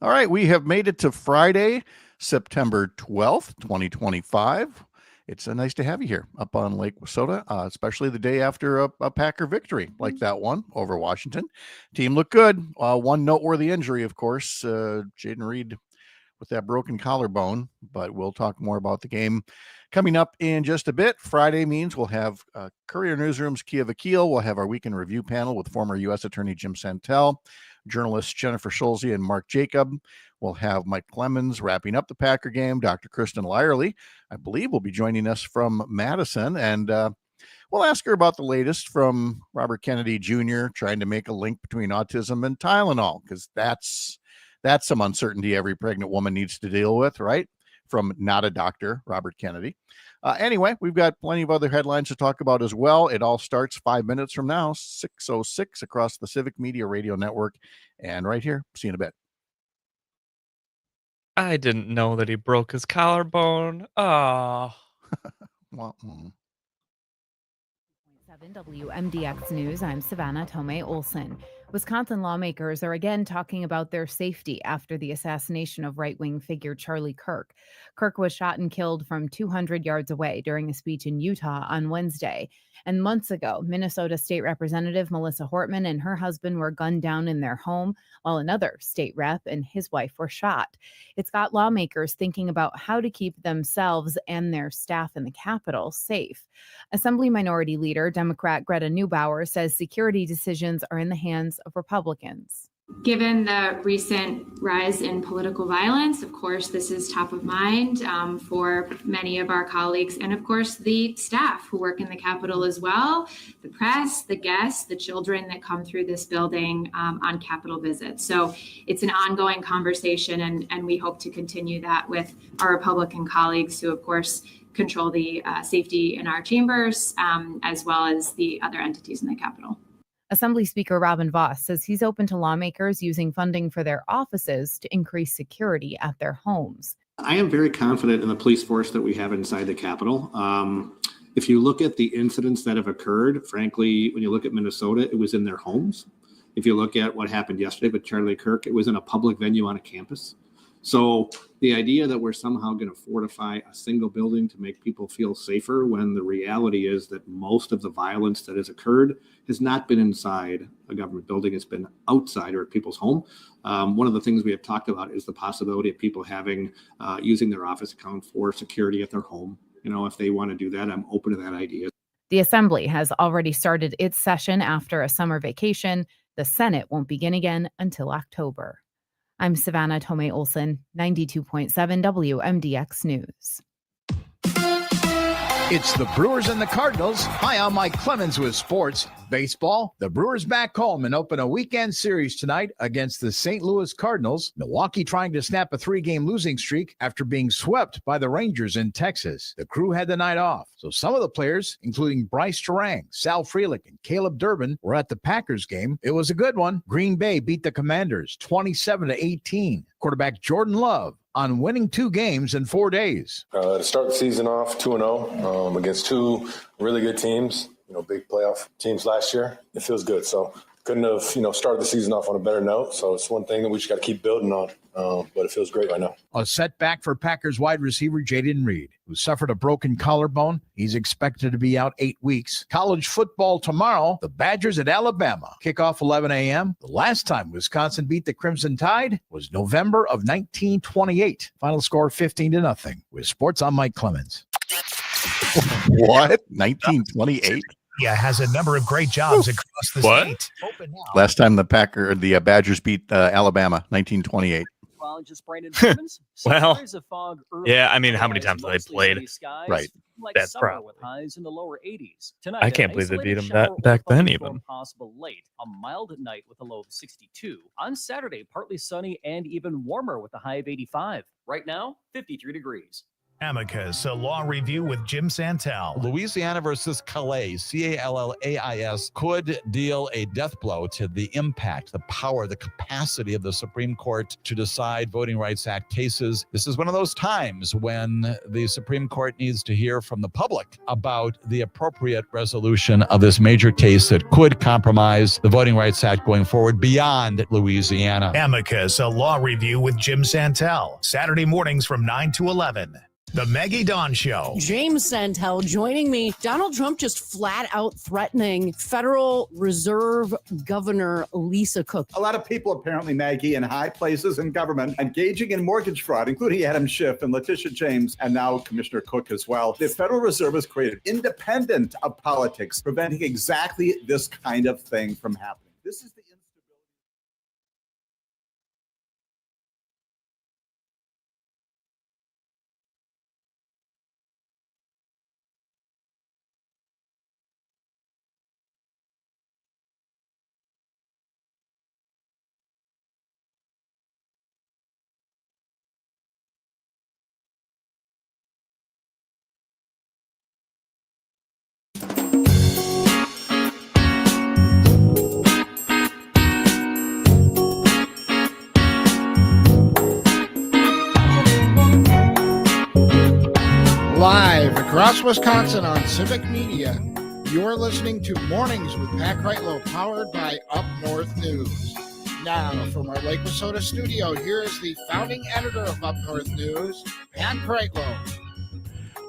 All right, we have made it to Friday, September 12th, 2025. It's nice to have you here up on Lake Wissota, especially the day after a Packer victory like that one over Washington. Team looked good. One noteworthy injury, of course, Jaden Reed with that broken collarbone, but we'll talk more about the game coming up in just a bit. Friday means we'll have Courier Newsroom's Keya Vakil. We'll have our weekend review panel with former U.S. Attorney Jim Santelle, journalists Jennifer Schulze and Mark Jacob. We'll have Mike Clemens wrapping up the Packer game. Dr. Kristen Lyerly, I believe, will be joining us from Madison, and we'll ask her about the latest from Robert Kennedy Jr. trying to make a link between autism and Tylenol, because that's some uncertainty every pregnant woman needs to deal with, right? From not a doctor, Robert Kennedy. Anyway, we've got plenty of other headlines to talk about as well. It all starts 5 minutes from now, 6:06 across the Civic Media Radio Network, and right here. See you in a bit. I didn't know that he broke his collarbone. Oh. Well, 7 WMDX News, I'm Savannah Tomei Olson. Wisconsin lawmakers are again talking about their safety after the assassination of right-wing figure Charlie Kirk. Kirk was shot and killed from 200 yards away during a speech in Utah on Wednesday. And months ago, Minnesota State Representative Melissa Hortman and her husband were gunned down in their home, while another state rep and his wife were shot. It's got lawmakers thinking about how to keep themselves and their staff in the Capitol safe. Assembly Minority Leader Democrat Greta Neubauer says security decisions are in the hands of Republicans. Given the recent rise in political violence, of course, this is top of mind for many of our colleagues and, of course, the staff who work in the Capitol as well, the press, the guests, the children that come through this building on Capitol visits. So it's an ongoing conversation, and we hope to continue that with our Republican colleagues who, of course, control the safety in our chambers, as well as the other entities in the Capitol. Assembly Speaker Robin Vos says he's open to lawmakers using funding for their offices to increase security at their homes. I am very confident in the police force that we have inside the Capitol. If you look at the incidents that have occurred, frankly, when you look at Minnesota, it was in their homes. If you look at what happened yesterday with Charlie Kirk, it was in a public venue on a campus. So the idea that we're somehow going to fortify a single building to make people feel safer, when the reality is that most of the violence that has occurred has not been inside a government building, it's been outside or at people's home. One of the things we have talked about is the possibility of people having using their office account for security at their home. You know, if they want to do that, I'm open to that idea. The Assembly has already started its session after a summer vacation. The Senate won't begin again until October. I'm Savannah Tomei Olson, 92.7 WMDX News. It's the Brewers and the Cardinals. Hi, I'm Mike Clemens with sports. Baseball, the Brewers back home and open a weekend series tonight against the St. Louis Cardinals. Milwaukee trying to snap a 3-game losing streak after being swept by the Rangers in Texas. The Crew had the night off, so some of the players, including Bryce Terang, Sal Frelick, and Caleb Durbin, were at the Packers game. It was a good one. Green Bay beat the Commanders 27-18. Quarterback Jordan Love on winning 2 games in 4 days. To start the season off 2-0 against 2 really good teams, big playoff teams last year, it feels good. So couldn't have, started the season off on a better note. So it's one thing that we just got to keep building on, but it feels great right now. A setback for Packers wide receiver Jaden Reed, who suffered a broken collarbone. He's expected to be out 8 weeks. College football tomorrow, the Badgers at Alabama. Kickoff 11 a.m. The last time Wisconsin beat the Crimson Tide was November of 1928. Final score 15-0. With sports, I'm Mike Clemens. What? 1928? Yeah, has a number of great jobs across the state. Open now. Last time the Badgers beat Alabama, 1928. Well, yeah, I mean, how many times have they played? Right. That's probably. I can't believe they beat them back then even. Possible late, a mild night with a low of 62. On Saturday, partly sunny and even warmer with a high of 85. Right now, 53 degrees. Amicus, a law review with Jim Santelle. Louisiana versus Calais, Callais, could deal a death blow to the impact, the power, the capacity of the Supreme Court to decide Voting Rights Act cases. This is one of those times when the Supreme Court needs to hear from the public about the appropriate resolution of this major case that could compromise the Voting Rights Act going forward beyond Louisiana. Amicus, a law review with Jim Santelle. Saturday mornings from 9 to 11. The Maggie Dawn Show. James Santelle joining me. Donald Trump just flat out threatening Federal Reserve Governor Lisa Cook. A lot of people, apparently, Maggie, in high places in government, engaging in mortgage fraud, including Adam Schiff and Letitia James, and now Commissioner Cook as well. The Federal Reserve has created independent of politics, preventing exactly this kind of thing from happening. This is the Live across Wisconsin on Civic Media, you're listening to Mornings with Pat Kreitlow, powered by Up North News. Now, from our Lake Wissota studio, here is the founding editor of Up North News, Pat Kreitlow.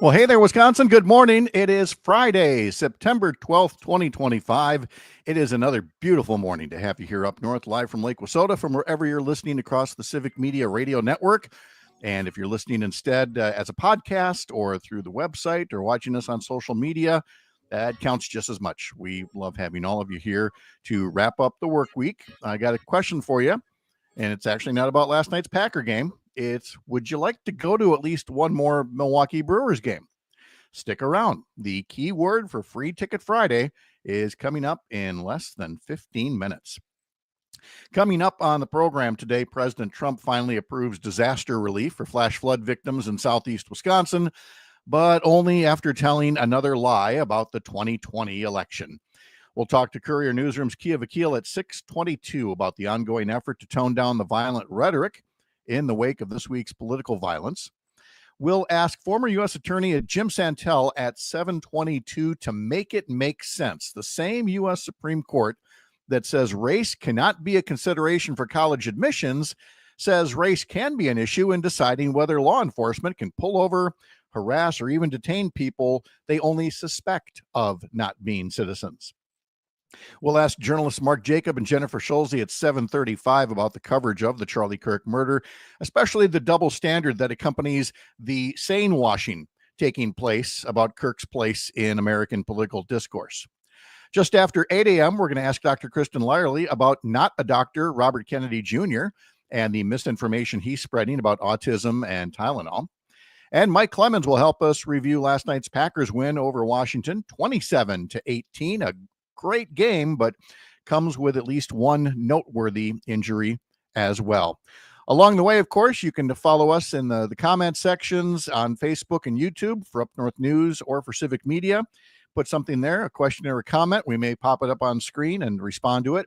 Well, hey there, Wisconsin. Good morning. It is Friday, September 12th, 2025. It is another beautiful morning to have you here up north, live from Lake Wissota, from wherever you're listening across the Civic Media Radio Network. And if you're listening instead as a podcast or through the website or watching us on social media, that counts just as much. We love having all of you here to wrap up the work week. I got a question for you, and it's actually not about last night's Packer game. It's, would you like to go to at least one more Milwaukee Brewers game? Stick around. The key word for Free Ticket Friday is coming up in less than 15 minutes. Coming up on the program today, President Trump finally approves disaster relief for flash flood victims in southeast Wisconsin, but only after telling another lie about the 2020 election. We'll talk to Courier Newsroom's Keya Vakil at 6:22 about the ongoing effort to tone down the violent rhetoric in the wake of this week's political violence. We'll ask former U.S. Attorney Jim Santelle at 7:22 to make it make sense. The same U.S. Supreme Court that says race cannot be a consideration for college admissions says race can be an issue in deciding whether law enforcement can pull over, harass, or even detain people they only suspect of not being citizens. We'll ask journalists Mark Jacob and Jennifer Schulze at 7:35 about the coverage of the Charlie Kirk murder, especially the double standard that accompanies the sanewashing taking place about Kirk's place in American political discourse. Just after 8 a.m., we're going to ask Dr. Kristen Lyerly about not a doctor, Robert Kennedy Jr., and the misinformation he's spreading about autism and Tylenol. And Mike Clemens will help us review last night's Packers win over Washington, 27-18. A great game, but comes with at least one noteworthy injury as well. Along the way, of course, you can follow us in the comment sections on Facebook and YouTube for Up North News or for Civic Media. Put something there, a question or a comment. We may pop it up on screen and respond to it.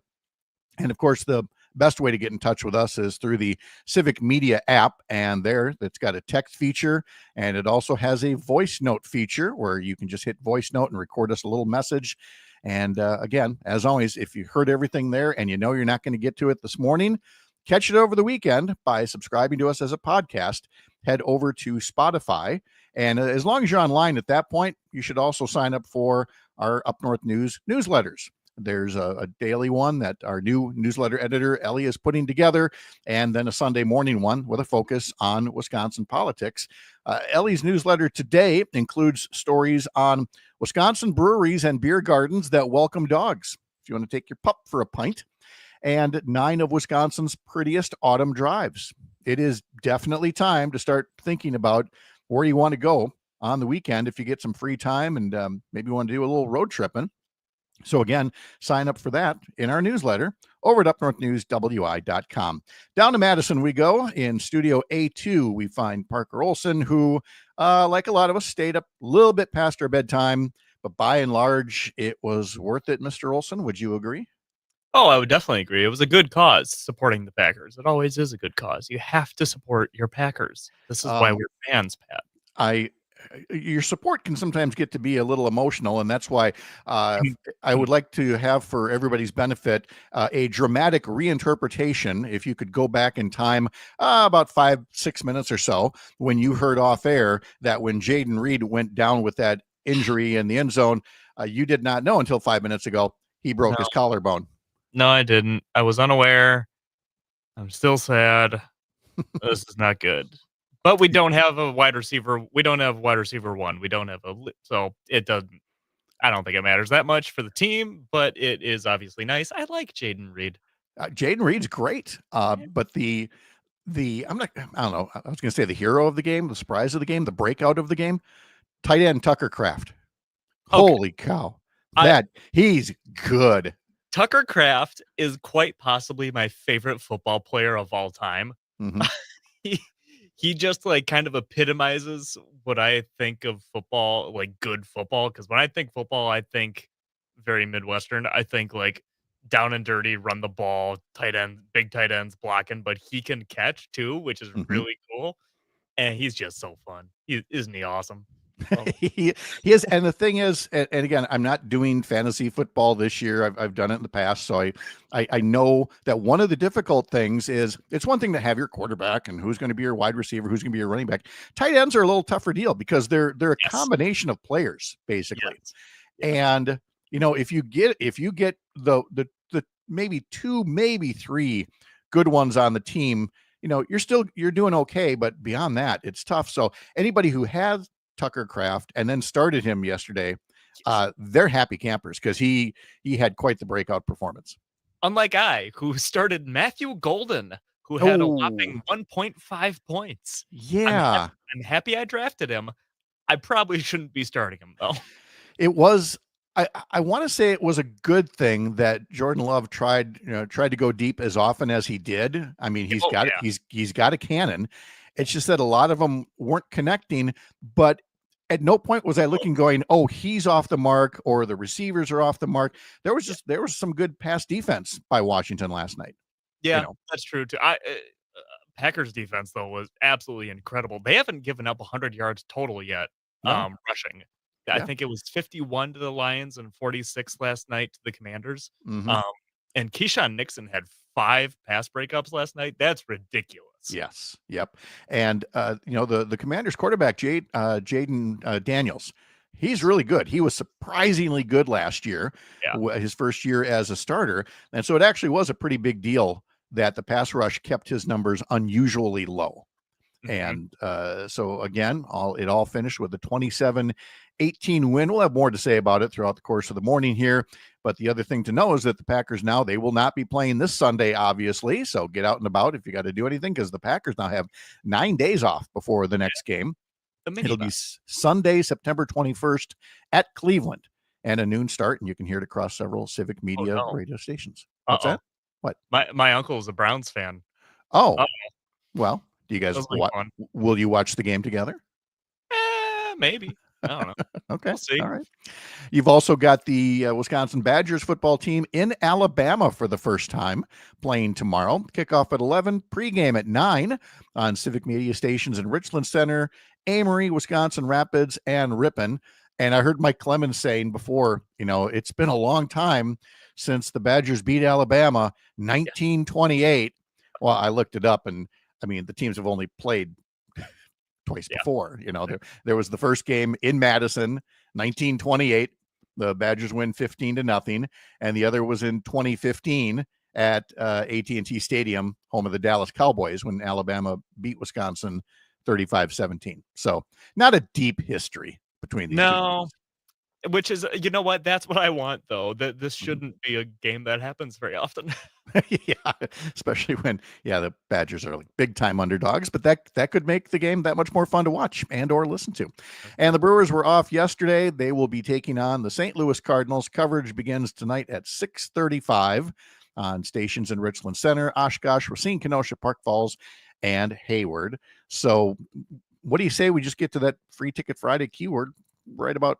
And of course, the best way to get in touch with us is through the Civic Media app. And there, that's got a text feature. And it also has a voice note feature where you can just hit voice note and record us a little message. And again, as always, if you heard everything there and you know you're not going to get to it this morning, catch it over the weekend by subscribing to us as a podcast. Head over to Spotify. And as long as you're online at that point, you should also sign up for our Up North News newsletters. There's a daily one that our new newsletter editor, Ellie, is putting together, and then a Sunday morning one with a focus on Wisconsin politics. Ellie's newsletter today includes stories on Wisconsin breweries and beer gardens that welcome dogs. If you want to take your pup for a pint, and 9 of Wisconsin's prettiest autumn drives. It is definitely time to start thinking about where you want to go on the weekend if you get some free time and maybe you want to do a little road tripping. So again, sign up for that in our newsletter over at upnorthnewswi.com. Down to Madison we go. In Studio A2, we find Parker Olson, who, like a lot of us, stayed up a little bit past our bedtime, but by and large, it was worth it, Mr. Olson. Would you agree? Oh, I would definitely agree. It was a good cause, supporting the Packers. It always is a good cause. You have to support your Packers. This is why we're fans, Pat. Your support can sometimes get to be a little emotional, and that's why I would like to have, for everybody's benefit, a dramatic reinterpretation. If you could go back in time about 5-6 minutes or so, when you heard off air that when Jayden Reed went down with that injury in the end zone, you did not know until 5 minutes ago he broke his collarbone. No, I didn't. I was unaware. I'm still sad. This is not good. But we don't have a wide receiver. We don't have wide receiver one. We don't have so it doesn't. I don't think it matters that much for the team, but it is obviously nice. I like Jayden Reed. Jayden Reed's great, but I don't know. I was going to say the hero of the game, the surprise of the game, the breakout of the game, tight end Tucker Kraft. Okay. Holy cow! He's good. Tucker Kraft is quite possibly my favorite football player of all time. Mm-hmm. He just like kind of epitomizes what I think of football, like good football. Because when I think football, I think very Midwestern. I think like down and dirty, run the ball, tight end, big tight ends blocking, but he can catch too, which is really cool. And he's just so fun. Isn't he awesome? He is. And the thing is, and again, I'm not doing fantasy football this year. I've done it in the past. So I know that one of the difficult things is, it's one thing to have your quarterback and who's going to be your wide receiver, who's going to be your running back. Tight ends are a little tougher deal because they're a combination of players, basically. Yes. And if you get the maybe 2, maybe 3 good ones on the team, you're doing okay. But beyond that, it's tough. So anybody who has Tucker Kraft and then started him yesterday, they're happy campers because he had quite the breakout performance. Unlike I, who started Matthew Golden, who had a whopping 1.5 points. Yeah. I'm happy I drafted him. I probably shouldn't be starting him though. It was, I want to say it was a good thing that Jordan Love tried to go deep as often as he did. I mean, he's got a cannon. It's just that a lot of them weren't connecting, but at no point was I looking going, oh, he's off the mark or the receivers are off the mark. There was some good pass defense by Washington last night. Yeah, that's true too. Packers defense though was absolutely incredible. They haven't given up 100 yards total yet, rushing. I think it was 51 to the Lions and 46 last night to the Commanders. Mm-hmm. And Keyshawn Nixon had 5 pass breakups last night. That's ridiculous. Yes. Yep. And the Commanders quarterback, Jaden Daniels, he's really good. He was surprisingly good last year, his first year as a starter. And so it actually was a pretty big deal that the pass rush kept his numbers unusually low. Mm-hmm. And so again, it all finished with a 27-18 win. We'll have more to say about it throughout the course of the morning here. But the other thing to know is that the Packers now, they will not be playing this Sunday, obviously. So get out and about if you got to do anything, because the Packers now have 9 days off before the next game. It'll be Sunday, September 21st at Cleveland, and a noon start. And you can hear it across several Civic Media radio stations. What's that? What? My uncle is a Browns fan. Oh, well, do you guys will you watch the game together? Maybe. I don't know. Okay. We'll see. All right. You've also got the Wisconsin Badgers football team in Alabama for the first time playing tomorrow. Kickoff at 11, pregame at 9 on Civic Media stations in Richland Center, Amory, Wisconsin Rapids, and Ripon. And I heard Mike Clemens saying before, it's been a long time since the Badgers beat Alabama, 1928. Well, I looked it up, and I mean, the teams have only played twice before. There was the first game in Madison, 1928. The Badgers win 15-0, and the other was in 2015 at AT&T Stadium, home of the Dallas Cowboys, when Alabama beat Wisconsin 35-17. So not a deep history between these two. Which is, you know what? That's what I want, though. That this shouldn't be a game that happens very often. Yeah, especially when the Badgers are like big time underdogs, but that could make the game that much more fun to watch and or listen to. And the Brewers were off yesterday. They will be taking on the St. Louis Cardinals. Coverage begins tonight at 6:35 on stations in Richland Center, Oshkosh, Racine, Kenosha, Park Falls, and Hayward. So what do you say we just get to that Free Ticket Friday keyword right about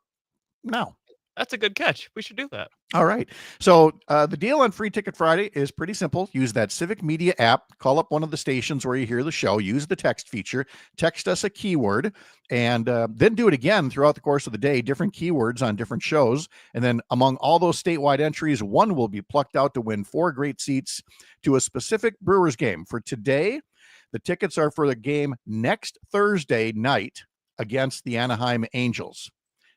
now? That's a good catch. We should do that. All right. So the deal on Free Ticket Friday is pretty simple. Use that Civic Media app, call up one of the stations where you hear the show, use the text feature, text us a keyword, and then do it again throughout the course of the day, different keywords on different shows. And then among all those statewide entries, one will be plucked out to win 4 great seats to a specific Brewers game. For today, the tickets are for the game next Thursday night against the Anaheim Angels.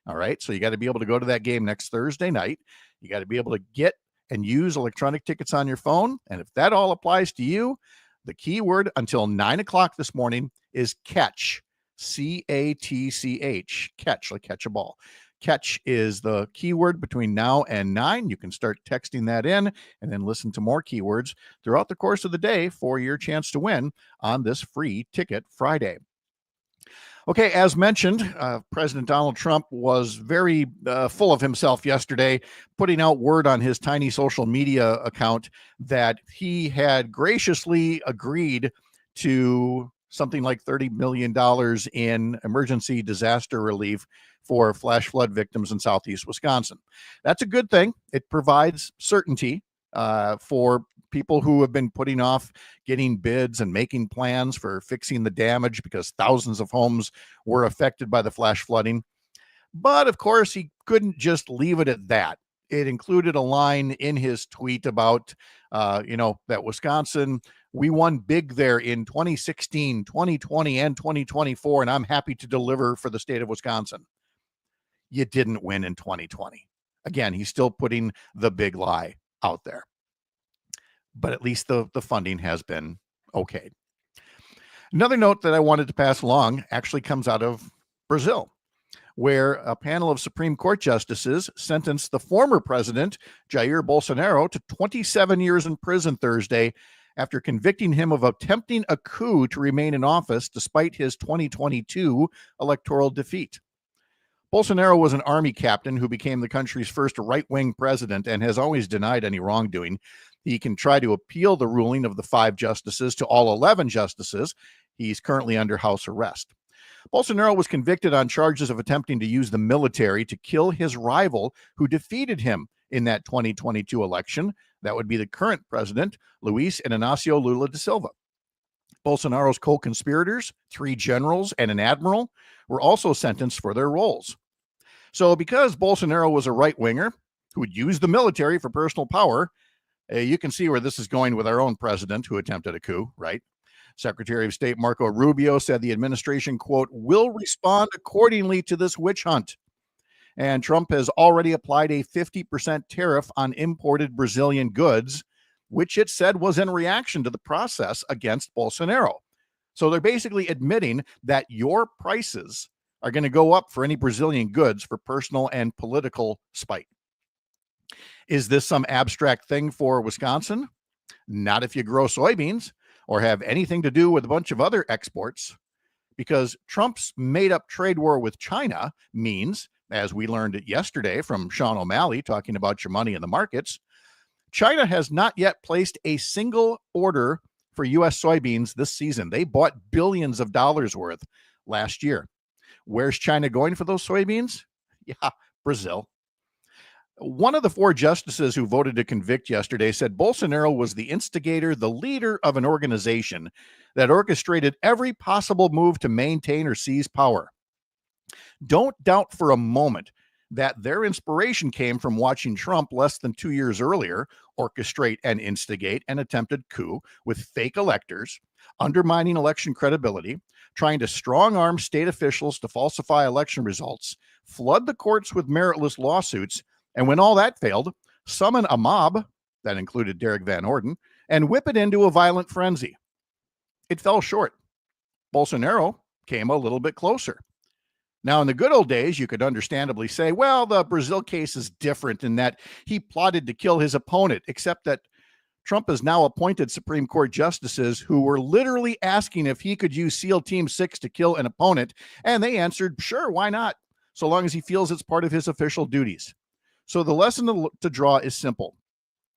All right. So you got to be able to go to that game next Thursday night. You got to be able to get and use electronic tickets on your phone. And if that all applies to you, the keyword until 9 o'clock this morning is catch, CATCH, catch, like catch a ball. Catch is the keyword between now and 9. You can start texting that in and then listen to more keywords throughout the course of the day for your chance to win on this Free Ticket Friday. Okay, as mentioned, President Donald Trump was very full of himself yesterday, putting out word on his tiny social media account that he had graciously agreed to something like $30 million in emergency disaster relief for flash flood victims in southeast Wisconsin. That's a good thing. It provides certainty for people who have been putting off getting bids and making plans for fixing the damage because thousands of homes were affected by the flash flooding. But of course, he couldn't just leave it at that. It included a line in his tweet about, that Wisconsin, we won big there in 2016, 2020, and 2024, and I'm happy to deliver for the state of Wisconsin. You didn't win in 2020. Again, he's still putting the big lie out there. But at least the funding has been okayed. Another note that I wanted to pass along actually comes out of Brazil, where a panel of Supreme Court justices sentenced the former president, Jair Bolsonaro, to 27 years in prison Thursday after convicting him of attempting a coup to remain in office despite his 2022 electoral defeat. Bolsonaro was an army captain who became the country's first right-wing president and has always denied any wrongdoing. He can try to appeal the ruling of the 5 justices to all 11 justices. He's currently under house arrest. Bolsonaro was convicted on charges of attempting to use the military to kill his rival who defeated him in that 2022 election. That would be the current president, Luiz Inácio Lula da Silva. Bolsonaro's co-conspirators, 3 generals and an admiral, were also sentenced for their roles. So because Bolsonaro was a right-winger who would use the military for personal power, you can see where this is going with our own president who attempted a coup, right? Secretary of State Marco Rubio said the administration, quote, will respond accordingly to this witch hunt. And Trump has already applied a 50% tariff on imported Brazilian goods, which it said was in reaction to the process against Bolsonaro. So they're basically admitting that your prices are going to go up for any Brazilian goods for personal and political spite. Is this some abstract thing for Wisconsin? Not if you grow soybeans or have anything to do with a bunch of other exports, because Trump's made-up trade war with China means, as we learned yesterday from Sean O'Malley talking about your money in the markets, China has not yet placed a single order for U.S. soybeans this season. They bought billions of dollars worth last year. Where's China going for those soybeans? Yeah, Brazil. One of the 4 justices who voted to convict yesterday said Bolsonaro was the instigator, the leader of an organization that orchestrated every possible move to maintain or seize power. Don't doubt for a moment that their inspiration came from watching Trump less than 2 years earlier orchestrate and instigate an attempted coup with fake electors, undermining election credibility, trying to strong-arm state officials to falsify election results, flood the courts with meritless lawsuits, and when all that failed, summon a mob, that included Derek Van Orden, and whip it into a violent frenzy. It fell short. Bolsonaro came a little bit closer. Now, in the good old days, you could understandably say, well, the Brazil case is different in that he plotted to kill his opponent, except that Trump has now appointed Supreme Court justices who were literally asking if he could use SEAL Team 6 to kill an opponent, and they answered, sure, why not, so long as he feels it's part of his official duties. So the lesson to draw is simple.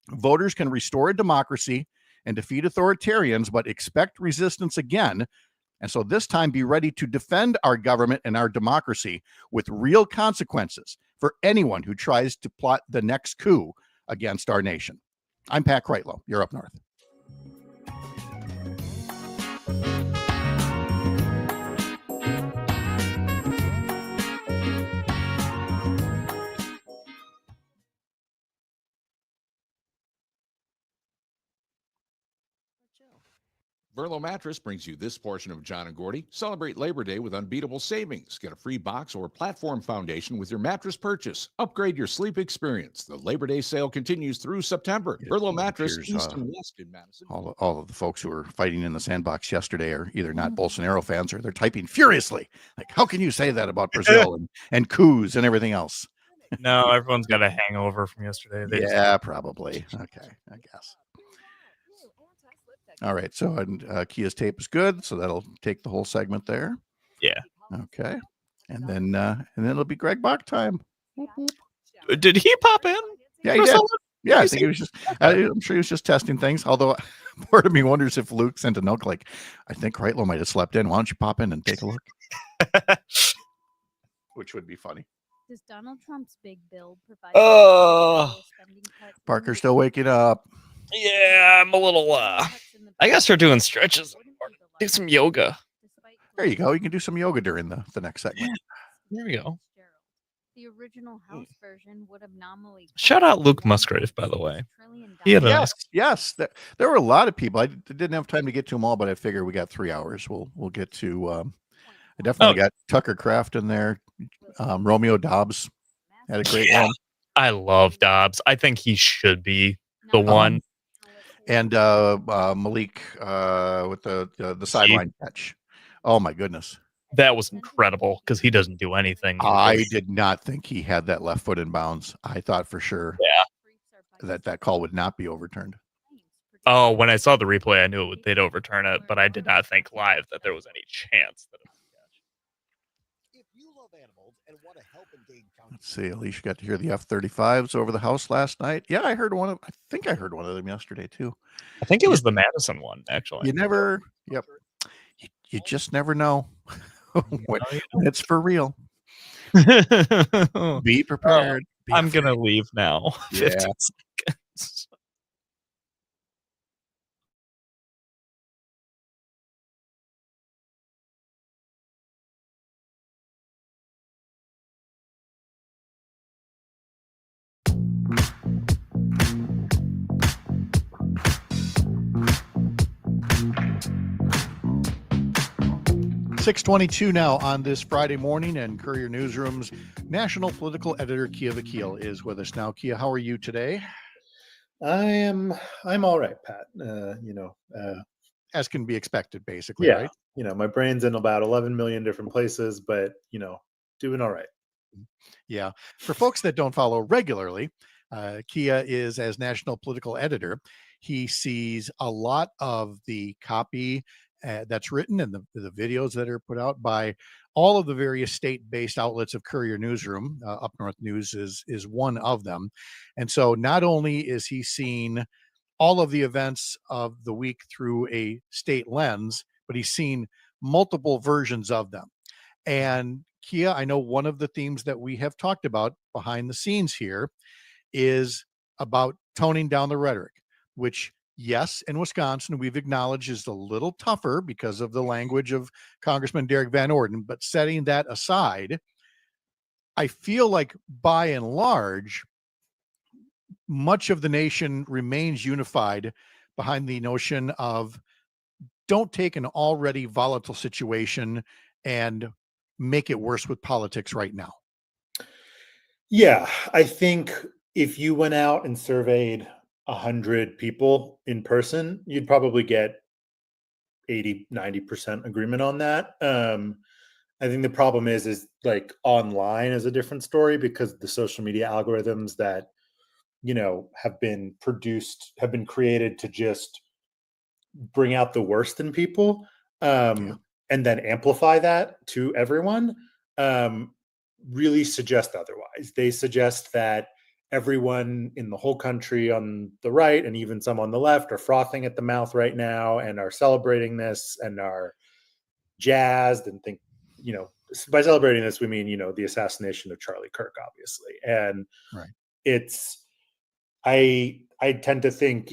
Voters can restore a democracy and defeat authoritarians, but expect resistance again. And so this time, be ready to defend our government and our democracy with real consequences for anyone who tries to plot the next coup against our nation. I'm Pat Kreitlow. You're up north. Verlo Mattress brings you this portion of John and Gordy. Celebrate Labor Day with unbeatable savings. Get a free box or platform foundation with your mattress purchase. Upgrade your sleep experience. The Labor Day sale continues through September. Verlo Mattress, East and West in Madison. All of the folks who were fighting in the sandbox yesterday are either not Bolsonaro fans or they're typing furiously. Like, how can you say that about Brazil and coups and everything else? No, everyone's got a hangover from yesterday. Yeah, probably. Okay, I guess. All right, so Keya's tape is good, so that'll take the whole segment there. Yeah. Okay, and then it'll be Greg Bach time. Did he pop in? Yeah, he did. Yeah, I think he was just. I'm sure he was just testing things. Although, part of me wonders if Luke sent a note like, "I think Kreitlow might have slept in. Why don't you pop in and take a look?" Which would be funny. Does Donald Trump's big bill provide? Parker's still waking up. Yeah, I'm a little. I gotta start doing stretches. Do some yoga. There you go. You can do some yoga during the next segment. There we go. The original House version would have nominally. Shout out Luke Musgrave, by the way. He had yes. There were a lot of people. I didn't have time to get to them all, but I figure we got 3 hours. We'll get to. I definitely got Tucker Kraft in there. Romeo Dobbs had a great one. I love Dobbs. I think he should be the one. And Malik with the sideline catch. Oh my goodness. That was incredible because he doesn't do anything. I did not think he had that left foot in bounds. I thought for sure that call would not be overturned. Oh, when I saw the replay, I knew they'd overturn it, but I did not think live that there was any chance that it would catch. Let's see. Alicia got to hear the F-35s over the house last night. Yeah, I think I heard one of them yesterday too. I think it was the Madison one, actually. You never. Yep. You just never know when it's for real. Be prepared. I'm going to leave now. Yeah. 15 seconds. .622 now on this Friday morning, and Courier Newsroom's national political editor Keya Vakil is with us now. Keya, how are you today? I'm all right, Pat. As can be expected, basically, yeah, right? My brain's in about 11 million different places, but doing all right. Yeah. For folks that don't follow regularly, Keya is, as national political editor, he sees a lot of the copy that's written and the videos that are put out by all of the various state-based outlets of Courier Newsroom. Up North News is one of them. And so not only is he seeing all of the events of the week through a state lens, but he's seen multiple versions of them. And Keya, I know one of the themes that we have talked about behind the scenes here is about toning down the rhetoric, which, yes, in Wisconsin, we've acknowledged is a little tougher because of the language of Congressman Derek Van Orden. But setting that aside, I feel like by and large, much of the nation remains unified behind the notion of don't take an already volatile situation and make it worse with politics right now. Yeah, I think if you went out and surveyed 100 people in person, you'd probably get 80-90% agreement on that. And I think the problem is like online is a different story because the social media algorithms that, have been created to just bring out the worst in people, and then amplify that to everyone, really suggest otherwise. They suggest that everyone in the whole country on the right and even some on the left are frothing at the mouth right now and are celebrating this and are jazzed and think, by celebrating this, we mean, the assassination of Charlie Kirk, obviously. And I tend to think,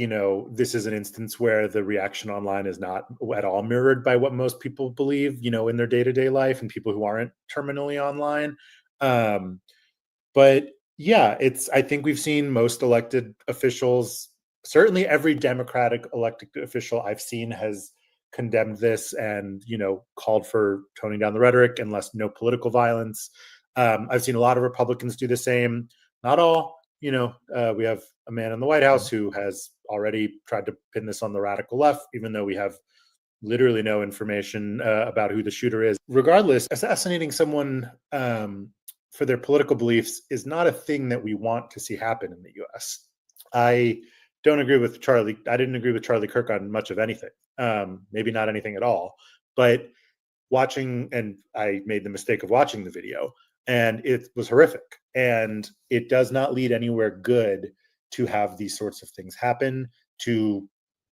this is an instance where the reaction online is not at all mirrored by what most people believe, in their day-to-day life and people who aren't terminally online. But yeah, I think we've seen most elected officials, certainly every Democratic elected official I've seen has condemned this and, called for toning down the rhetoric and no political violence. I've seen a lot of Republicans do the same. Not all, we have a man in the White House who has already tried to pin this on the radical left, even though we have literally no information about who the shooter is. Regardless, assassinating someone for their political beliefs is not a thing that we want to see happen in the U.S. I didn't agree with Charlie Kirk on much of anything. Maybe not anything at all. But and I made the mistake of watching the video, and it was horrific. And it does not lead anywhere good to have these sorts of things happen to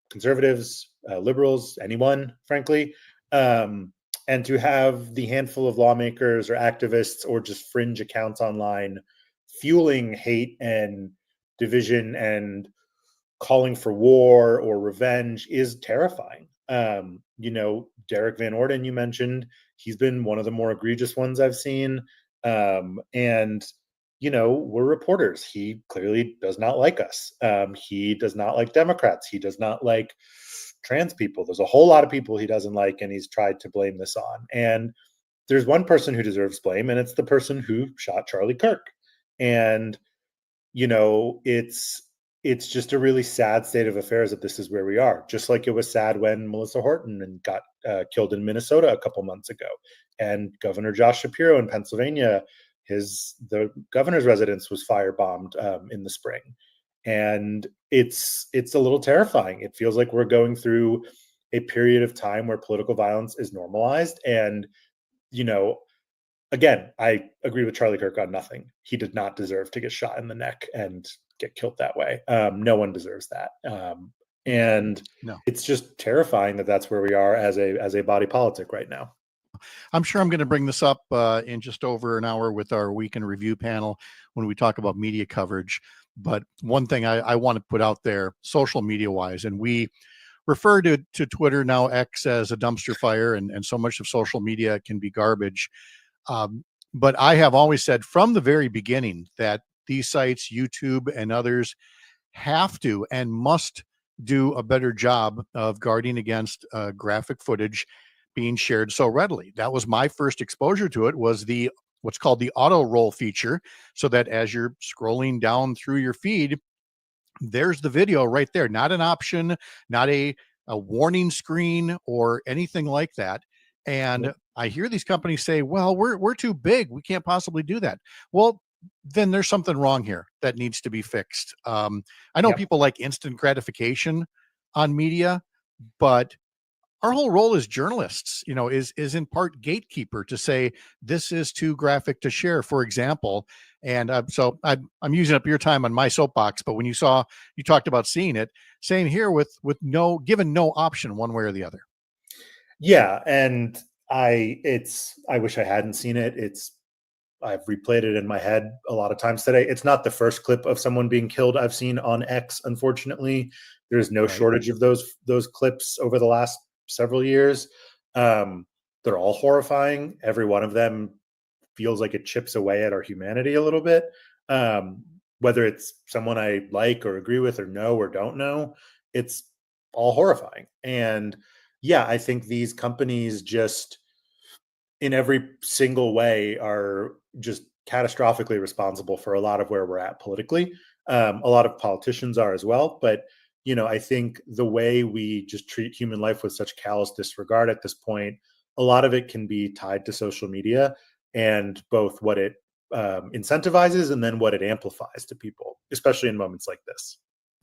conservatives, liberals, anyone, frankly. And to have the handful of lawmakers or activists or just fringe accounts online fueling hate and division and calling for war or revenge is terrifying. Derek Van Orden, you mentioned, he's been one of the more egregious ones I've seen. And we're reporters. He clearly does not like us. He does not like Democrats. He does not like trans people. There's a whole lot of people he doesn't like, and he's tried to blame this on. And there's one person who deserves blame, and it's the person who shot Charlie Kirk. And, it's just a really sad state of affairs that this is where we are. Just like it was sad when Melissa Horton got killed in Minnesota a couple months ago, and Governor Josh Shapiro in Pennsylvania, the governor's residence was firebombed in the spring. And it's a little terrifying. It feels like we're going through a period of time where political violence is normalized. And, again, I agree with Charlie Kirk on nothing. He did not deserve to get shot in the neck and get killed that way. No one deserves that. And it's just terrifying that that's where we are as a body politic right now. I'm sure I'm going to bring this up in just over an hour with our week in review panel when we talk about media coverage. But one thing I want to put out there, social media wise, and we refer to Twitter, now X, as a dumpster fire, and so much of social media can be garbage. But I have always said from the very beginning that these sites, YouTube and others, have to and must do a better job of guarding against graphic footage being shared so readily. That was my first exposure to it, was what's called the auto roll feature, so that as you're scrolling down through your feed, there's the video right there, not an option, not a warning screen or anything like that. And I hear these companies say, well, we're too big, we can't possibly do that. Well, then there's something wrong here that needs to be fixed. I know people like instant gratification on media, but our whole role as journalists, is in part gatekeeper to say this is too graphic to share, for example. And so I'm using up your time on my soapbox, but when you talked about seeing it, same here with given no option one way or the other. Yeah, and I wish I hadn't seen it. I've replayed it in my head a lot of times today. It's not the first clip of someone being killed I've seen on X, unfortunately. There's no shortage of those clips over the last several years. They're all horrifying. Every one of them feels like it chips away at our humanity a little bit. Whether it's someone I like or agree with or know or don't know, it's all horrifying. And yeah, I think these companies just in every single way are just catastrophically responsible for a lot of where we're at politically. A lot of politicians are as well, but I think the way we just treat human life with such callous disregard at this point a lot of it can be tied to social media and both what it incentivizes and then what it amplifies to people, especially in moments like this.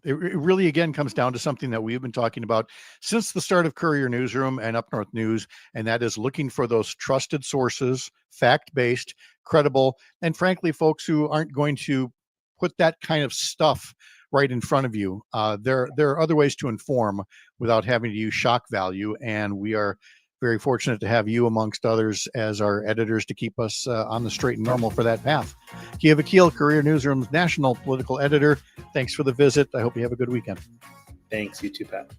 It really, again, comes down to something that we've been talking about since the start of Courier Newsroom and Up North News, and that is looking for those trusted sources, fact-based, credible, and frankly, folks who aren't going to put that kind of stuff right in front of you. There are other ways to inform without having to use shock value, and we are very fortunate to have you amongst others as our editors to keep us on the straight and normal for that path. Keya Vakil, Courier Newsroom's national political editor. Thanks for the visit. I hope you have a good weekend. Thanks. You too, Pat.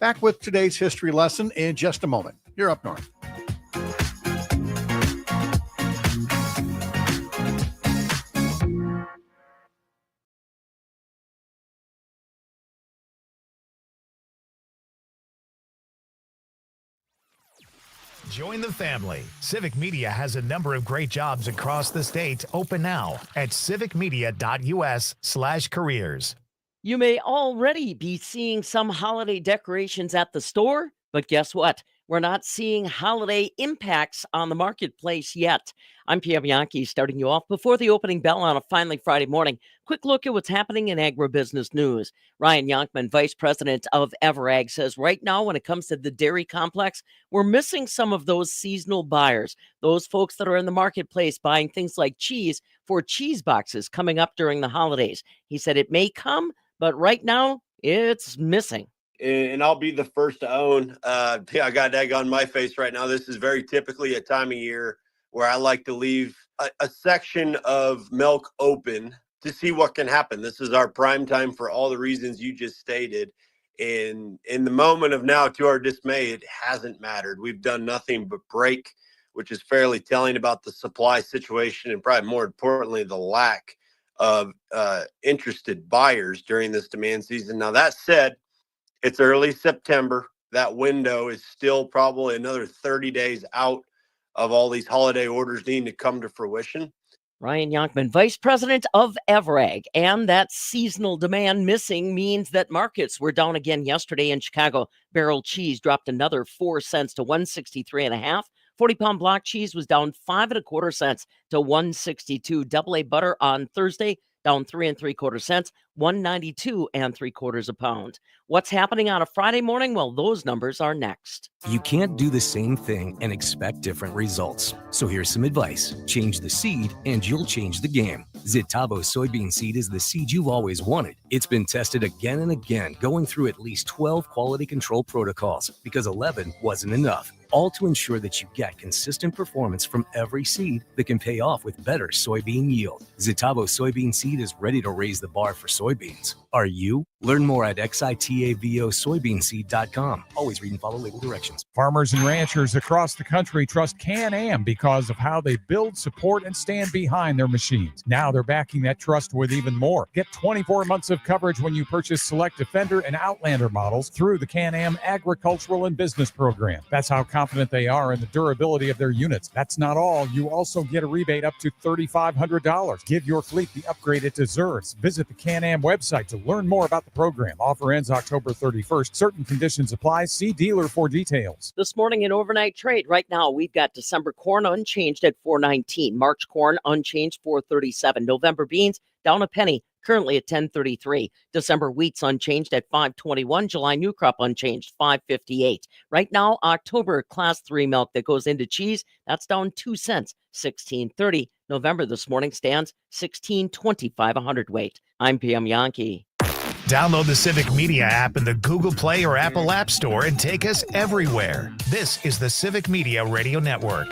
Back with today's history lesson in just a moment. You're Up North. Join the family. Civic Media has a number of great jobs across the state open now at civicmedia.us/careers. You may already be seeing some holiday decorations at the store, but guess what? We're not seeing holiday impacts on the marketplace yet. I'm Keya Bianchi, starting you off before the opening bell on a finally Friday morning. Quick look at what's happening in agribusiness news. Ryan Yonkman, vice president of Everag, says right now when it comes to the dairy complex, we're missing some of those seasonal buyers, those folks that are in the marketplace buying things like cheese for cheese boxes coming up during the holidays. He said it may come, but right now it's missing. And I'll be the first to own. I got egg on my face right now. This is very typically a time of year where I like to leave a section of milk open to see what can happen. This is our prime time for all the reasons you just stated. And in the moment of now, to our dismay, it hasn't mattered. We've done nothing but break, which is fairly telling about the supply situation and probably more importantly, the lack of interested buyers during this demand season. Now, that said, it's early September. That window is still probably another 30 days out of all these holiday orders needing to come to fruition. Ryan Yonkman, vice president of Everag, and that seasonal demand missing means that markets were down again yesterday in Chicago. Barrel cheese dropped another 4 cents to 163.5. 40-pound block cheese was down 5 1/4 cents to 162. Double A butter on Thursday down 3 3/4 cents, 192 3/4 a pound. What's happening on a Friday morning? Well, those numbers are next. You can't do the same thing and expect different results. So here's some advice. Change the seed and you'll change the game. Zitavo soybean seed is the seed you've always wanted. It's been tested again and again, going through at least 12 quality control protocols because 11 wasn't enough. All to ensure that you get consistent performance from every seed that can pay off with better soybean yield. Zitavo soybean seed is ready to raise the bar for soybeans. Are you? Learn more at xitavosoybeanseed.com. Always read and follow label directions. Farmers and ranchers across the country trust Can-Am because of how they build, support, and stand behind their machines. Now they're backing that trust with even more. Get 24 months of coverage when you purchase select Defender and Outlander models through the Can-Am Agricultural and Business Program. That's how confident they are in the durability of their units. That's not all. You also get a rebate up to $3,500. Give your fleet the upgrade it deserves. Visit the Can-Am website to learn more about the program. Offer ends October 31st. Certain conditions apply. See dealer for details. This morning in overnight trade, right now we've got December corn unchanged at $4.19. March corn unchanged $4.37. November beans down a penny, currently at $10.33. December wheat's unchanged at $5.21. July new crop unchanged $5.58. Right now, October class 3 milk that goes into cheese, that's down 2 cents, $16.30. November this morning stands $16.25 a hundredweight. I'm PM Yankee. Download the Civic Media app in the Google Play or Apple App Store and take us everywhere. This is the Civic Media Radio Network.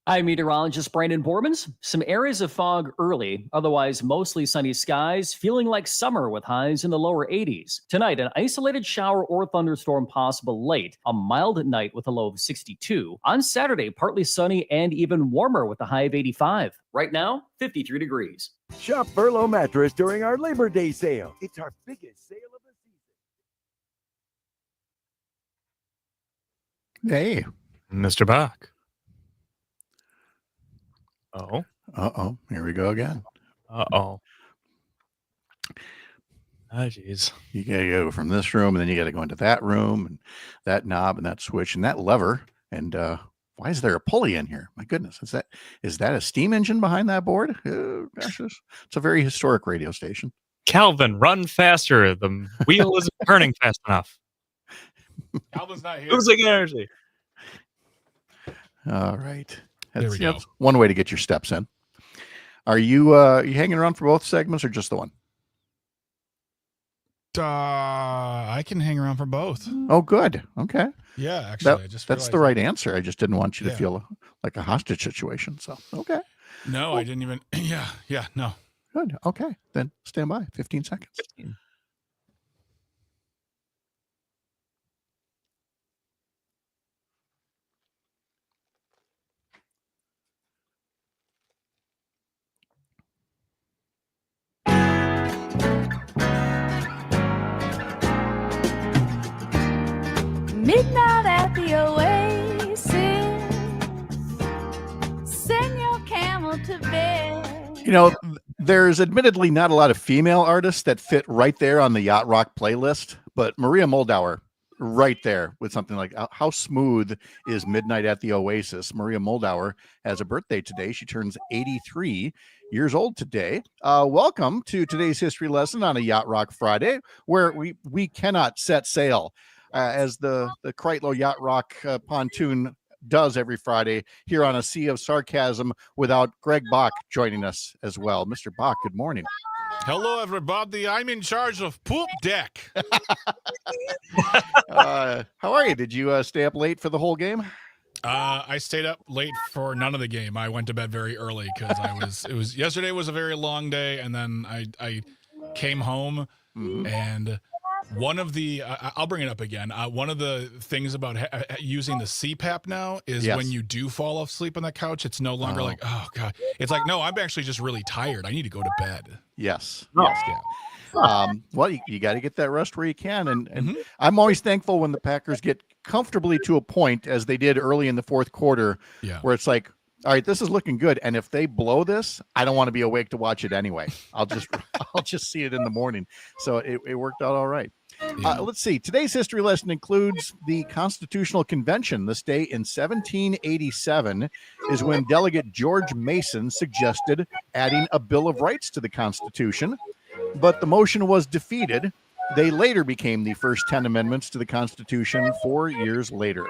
I'm meteorologist Brandon Bormans. Some areas of fog early, otherwise mostly sunny skies, feeling like summer with highs in the lower 80s. Tonight, an isolated shower or thunderstorm possible late, a mild night with a low of 62. On Saturday, partly sunny and even warmer with a high of 85. Right now, 53 degrees. Shop Furlough Mattress during our Labor Day sale. It's our biggest sale of the season. Hey, Mr. Bach. Oh. Uh-oh. Here we go again. Uh-oh. Oh, geez. You got to go from this room, and then you got to go into that room, and that knob, and that switch, and that lever. And why is there a pulley in here? My goodness, is that a steam engine behind that board? Oh, gosh, it's a very historic radio station. Calvin, run faster. The wheel isn't turning fast enough. Calvin's not here. Losing energy. All right. There we go. That's one way to get your steps in. Are you hanging around for both segments or just the one? I can hang around for both. Oh, good. Okay. Yeah, actually, that's the right answer. I just didn't want you to feel like a hostage situation. So, okay. No, I didn't even. Yeah, no. Good. Okay. Then stand by. 15 seconds. 15. Midnight at the Oasis. Send your camel to bed. You know, there's admittedly not a lot of female artists that fit right there on the Yacht Rock playlist, but Maria Moldauer right there with something like How Smooth is Midnight at the Oasis. Maria Moldauer has a birthday today. She turns 83 years old today. Welcome to today's history lesson on a Yacht Rock Friday, where we cannot set sail as the Kreitlow Yacht Rock pontoon does every Friday here on A Sea of Sarcasm without Greg Bach joining us as well. Mr. Bach, good morning. Hello, everybody. I'm in charge of Poop Deck. How are you? Did you stay up late for the whole game? I stayed up late for none of the game. I went to bed very early because yesterday was a very long day, and then I came home and one of the I'll bring it up again. One of the things about using the CPAP now is when you do fall asleep on the couch, it's no longer like, oh God. It's like, no, I'm actually just really tired. I need to go to bed. Yes. Oh. Yes. Yeah. Well, you got to get that rest where you can. And I'm always thankful when the Packers get comfortably to a point, as they did early in the fourth quarter, where it's like, all right, this is looking good. And if they blow this, I don't want to be awake to watch it anyway. I'll just see it in the morning. So it worked out all right. Let's see. Today's history lesson includes the Constitutional Convention. This day in 1787 is when Delegate George Mason suggested adding a Bill of Rights to the Constitution, but the motion was defeated. They later became the first 10 amendments to the Constitution 4 years later.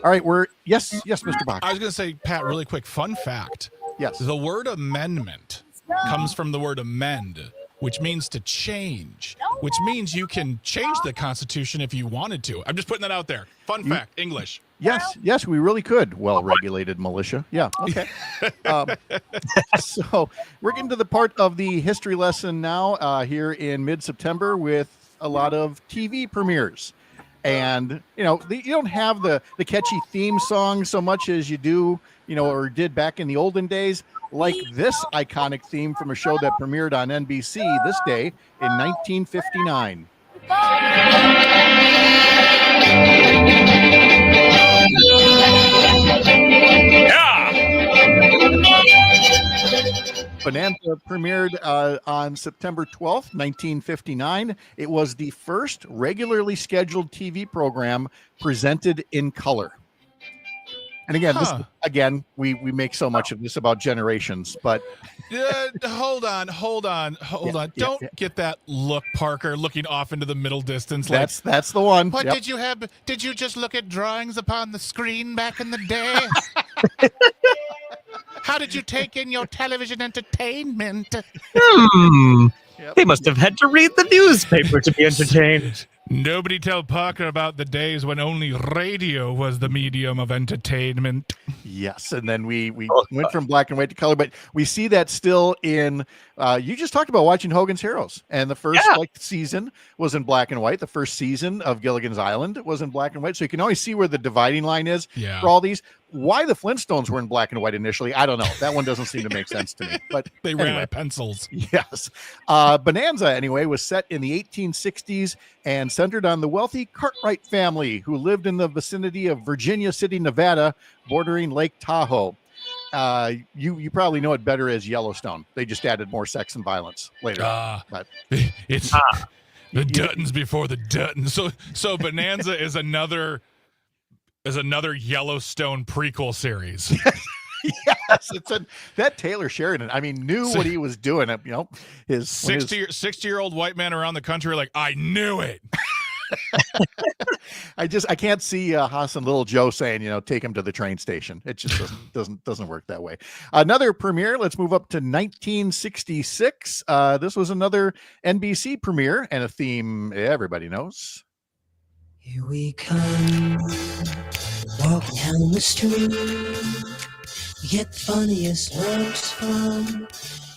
All right, yes, Mr. Bach. I was going to say, Pat, really quick, fun fact. Yes. The word amendment comes from the word amend, which means to change, which means you can change the Constitution if you wanted to. I'm just putting that out there. Fun fact, English. Yes, we really could. Well-regulated militia. Yeah, okay. So we're getting to the part of the history lesson now here in mid-September with a lot of TV premieres. And, you don't have the catchy theme song so much as you do, or did back in the olden days, like this iconic theme from a show that premiered on NBC this day in 1959. Bonanza premiered on September 12th, 1959. It was the first regularly scheduled TV program presented in color. And again, we make so much of this about generations, but hold on. Don't get that look, Parker, looking off into the middle distance. That's the one. What did you have? Did you just look at drawings upon the screen back in the day? How did you take in your television entertainment? They must have had to read the newspaper to be entertained. Nobody tell Parker about the days when only radio was the medium of entertainment. Yes, and then we went from black and white to color, but we see that still in, you just talked about watching Hogan's Heroes, and the first season was in black and white. The first season of Gilligan's Island was in black and white, so you can always see where the dividing line is for all these. Why the Flintstones were in black and white initially, I don't know. That one doesn't seem to make sense to me. But they ran out of pencils. Yes. Bonanza, anyway, was set in the 1860s and centered on the wealthy Cartwright family who lived in the vicinity of Virginia City, Nevada, bordering Lake Tahoe. You probably know it better as Yellowstone. They just added more sex and violence later. But it's the Duttons before the Duttons. So Bonanza is another Yellowstone prequel series. Yes, that Taylor Sheridan. I mean, knew what he was doing. You know, his 60-year-old white man around the country like, I knew it. I can't see Haas and Little Joe saying, take him to the train station. It just doesn't work that way. Another premiere. Let's move up to 1966. This was another NBC premiere and a theme everybody knows. Here we come, walking down the street. We get the funniest looks from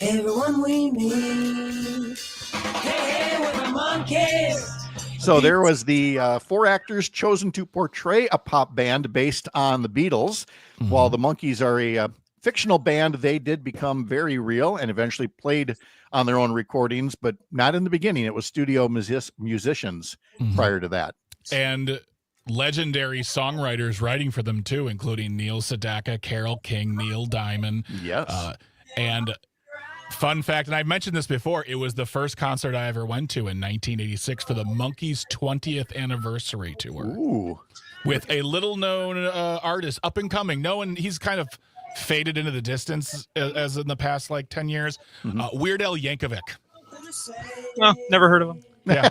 everyone we meet. Hey, we're the monkeys. So there was the 4 actors chosen to portray a pop band based on the Beatles. Mm-hmm. While the Monkees are a fictional band, they did become very real and eventually played on their own recordings, but not in the beginning. It was studio musicians prior to that. And legendary songwriters writing for them too, including Neil Sedaka, Carole King, Neil Diamond. Yes. And fun fact, and I've mentioned this before, it was the first concert I ever went to in 1986 for the Monkees' 20th anniversary tour. Ooh. With a little-known artist, up and coming. He's kind of faded into the distance as in the past 10 years. Weird Al Yankovic. Oh, never heard of him. Yeah.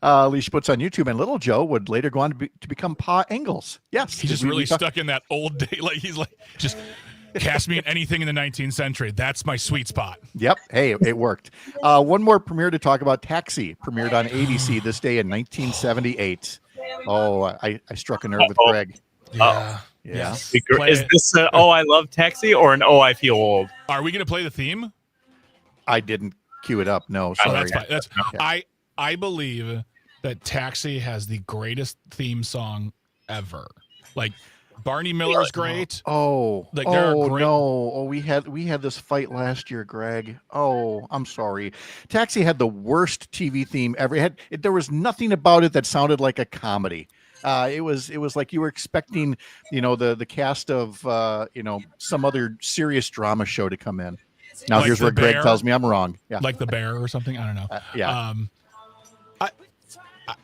Alicia puts on YouTube, and Little Joe would later go on to become Pa Ingalls. Yes. He's just really stuck in that old day. He's just cast me in anything in the 19th century. That's my sweet spot. Yep. Hey, it worked. One more premiere to talk about. Taxi premiered on ABC this day in 1978. Oh, I struck a nerve with Greg. Yeah. Yeah. Is this an "Oh, I love Taxi" or an "Oh, I feel old"? Are we going to play the theme? I didn't cue it up. No, sorry. That's fine. I believe that Taxi has the greatest theme song ever. Barney Miller's great. Oh, great. No. Oh, we had this fight last year, Greg. Oh, I'm sorry. Taxi had the worst TV theme ever. There was nothing about it that sounded like a comedy. It was like you were expecting, the cast of, some other serious drama show to come in. Now here's where Greg tells me I'm wrong. Yeah. Like The Bear or something. I don't know. Yeah.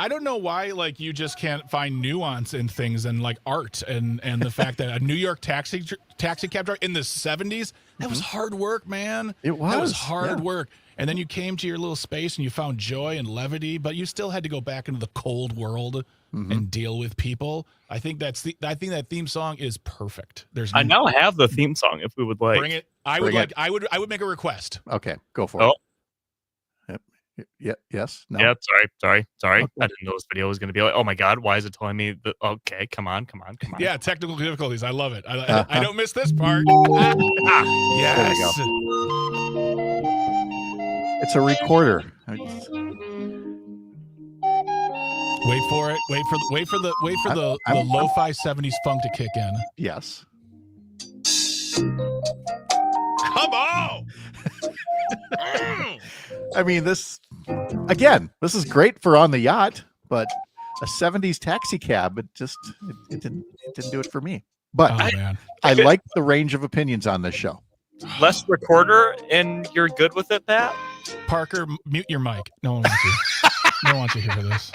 I don't know why you just can't find nuance in things and art and the fact that a New York taxi cab driver in the 70s, that was hard work, man. It was. That was hard work. And then you came to your little space and you found joy and levity, but you still had to go back into the cold world and deal with people. I think that theme song is perfect. I now have the theme song if we would like. Bring it. I would make a request. Okay, go for it. Yeah. Yes. No. Yeah. Sorry. Okay. I didn't know this video was going to be oh my God, why is it telling me that? Okay. Come on. Yeah. Technical difficulties. I love it. I don't miss this part. Yes. There we go. It's a recorder. Wait for it. Wait for the lo-fi 70s funk to kick in. Yes. Come on. I mean, this is great for on the yacht, but a 70s taxi cab, it didn't do it for me. But I like the range of opinions on this show. Less recorder, and you're good with it, Pat? Parker, mute your mic. No one wants you. No one wants to hear this.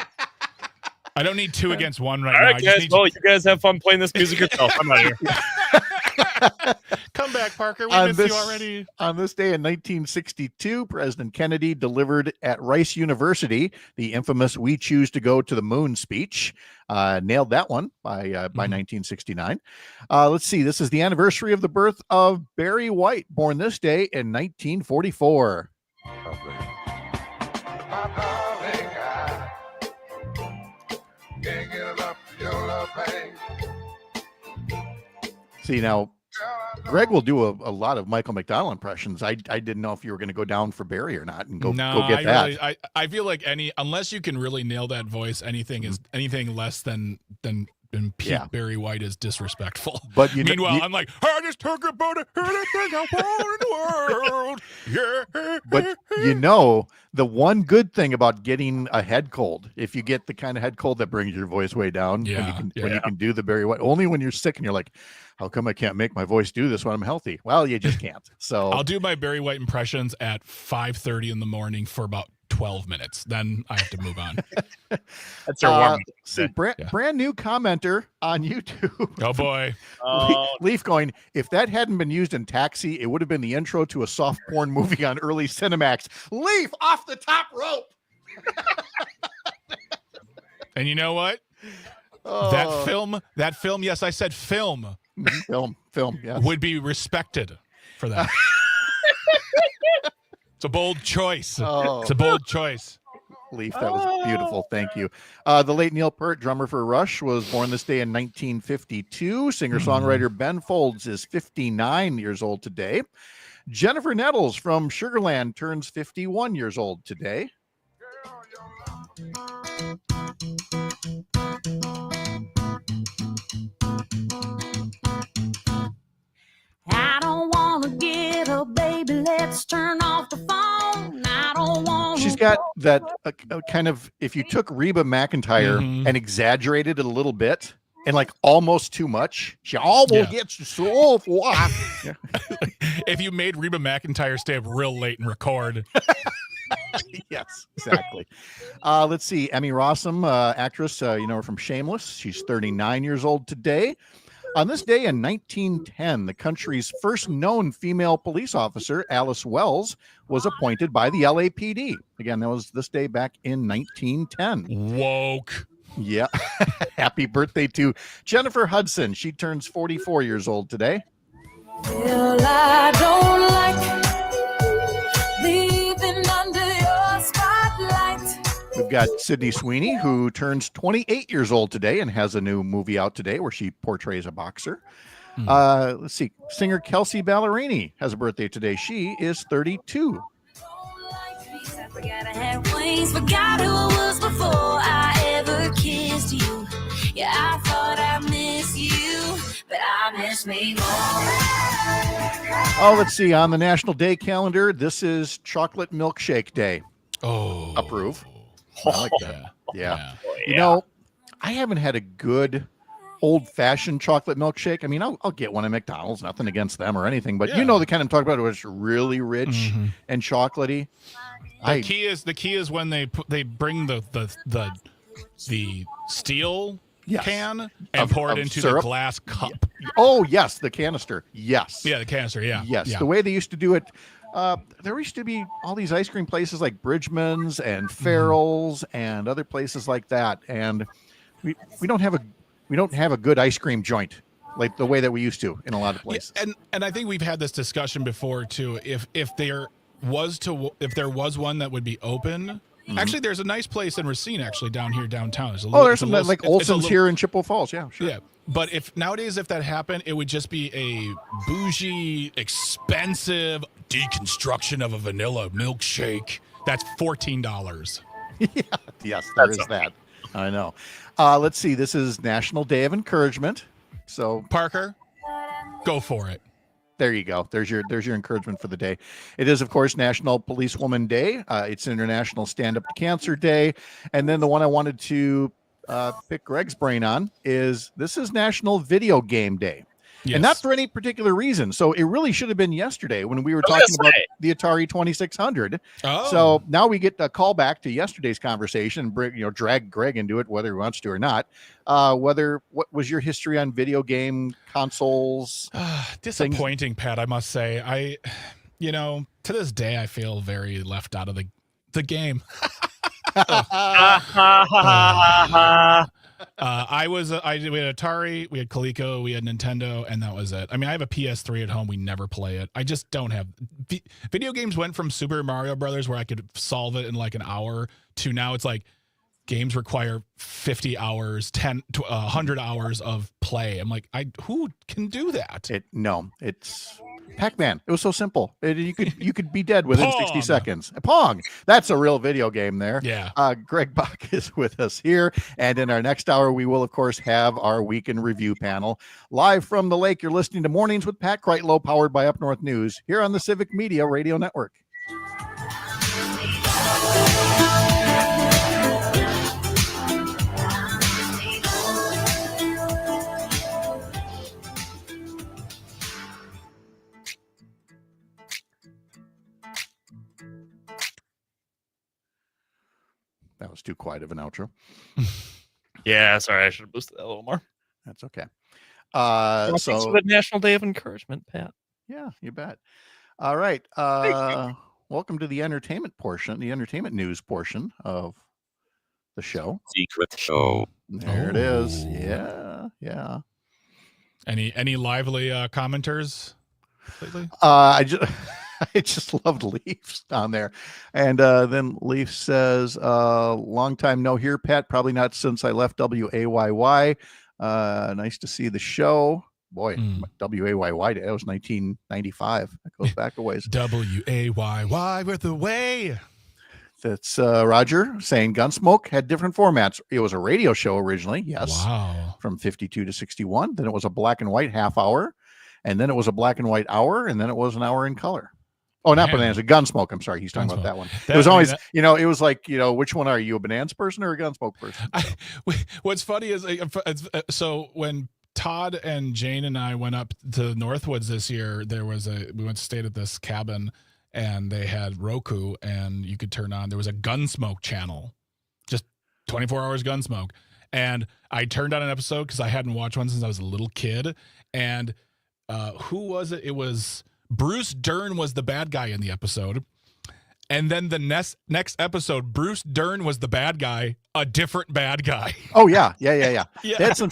I don't need 2 against 1 right now. All right, guys. Well, you guys have fun playing this music yourself. I'm out here. Come back, Parker. We miss you already. On this day in 1962, President Kennedy delivered at Rice University the infamous "We Choose to Go to the Moon" speech. Nailed that one by 1969. Let's see. This is the anniversary of the birth of Barry White, born this day in 1944. See, now Greg will do a lot of Michael McDonald impressions. I didn't know if you were going to go down for Barry or not and go get that. I feel like unless you can really nail that voice, anything less than and peak Yeah. Barry White is disrespectful. But meanwhile, I'm like, I just talk about anything I want in the world. Yeah. But the one good thing about getting a head cold, if you get the kind of head cold that brings your voice way down, when you can do the Barry White, only when you're sick and you're like, how come I can't make my voice do this when I'm healthy? Well, you just can't. So I'll do my Barry White impressions at 5:30 in the morning for about 12 minutes. Then I have to move on. That's our warm. See, brand new commenter on YouTube. Oh boy. Leaf going, if that hadn't been used in Taxi, it would have been the intro to a soft porn movie on early Cinemax. Leaf off the top rope. And you know what? That film, yes, I said film. Film, yes. Would be respected for that. It's a bold choice. It's a bold choice. Leaf, that was beautiful. Thank you. The late Neil Peart, drummer for Rush, was born this day in 1952. Singer-songwriter Ben Folds is 59 years old today. Jennifer Nettles from Sugarland turns 51 years old today. I don't want to get up, baby. Let's turn off the phone. I don't want. She's got that kind of, if you took Reba McEntire and exaggerated it a little bit and like almost too much, she almost gets so far. If you made Reba McEntire stay up real late and record. Yes, exactly. Let's see. Emmy Rossum, actress, you know her from Shameless. She's 39 years old today. On this day in 1910, the country's first known female police officer, Alice Wells, was appointed by the LAPD. Again, that was this day back in 1910. Woke. Yeah. Happy birthday to Jennifer Hudson. She turns 44 years old today. Well, I don't like leaving under your spotlight. We've got Sydney Sweeney, who turns 28 years old today and has a new movie out today where she portrays a boxer. Let's see. Singer Kelsey Ballerini has a birthday today. She is 32. Forgot I had wings, forgot who I was before I ever kissed you. Yeah, I thought I missed you, but I miss me more. Oh, let's see. On the National Day calendar, this is Chocolate Milkshake Day. Oh. Approve. I like that. Yeah. You know, I haven't had a good old-fashioned chocolate milkshake. I mean, I'll get one at McDonald's. Nothing against them or anything, but you know the kind I'm talking about. It was really rich and chocolatey. The key is when they bring the steel can and pour it into the glass cup. Oh yes, the canister. Yes. Yeah, the canister. Yeah. Yes. Yeah. The way they used to do it. There used to be all these ice cream places like Bridgman's and Farrell's and other places like that, and we don't have a good ice cream joint like the way that we used to in a lot of places. Yeah, and I think we've had this discussion before too. If there was one that would be open. Actually, there's a nice place in Racine actually down here downtown. There's some like Olson's here in Chippewa Falls. Yeah, sure. Yeah. But if that happened, it would just be a bougie, expensive deconstruction of a vanilla milkshake. That's $14. Yes, there is that. I know. Let's see. This is National Day of Encouragement. So Parker, go for it. There you go. There's your encouragement for the day. It is, of course, National Policewoman Day. It's International Stand Up to Cancer Day. And then the one I wanted to pick Greg's brain on is this is National Video Game Day. Yes. And not for any particular reason. So it really should have been yesterday when we were talking about the Atari 2600. Oh. So now we get a call back to yesterday's conversation, drag Greg into it, whether he wants to or not. What was your history on video game consoles? Disappointing, Pat, I must say. To this day, I feel very left out of the game. We had Atari, we had Coleco, we had Nintendo, and that was it. I mean, I have a PS3 at home. We never play it. I just don't have video games. Went from Super Mario Brothers where I could solve it in like an hour to now it's like games require 50 hours, 100 hours of play. I'm like, who can do that? It's Pac-Man. It was so simple. You could be dead within 60 Pong. seconds. Pong. That's a real video game there. Yeah. Greg Bach is with us here. And in our next hour, we will, of course, have our weekend review panel. Live from the lake, you're listening to Mornings with Pat Kreitlow, powered by Up North News, here on the Civic Media Radio Network. That was too quiet of an outro. Yeah, sorry, I should have boosted that a little more. That's okay. Thanks for the National Day of Encouragement, Pat. Yeah, you bet. All right. Welcome to the entertainment news portion of the show. Secret show. There it is. Yeah. Any lively commenters lately? I just loved Leafs on there. And then Leaf says, long time no here, Pat. Probably not since I left WAYY. Nice to see the show. Boy, WAYY, that was 1995. That goes back a ways. WAYY, we're the way. That's Roger saying Gunsmoke had different formats. It was a radio show originally, yes. Wow. From 52 to 61. Then it was a black and white half hour. And then it was a black and white hour. And then it was an hour in color. Oh, not Bananas, a Gunsmoke. I'm sorry. He's talking about that one. It was always, it was like, which one are you, a Bananas person or a Gunsmoke person? What's funny is, so when Todd and Jane and I went up to Northwoods this year, we went to stay at this cabin and they had Roku and you could turn on, there was a Gunsmoke channel, just 24 hours Gunsmoke. And I turned on an episode because I hadn't watched one since I was a little kid. And who was it? It was Bruce Dern was the bad guy in the episode. And then the next episode, Bruce Dern was the bad guy, a different bad guy. Oh, yeah. They had some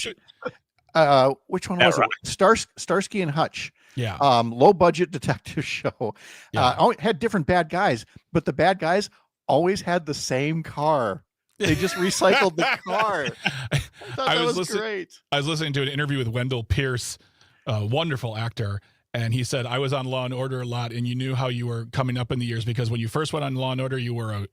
which one was it? Starsky and Hutch. Yeah. Low budget detective show. Had different bad guys, but the bad guys always had the same car. They just recycled the car. I thought that was great. I was listening to an interview with Wendell Pierce, a wonderful actor. And he said, I was on Law and Order a lot, and you knew how you were coming up in the years because when you first went on Law and Order, you were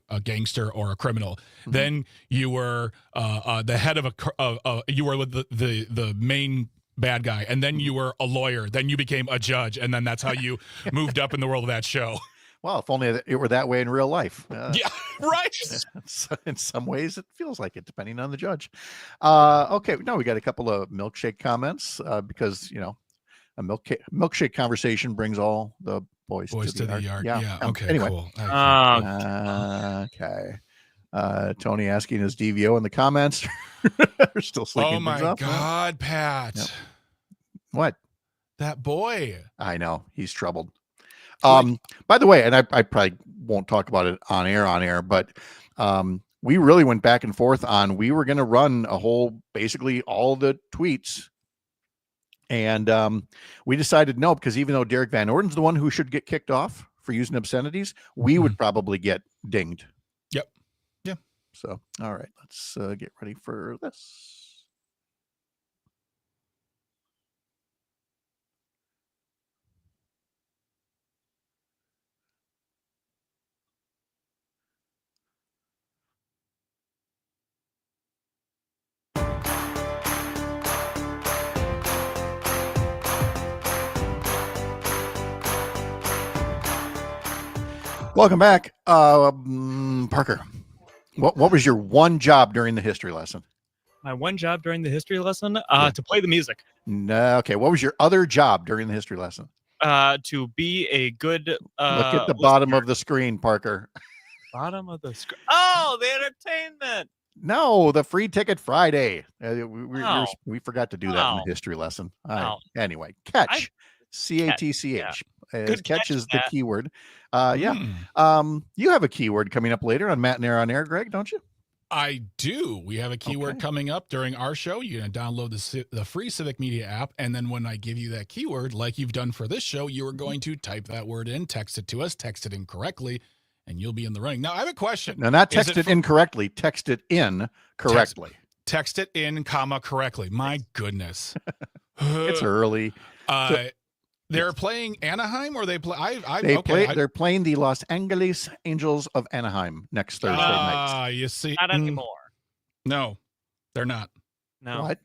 a gangster or a criminal. Mm-hmm. Then you were the head of you were with the main bad guy, and then you were a lawyer. Then you became a judge, and then that's how you moved up in the world of that show. Well, if only it were that way in real life. Yeah, right. In some ways, it feels like it, depending on the judge. Okay, no, we got a couple of milkshake comments because a milkshake conversation brings all the boys to the yard. Yeah. Okay. Anyway. Cool. Okay. Tony asking his DVO in the comments. They're still sleeping. Oh my God, Pat. Yep. What? That boy. I know he's troubled. By the way, and I probably won't talk about it on air, but we really went back and forth on. We were going to run basically all the tweets. And we decided no, because even though Derek Van Orden's the one who should get kicked off for using obscenities, we would probably get dinged. Yep. Yeah. So, all right, let's get ready for this. Welcome back. Parker, what was your one job during the history lesson? My one job during the history lesson? To play the music. No, okay. What was your other job during the history lesson? To be a good look at the bottom of the screen, Parker. Bottom of the screen. Oh, the entertainment. No, the free ticket Friday. We forgot to do that in the history lesson. Anyway, catch. CATCH. Catch is the keyword. You have a keyword coming up later on Matt and Air on Air, Greg, don't you? I do. We have a keyword coming up during our show. You're going to download the free Civic Media app, and then when I give you that keyword, like you've done for this show, you are going to type that word in, text it to us, text it in correctly, and you'll be in the running. Now, I have a question. Now, not Is text it incorrectly. Text it in correctly. Text it in, comma, correctly. My goodness. It's early. They're playing Anaheim, or they play? They're playing the Los Angeles Angels of Anaheim next Thursday night. You see, Not anymore. No, they're not. No. What?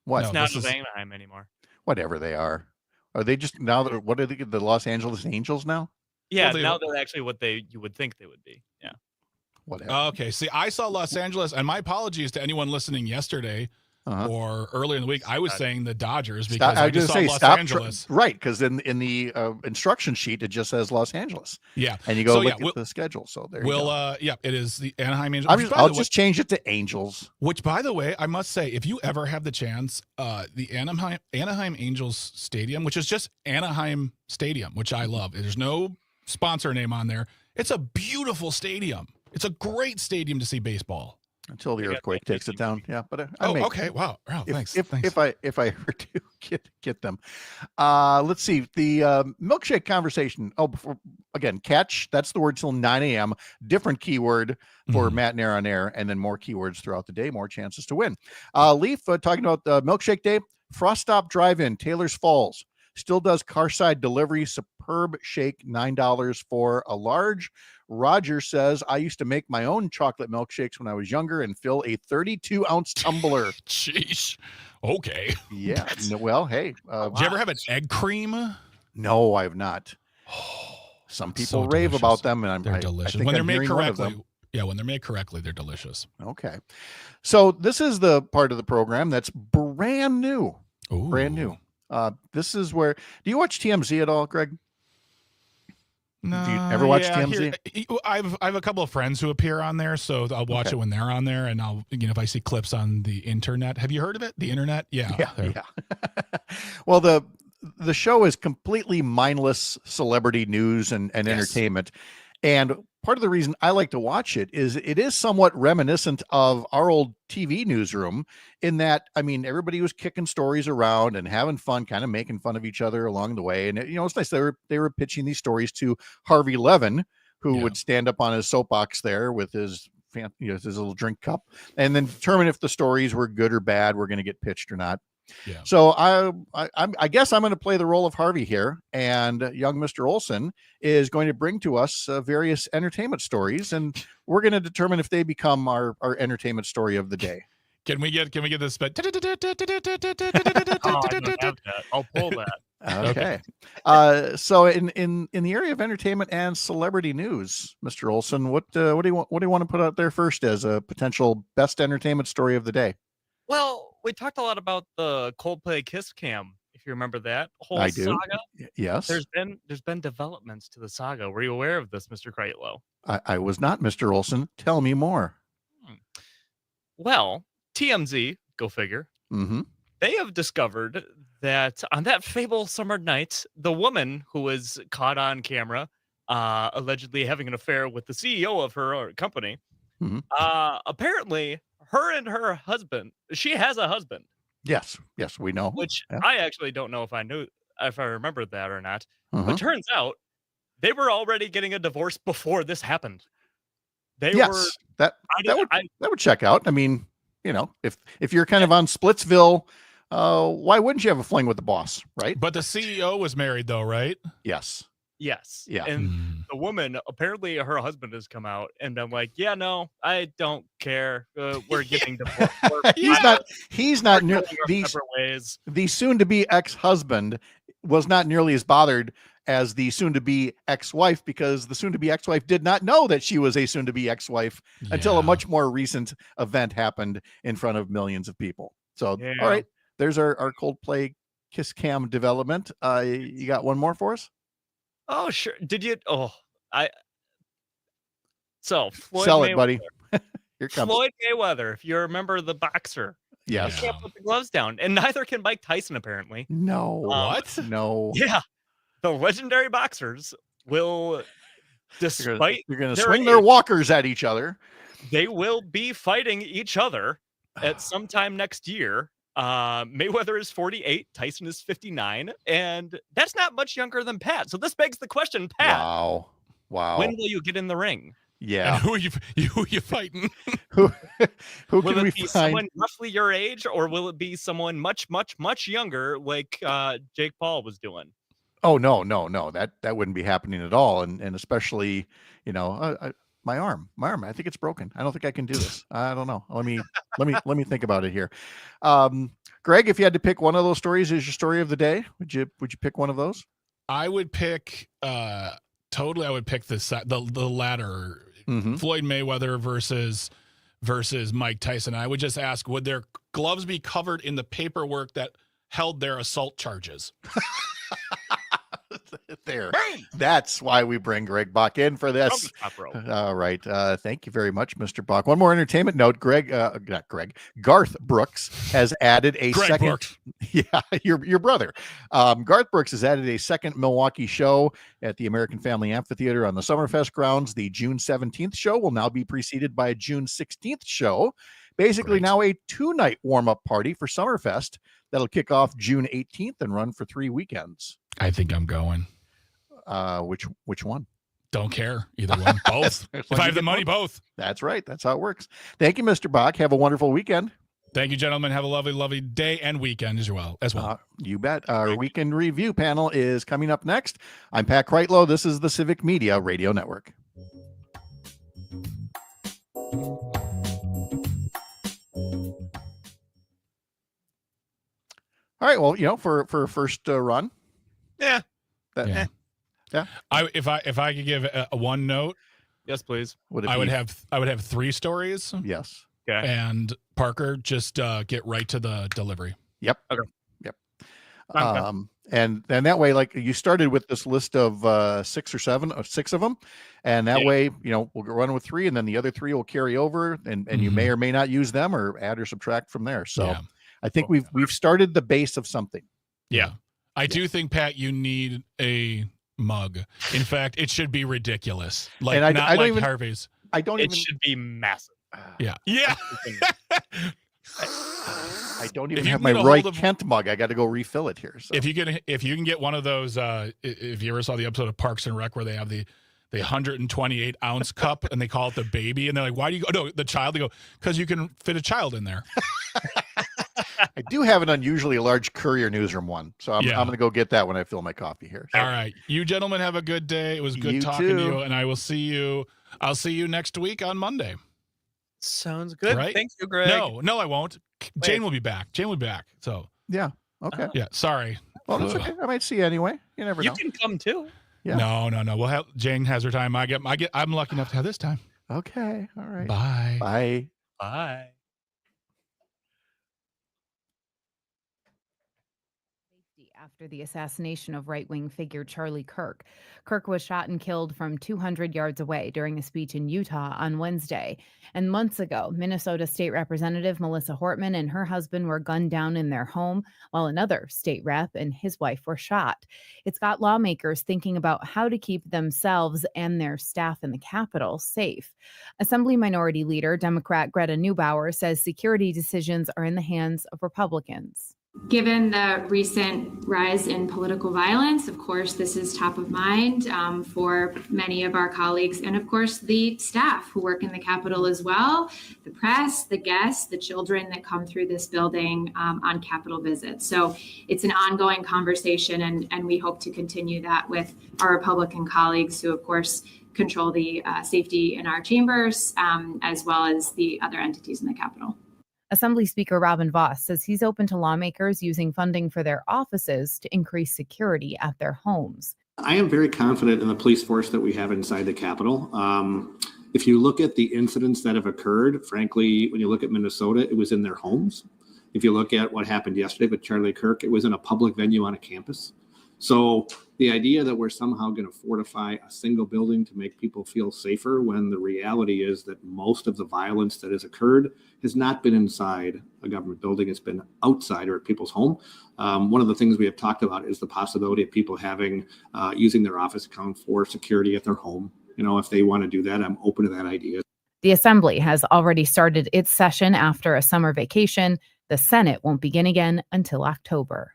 What? It's not with Anaheim anymore. Whatever they are they just now? What are they? The Los Angeles Angels now? Yeah, Well, now they're actually what you would think they would be. Yeah. Whatever. Okay. See, I saw Los Angeles, and my apologies to anyone listening yesterday or earlier in the week. I was saying the Dodgers because I just saw Los Angeles. Right, because in the instruction sheet it just says Los Angeles. Yeah, and you go look at the schedule. So there. Yeah, it is the Anaheim Angels. I'll just change it to Angels. Which, by the way, I must say, if you ever have the chance, the Anaheim Angels Stadium, which is just Anaheim Stadium, which I love. There's no sponsor name on there. It's a beautiful stadium. It's a great stadium to see baseball. Until the earthquake takes it down. Yeah, but okay. Wow. Thanks. If I ever do get them, let's see the milkshake conversation. Before again, catch. That's the word till 9 a.m. Different keyword for Matt and Air on air, and then more keywords throughout the day. More chances to win. Leaf talking about milkshake day. Frost Stop Drive-In, Taylor's Falls still does carside delivery. Superb shake, $9 for a large. Roger says, I used to make my own chocolate milkshakes when I was younger and fill a 32-ounce tumbler. Jeez. Okay. Yeah. Well, hey. Did you ever have an egg cream? No, I have not. Some people rave about them, and they're delicious. When they're made correctly. Yeah, when they're made correctly, they're delicious. Okay. So this is the part of the program that's brand new. Ooh. Brand new. This is where, do you watch TMZ at all, Greg? No. Do you ever watch TMZ? I have a couple of friends who appear on there, so I'll watch it when they're on there, and I'll if I see clips on the internet. Have you heard of it? The internet? Yeah. Well, the show is completely mindless celebrity news and entertainment. And part of the reason I like to watch it is somewhat reminiscent of our old TV newsroom in that, I mean, everybody was kicking stories around and having fun, kind of making fun of each other along the way. And, it's nice. They were pitching these stories to Harvey Levin, who would stand up on his soapbox there with his little drink cup and then determine if the stories were good or bad, were going to get pitched or not. Yeah. So I guess I'm going to play the role of Harvey here, and young Mr. Olson is going to bring to us various entertainment stories, and we're going to determine if they become our entertainment story of the day. Can we get this? But I'll pull that. Okay. So in the area of entertainment and celebrity news, Mr. Olson, what do you want to put out there first as a potential best entertainment story of the day? Well, we talked a lot about the Coldplay Kiss Cam, if you remember that whole I do. saga. Yes. There's been developments to the saga. Were you aware of this, Mr. Kreitlow? I was not, Mr. Olson. Tell me more. Well, TMZ, go figure. Mm-hmm. They have discovered that on that fateful summer night, the woman who was caught on camera allegedly having an affair with the CEO of her company, apparently her and her husband, she has a husband. Yes, we know. Which I actually don't know if I remembered that or not. But turns out they were already getting a divorce before this happened. That would check out. I mean, if you're kind of on Splitsville, why wouldn't you have a fling with the boss, right? But the CEO was married, though, right? Yes. Yes. Yeah. And the woman, apparently her husband has come out and been like, yeah, no, I don't care. We're getting divorced. He's not near ways. The soon-to-be ex-husband was not nearly as bothered as the soon-to-be ex-wife, because the soon-to-be ex-wife did not know that she was a soon-to-be ex-wife until a much more recent event happened in front of millions of people. So, all right, there's our Coldplay Kiss Cam development. You got one more for us? Oh, sure. Did you? So Floyd sell Mayweather, it, buddy. Here comes Floyd Mayweather. If you remember the boxer, yes, he can't put the gloves down, and neither can Mike Tyson. Apparently, no. What? No. Yeah, the legendary boxers will, despite you're going to swing their walkers at each other. They will be fighting each other at some time next year. Mayweather is 48, Tyson is 59, and that's not much younger than Pat. So this begs the question, Pat. Wow. Wow. When will you get in the ring? Yeah. And who are you fighting? who Will can we it be find? someone roughly your age, or will it be someone much, much, much younger, like Jake Paul was doing? Oh, no. That wouldn't be happening at all. And especially, my arm, I think it's broken. I don't think I can do this. I don't know. Let me think about it here. Greg, if you had to pick one of those stories as your story of the day, would you pick one of those? I would pick totally. I would pick the latter. Floyd Mayweather versus Mike Tyson. I would just ask, would their gloves be covered in the paperwork that held their assault charges? There. That's why we bring Greg Bach in for this. Top row. All right. Thank you very much, Mr. Bach. One more entertainment note. Garth Brooks has added a Greg second. Brooks. Yeah, your brother. Garth Brooks has added a second Milwaukee show at the American Family Amphitheater on the Summerfest grounds. The June 17th show will now be preceded by a June 16th show. Basically, now a 2-night warm-up party for Summerfest that'll kick off June 18th and run for 3 weekends. I think I'm going. Which one? Don't care. Either one. Both. If I have the money, both. That's right. That's how it works. Thank you, Mr. Bach. Have a wonderful weekend. Thank you, gentlemen. Have a lovely, lovely day and weekend as well. You bet. Our weekend review panel is coming up next. I'm Pat Kreitlow. This is the Civic Media Radio Network. All right. Well, for a first run. Yeah. Yeah. If I could give a one note, yes, please. I would have 3 stories. Yes. Okay. And Parker, just get right to the delivery. Yep. Okay. Yep. Okay. And that way, like you started with this list of 6 or 7 or 6 of them, and that way, we'll run with 3, and then the other 3 will carry over, and you may or may not use them or add or subtract from there. So I think we've started the base of something. Yeah. I do think, Pat, you need a mug. In fact, it should be ridiculous. Like, and not I don't like even, Harvey's. I don't It even. should be massive. Yeah. Yeah. I don't even you have can my get a Roy hold of- Kent mug. I got to go refill it here. So. If you can get one of those, if you ever saw the episode of Parks and Rec where they have the 128 ounce cup and they call it the baby, and they're like, why do you go? No, the child. They go, because you can fit a child in there. I do have an unusually large Courier Newsroom one, so I'm going to go get that when I fill my coffee here. So. All right, you gentlemen have a good day. It was good You talking too. to you, and I will see you. I'll see you next week on Monday. Sounds good. Right? Thank you, Greg. No, I won't. Jane will be back. So Yeah. Okay. yeah, sorry. Well, that's okay. I might see you anyway. You never know. You can come too. Yeah. No. We'll have Jane has her time. I'm lucky enough to have this time. Okay. All right. Bye. Bye. Bye. After the assassination of right-wing figure Charlie Kirk. Kirk was shot and killed from 200 yards away during a speech in Utah on Wednesday. And months ago, Minnesota State Representative Melissa Hortman and her husband were gunned down in their home, while another state rep and his wife were shot. It's got lawmakers thinking about how to keep themselves and their staff in the Capitol safe. Assembly Minority Leader, Democrat Greta Neubauer, says security decisions are in the hands of Republicans. Given the recent rise in political violence, of course, this is top of mind for many of our colleagues, and of course, the staff who work in the Capitol as well, the press, the guests, the children that come through this building on Capitol visits. So it's an ongoing conversation, and we hope to continue that with our Republican colleagues who, of course, control the safety in our chambers, as well as the other entities in the Capitol. Assembly Speaker Robin Vos says he's open to lawmakers using funding for their offices to increase security at their homes. I am very confident in the police force that we have inside the Capitol. If you look at the incidents that have occurred, frankly, when you look at Minnesota, it was in their homes. If you look at what happened yesterday with Charlie Kirk, it was in a public venue on a campus. So the idea that we're somehow going to fortify a single building to make people feel safer, when the reality is that most of the violence that has occurred has not been inside a government building, it's been outside or at people's home. One of the things we have talked about is the possibility of people having using their office account for security at their home. If they want to do that, I'm open to that idea. The Assembly has already started its session after a summer vacation. The Senate won't begin again until October.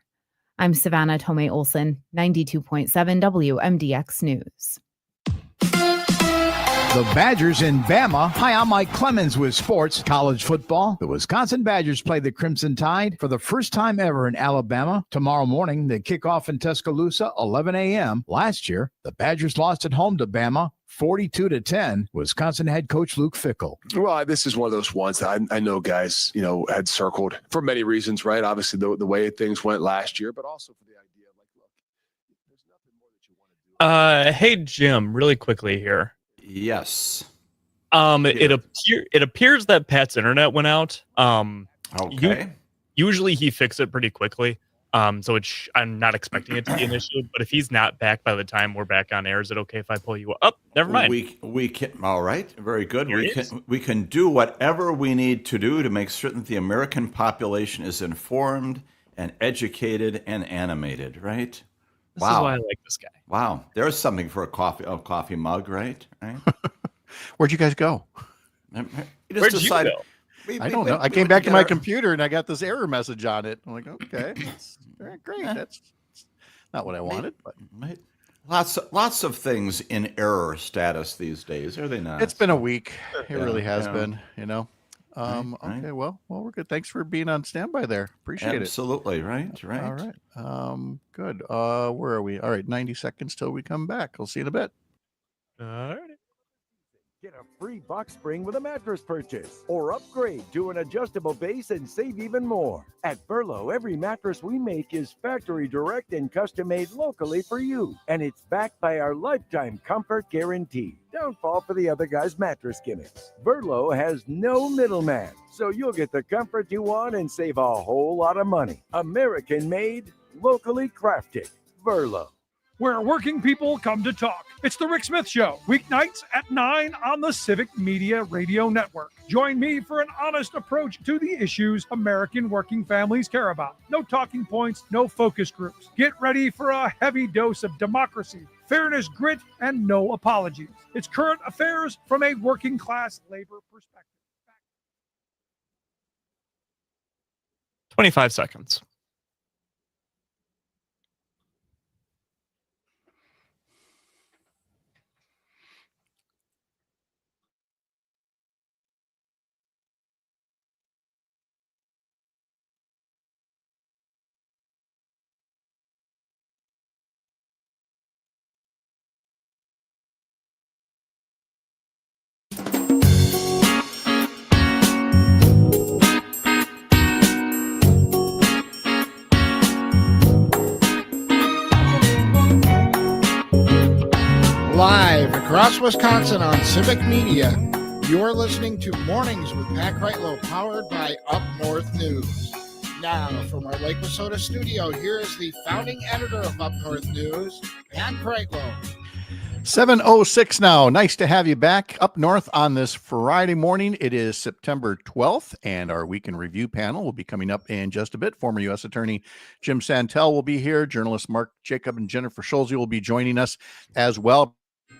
I'm Savannah Tomei Olson, 92.7 WMDX News. The Badgers in Bama. Hi, I'm Mike Clemens with sports. College football. The Wisconsin Badgers play the Crimson Tide for the first time ever in Alabama. Tomorrow morning, they kick off in Tuscaloosa, 11 a.m. Last year, the Badgers lost at home to Bama, 42-10. Wisconsin head coach Luke Fickell. Well, this is one of those ones that I know guys, had circled for many reasons, right? Obviously, the way things went last year, but also for the idea of look, there's nothing more that you want to do. Hey Jim, really quickly here. Yes. It appears that Pat's internet went out. Okay. Usually he fixes it pretty quickly. So I'm not expecting it to be an issue. But if he's not back by the time we're back on air, is it okay if I pull you up? Never mind. We can. All right. Very good. We can do whatever we need to do to make certain that the American population is informed and educated and animated. Right. This is why I like this guy. Wow. There's something for a coffee mug, right? Where'd you guys go? Where'd you go? I don't know. I came back to my computer and I got this error message on it. I'm like, okay, great. That's not what I wanted, but lots of things in error status these days, are they not? It's been a week. It really has yeah. been. Right. Okay, well, we're good. Thanks for being on standby there. Appreciate it. Absolutely. Right. All right. Good. Where are we? All right, 90 seconds till we come back. I'll see you in a bit. All right. Get a free box spring with a mattress purchase or upgrade to an adjustable base and save even more. At Burlow, every mattress we make is factory direct and custom made locally for you. And it's backed by our lifetime comfort guarantee. Don't fall for the other guy's mattress gimmicks. Burlow has no middleman, so you'll get the comfort you want and save a whole lot of money. American made, locally crafted. Burlow. Where working people come to talk. It's the Rick Smith Show, weeknights at 9 on the Civic Media Radio Network. Join me for an honest approach to the issues American working families care about. No talking points, no focus groups. Get ready for a heavy dose of democracy, fairness, grit, and no apologies. It's current affairs from a working class labor perspective. 25 seconds. Live across Wisconsin on Civic Media, you're listening to Mornings with Pat Kreitlow, powered by Up North News. Now, from our Lake Wissota studio, here is the founding editor of Up North News, Pat Kreitlow. 7:06 now. Nice to have you back up north on this Friday morning. It is September 12th, and our week in review panel will be coming up in just a bit. Former U.S. Attorney Jim Santelle will be here. Journalists Mark Jacob and Jennifer Schulze will be joining us as well.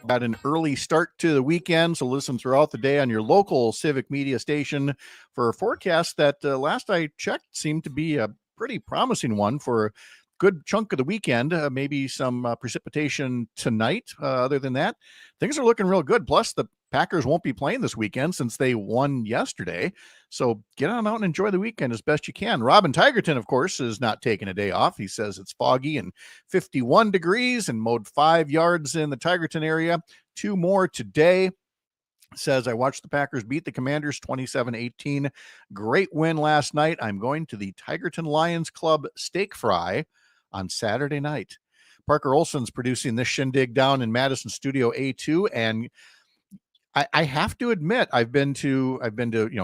Got an early start to the weekend, so listen throughout the day on your local Civic Media station for a forecast that last I checked seemed to be a pretty promising one for a good chunk of the weekend. Maybe some precipitation tonight. Other than that, things are looking real good. Plus, the Packers won't be playing this weekend since they won yesterday. So get on out and enjoy the weekend as best you can. Robin Tigerton, of course, is not taking a day off. He says it's foggy and 51 degrees and mowed 5 yards in the Tigerton area. 2 more today. Says, I watched the Packers beat the Commanders 27-18. Great win last night. I'm going to the Tigerton Lions Club steak fry on Saturday night. Parker Olson's producing this shindig down in Madison Studio A2, and I have to admit, I've been to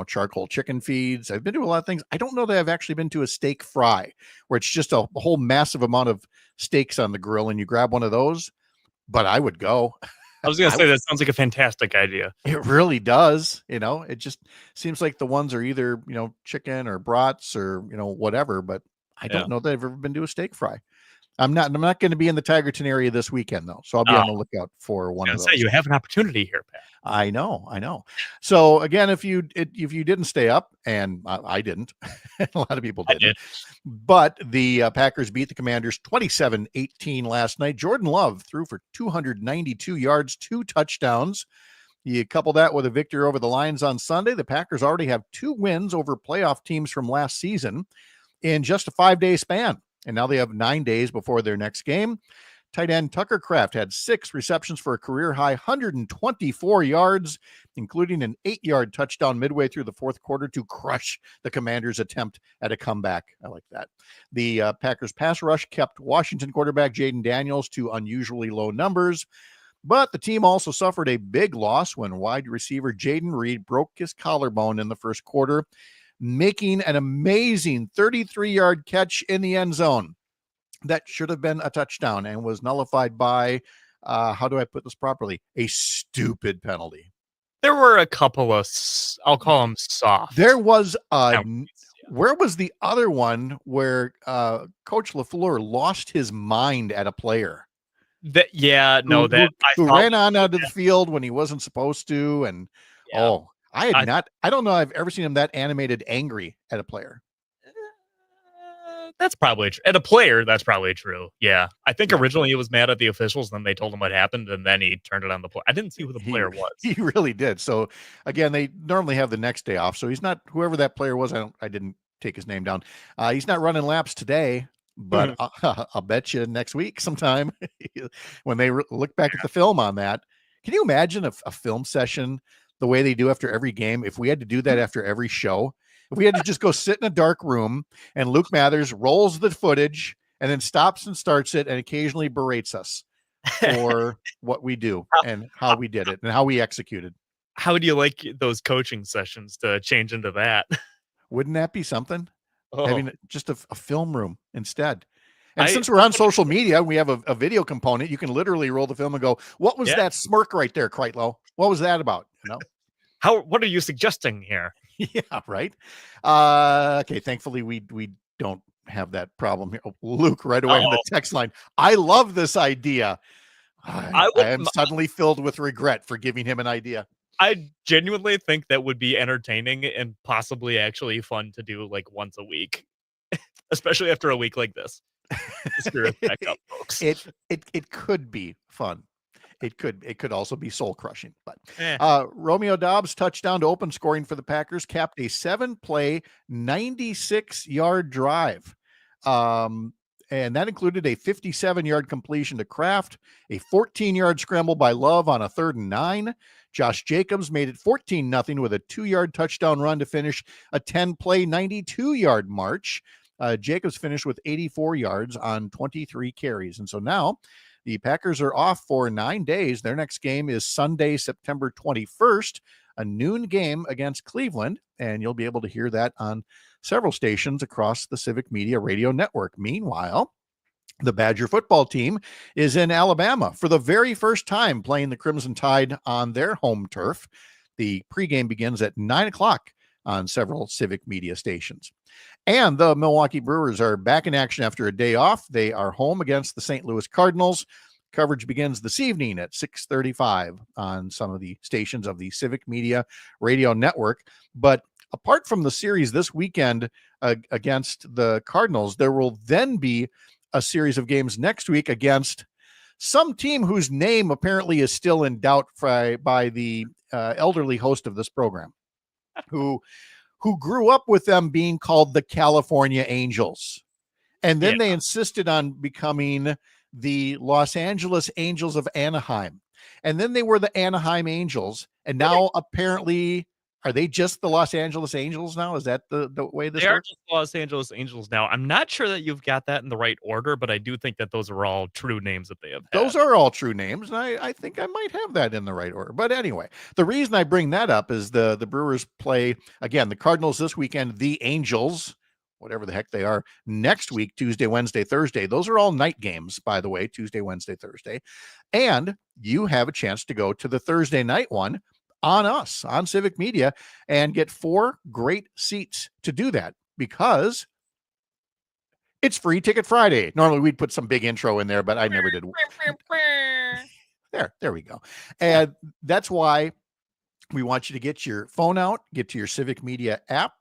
charcoal chicken feeds. I've been to a lot of things. I don't know that I've actually been to a steak fry where it's just a whole massive amount of steaks on the grill and you grab one of those, but I would go. I was going to say that sounds like a fantastic idea. It really does. It just seems like the ones are either, chicken or brats or, whatever, but I don't know that I've ever been to a steak fry. I'm not going to be in the Tigerton area this weekend though. So I'll be on the lookout for one of those. You have an opportunity here, Pat. I know. So again, if you didn't stay up, and I didn't, a lot of people didn't, but the Packers beat the Commanders 27-18 last night. Jordan Love threw for 292 yards, 2 touchdowns. You couple that with a victory over the Lions on Sunday, the Packers already have 2 wins over playoff teams from last season in just a 5-day span. And now they have 9 days before their next game. Tight end Tucker Kraft had 6 receptions for a career-high 124 yards, including an 8-yard touchdown midway through the fourth quarter to crush the Commanders' attempt at a comeback. I like that. The Packers pass rush kept Washington quarterback Jaden Daniels to unusually low numbers, but the team also suffered a big loss when wide receiver Jaden Reed broke his collarbone in the first quarter, making an amazing 33-yard catch in the end zone. That should have been a touchdown and was nullified by, how do I put this properly? A stupid penalty. There were a couple of, I'll call them soft. There was where was the other one where Coach LaFleur lost his mind at a player? Who ran on out of the field when he wasn't supposed to, and I don't know I've ever seen him that animated angry at a player. That's probably true. At a player, that's probably true. Yeah. I think originally he was mad at the officials, then they told him what happened, and then he turned it on the player. I didn't see who the player was. He really did. So, again, they normally have the next day off. So he's not, whoever that player was, I didn't take his name down. He's not running laps today, but I'll bet you next week sometime when they look back at the film on that. Can you imagine a film session the way they do after every game? If we had to do that after every show, if we had to just go sit in a dark room and Luke Mathers rolls the footage and then stops and starts it and occasionally berates us for what we do and how we did it and how we executed. How would you like those coaching sessions to change into that? Wouldn't that be something? Oh. Having just a film room instead. And since we're on social media, we have a video component. You can literally roll the film and go, what was that smirk right there, Kreitlow? What was that about? You know? What are you suggesting here? Yeah, right. Okay, thankfully we don't have that problem here. Oh, Luke, right away on the text line. I love this idea. I am suddenly filled with regret for giving him an idea. I genuinely think that would be entertaining and possibly actually fun to do like once a week, especially after a week like this. Spirit back up, folks. It could be fun. It could also be soul crushing, but Romeo Doubs' touchdown to open scoring for the Packers capped a 7-play, 96-yard drive. And that included a 57-yard completion to Kraft, a 14-yard scramble by Love on a 3rd and 9. Josh Jacobs made it 14-0 with a 2-yard touchdown run to finish a 10-play, 92-yard march. Jacobs finished with 84 yards on 23 carries. And so now the Packers are off for 9 days. Their next game is Sunday, September 21st, a noon game against Cleveland, and you'll be able to hear that on several stations across the Civic Media Radio Network. Meanwhile, the Badger football team is in Alabama for the very first time playing the Crimson Tide on their home turf. The pregame begins at 9 o'clock on several Civic Media stations. And the Milwaukee Brewers are back in action after a day off. They are home against the St. Louis Cardinals. Coverage begins this evening at 6:35 on some of the stations of the Civic Media Radio Network. But apart from the series this weekend against the Cardinals, there will then be a series of games next week against some team whose name apparently is still in doubt by the elderly host of this program, who grew up with them being called the California Angels. And then they insisted on becoming the Los Angeles Angels of Anaheim. And then they were the Anaheim Angels. And now apparently, are they just the Los Angeles Angels now? Is that the way this works? They are works? just Los Angeles Angels now. I'm not sure that you've got that in the right order, but I do think that those are all true names that they have had. Those are all true names, and I think I might have that in the right order. But anyway, the reason I bring that up is the Brewers play, again, the Cardinals this weekend, the Angels, whatever the heck they are, next week, Tuesday, Wednesday, Thursday. Those are all night games, by the way, Tuesday, Wednesday, Thursday. And you have a chance to go to the Thursday night one on us, on Civic Media, and get 4 great seats to do that because it's Free Ticket Friday. Normally we'd put some big intro in there, but I never did. There we go. And that's why we want you to get your phone out, get to your Civic Media app,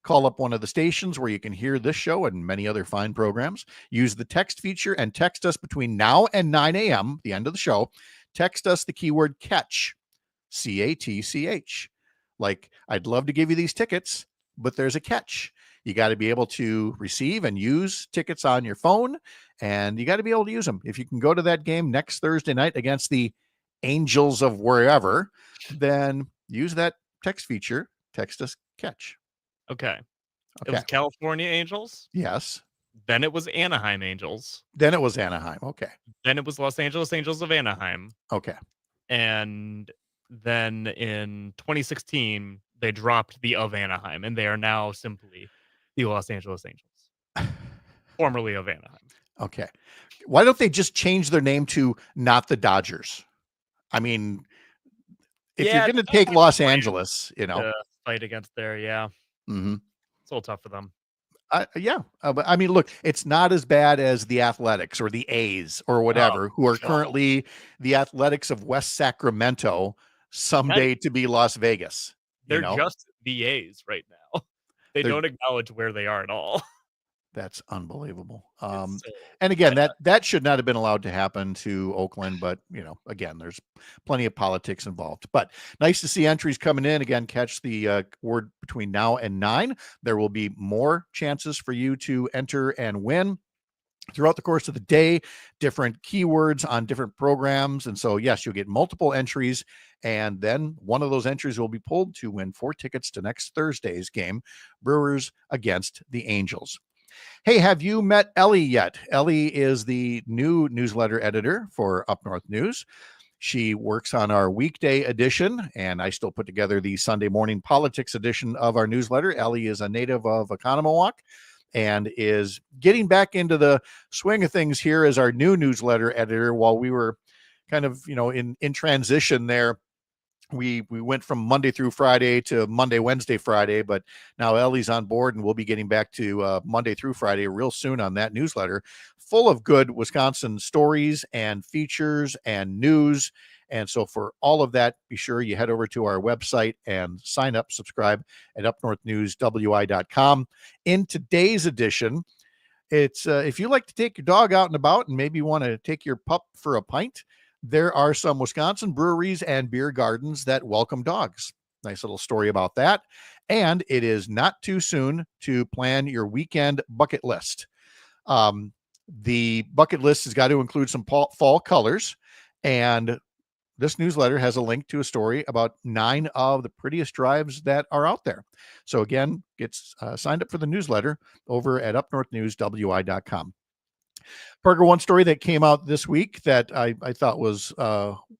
call up one of the stations where you can hear this show and many other fine programs. Use the text feature and text us between now and 9 a.m., the end of the show. Text us the keyword catch. CATCH. Like, I'd love to give you these tickets, but there's a catch. You got to be able to receive and use tickets on your phone, and you got to be able to use them. If you can go to that game next Thursday night against the Angels of wherever, then use that text feature. Text us catch. Okay. It Okay. was California Angels. Yes. Then it was Anaheim Angels. Then it was Anaheim. Okay. Then it was Los Angeles Angels of Anaheim. Okay. And then in 2016, they dropped the of Anaheim, and they are now simply the Los Angeles Angels, formerly of Anaheim. Okay. Why don't they just change their name to not the Dodgers? I mean, if you're going to take Los Angeles, Fight against there, yeah. Mm-hmm. It's a little tough for them. Yeah. But I mean, look, it's not as bad as the Athletics or the A's or whatever, who are currently the Athletics of West Sacramento, someday to be Las Vegas. They're just the A's right now. They don't acknowledge where they are at all. That's unbelievable. And again, that should not have been allowed to happen to Oakland, but again, there's plenty of politics involved. But nice to see entries coming in. Again, catch the word between now and 9. There will be more chances for you to enter and win throughout the course of the day, different keywords on different programs. And so, yes, you'll get multiple entries, and then one of those entries will be pulled to win 4 tickets to next Thursday's game, Brewers against the Angels. Hey, have you met Ellie yet? Ellie is the new newsletter editor for Up North News. She works on our weekday edition, and I still put together the Sunday morning politics edition of our newsletter. Ellie is a native of Oconomowoc and is getting back into the swing of things here as our new newsletter editor. While we were kind of, in transition there, we went from Monday through Friday to Monday, Wednesday, Friday, but now Ellie's on board, and we'll be getting back to Monday through Friday real soon on that newsletter, full of good Wisconsin stories and features and news. And so for all of that, be sure you head over to our website and sign up, subscribe at upnorthnewswi.com. In today's edition, it's if you like to take your dog out and about and maybe want to take your pup for a pint, there are some Wisconsin breweries and beer gardens that welcome dogs. Nice little story about that. And it is not too soon to plan your weekend bucket list. The bucket list has got to include some fall colors. And this newsletter has a link to a story about 9 of the prettiest drives that are out there. So again, get signed up for the newsletter over at upnorthnewswi.com. Parker, one story that came out this week that I thought was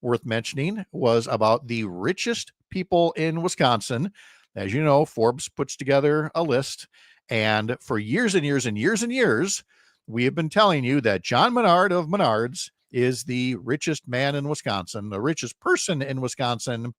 worth mentioning was about the richest people in Wisconsin. As you know, Forbes puts together a list, and for years and years and years and years, we have been telling you that John Menard of Menards is the richest man in Wisconsin, the richest person in Wisconsin.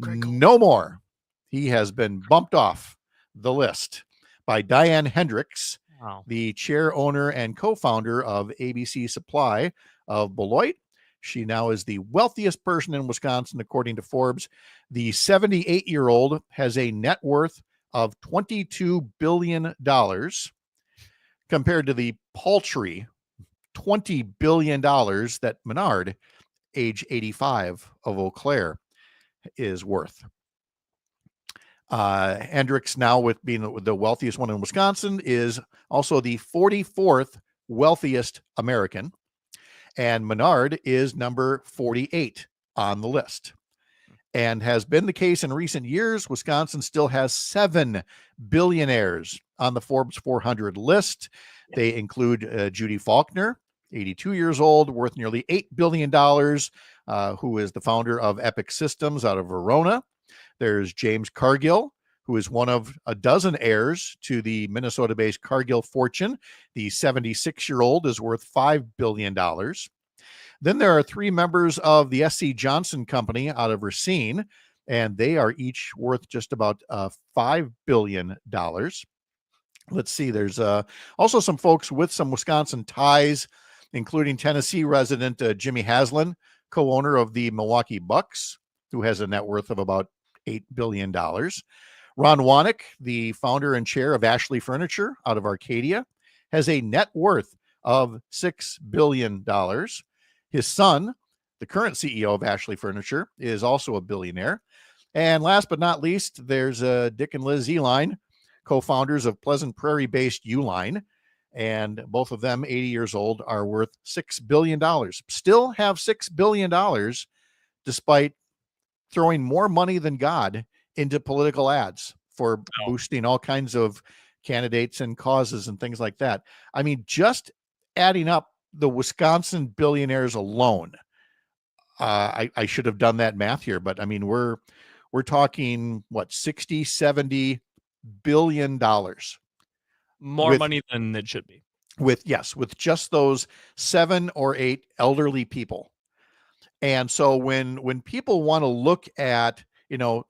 No more. He has been bumped off the list by Diane Hendricks, the chair, owner, and co-founder of ABC Supply of Beloit. She now is the wealthiest person in Wisconsin, according to Forbes. The 78-year-old has a net worth of $22 billion compared to the paltry $20 billion that Menard, age 85, of Eau Claire, is worth. Hendricks, now with being the wealthiest one in Wisconsin, is also the 44th wealthiest American, and Menard is number 48 on the list. And has been the case in recent years. Wisconsin still has 7 billionaires on the Forbes 400 list. They include Judy Faulkner, 82 years old, worth nearly $8 billion, who is the founder of Epic Systems out of Verona. There's James Cargill, who is one of a dozen heirs to the Minnesota-based Cargill fortune. The 76-year-old is worth $5 billion. Then there are 3 members of the S.C. Johnson Company out of Racine, and they are each worth just about $5 billion. Let's see, there's also some folks with some Wisconsin ties, including Tennessee resident Jimmy Haslam, co-owner of the Milwaukee Bucks, who has a net worth of about $8 billion. Ron Wanek, the founder and chair of Ashley Furniture out of Arcadia, has a net worth of $6 billion. His son, the current CEO of Ashley Furniture, is also a billionaire. And last but not least, there's Dick and Liz Uline, co-founders of Pleasant Prairie-based Uline. And both of them, 80 years old, are worth $6 billion. Still have $6 billion despite throwing more money than God into political ads for boosting all kinds of candidates and causes and things like that. I mean, just adding up the Wisconsin billionaires alone, I should have done that math here, but I mean, we're talking what, 60, 70 billion dollars. More money than it should be. With just those 7 or 8 elderly people. And so when people want to look at,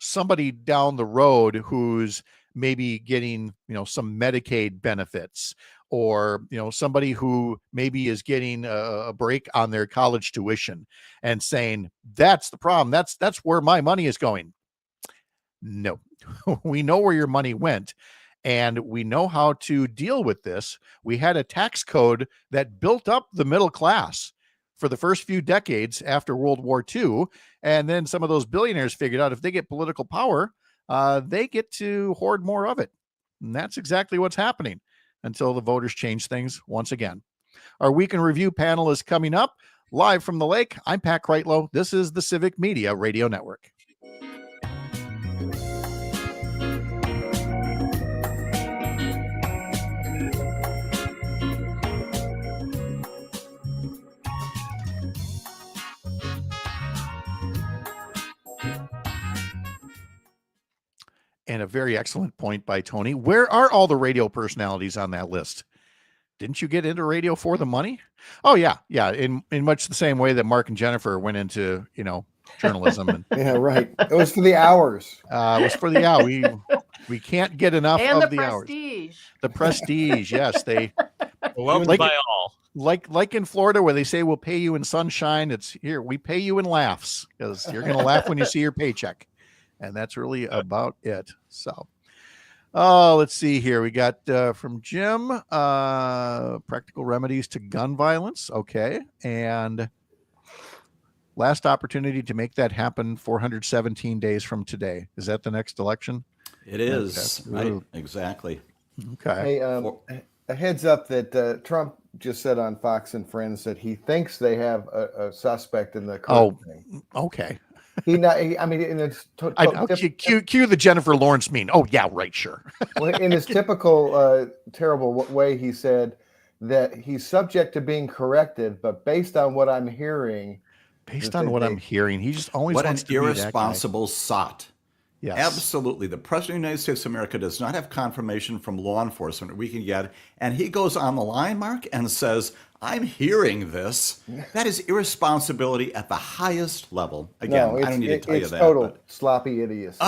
somebody down the road who's maybe getting, some Medicaid benefits, or, somebody who maybe is getting a break on their college tuition and saying, that's the problem. That's where my money is going. No, we know where your money went. And we know how to deal with this. We had a tax code that built up the middle class for the first few decades after World War II. And then some of those billionaires figured out if they get political power, they get to hoard more of it. And that's exactly what's happening until the voters change things once again. Our Week in Review panel is coming up. Live from the lake, I'm Pat Kreitlow. This is the Civic Media Radio Network. And a very excellent point by Tony. Where are all the radio personalities on that list? Didn't you get into radio for the money? Oh, yeah. Yeah. In much the same way that Mark and Jennifer went into, journalism. And, yeah, right. It was for the hours. It was for the hour. We can't get enough and of the hours. prestige. The prestige. Yes. They Loved by all. Like in Florida where they say we'll pay you in sunshine. It's here. We pay you in laughs because you're going to laugh when you see your paycheck. And that's really about it. So, let's see here. We got from Jim, practical remedies to gun violence. Okay. And last opportunity to make that happen 417 days from today. Is that the next election? It is. Right. Exactly. Okay. Hey, a heads up that Trump just said on Fox and Friends that he thinks they have a suspect in the Kirk thing. Okay. Cue the Jennifer Lawrence meme. Oh, yeah, right, sure. Well, in his typical terrible way, he said that he's subject to being corrected, but based on what I'm hearing, he just always what wants an to be that guy. irresponsible sot. Yes. Absolutely. The President of the United States of America does not have confirmation from law enforcement we can get. And he goes on the line, Mark, and says, I'm hearing this. That is irresponsibility at the highest level. Again, I don't need to tell you that. It's total sloppy idiocy.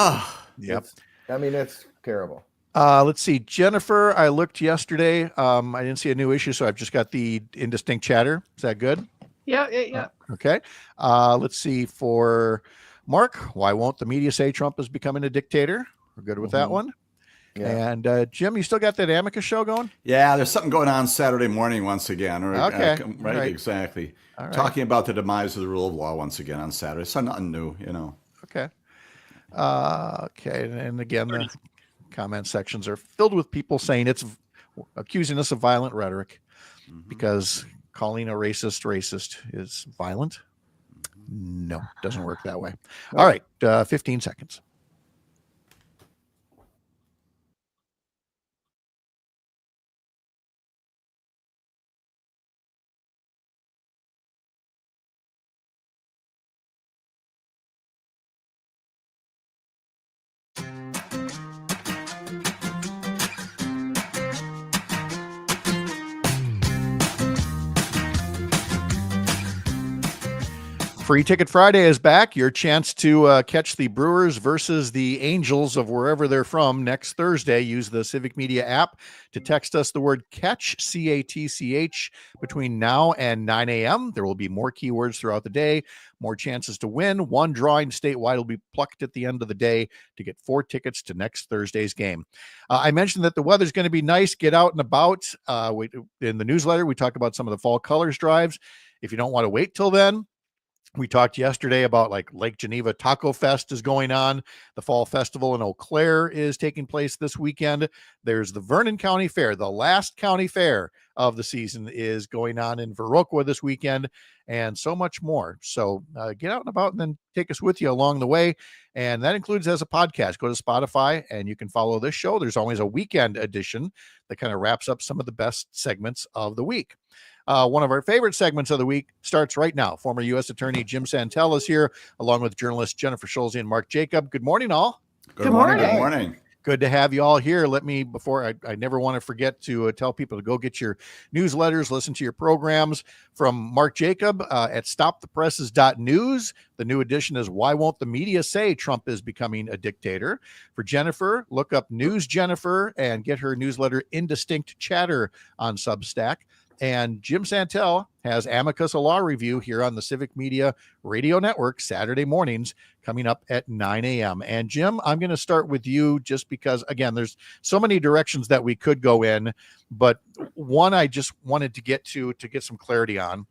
Yep. It's terrible. Let's see. Jennifer, I looked yesterday. I didn't see a new issue, so I've just got the indistinct chatter. Is that good? Yeah. Okay. Let's see. For Mark, why won't the media say Trump is becoming a dictator? We're good with that one. Yeah. And Jim, you still got that Amicus show going? Yeah, there's something going on Saturday morning once again. Okay. Right, exactly. Right. Talking about the demise of the rule of law once again on Saturday. So nothing new, Okay. Okay. And again, the comment sections are filled with people saying accusing us of violent rhetoric because calling a racist is violent. No, doesn't work that way. All right. 15 seconds. Free Ticket Friday is back. Your chance to catch the Brewers versus the Angels of wherever they're from next Thursday. Use the Civic Media app to text us the word catch, CATCH, between now and 9 a.m. There will be more keywords throughout the day, more chances to win. One drawing statewide will be plucked at the end of the day to get 4 tickets to next Thursday's game. I mentioned that the weather's going to be nice. Get out and about. In the newsletter, we talked about some of the fall colors drives. If you don't want to wait till then, We talked yesterday about like Lake Geneva Taco Fest is going on. The Fall Festival in Eau Claire is taking place this weekend. There's the Vernon County Fair. The last county fair of the season is going on in Viroqua this weekend, and so much more. So get out and about and then take us with you along the way. And that includes as a podcast. Go to Spotify and you can follow this show. There's always a weekend edition that kind of wraps up some of the best segments of the week. One of our favorite segments of the week starts right now. Former U.S. Attorney Jim Santelle is here, along with journalists Jennifer Schulze and Mark Jacob. Good morning, all. Good morning. Good morning. Good to have you all here. Let me, before I never want to forget to tell people to go get your newsletters, listen to your programs. From Mark Jacob at stopthepresses.news. The new edition is Why Won't the Media Say Trump is Becoming a Dictator? For Jennifer, look up News Jennifer and get her newsletter Indistinct Chatter on Substack. And Jim Santelle has Amicus, a law review here on the Civic Media Radio Network Saturday mornings coming up at 9 a.m. And Jim, I'm going to start with you just because, again, there's so many directions that we could go in, but one I just wanted to get to get some clarity on,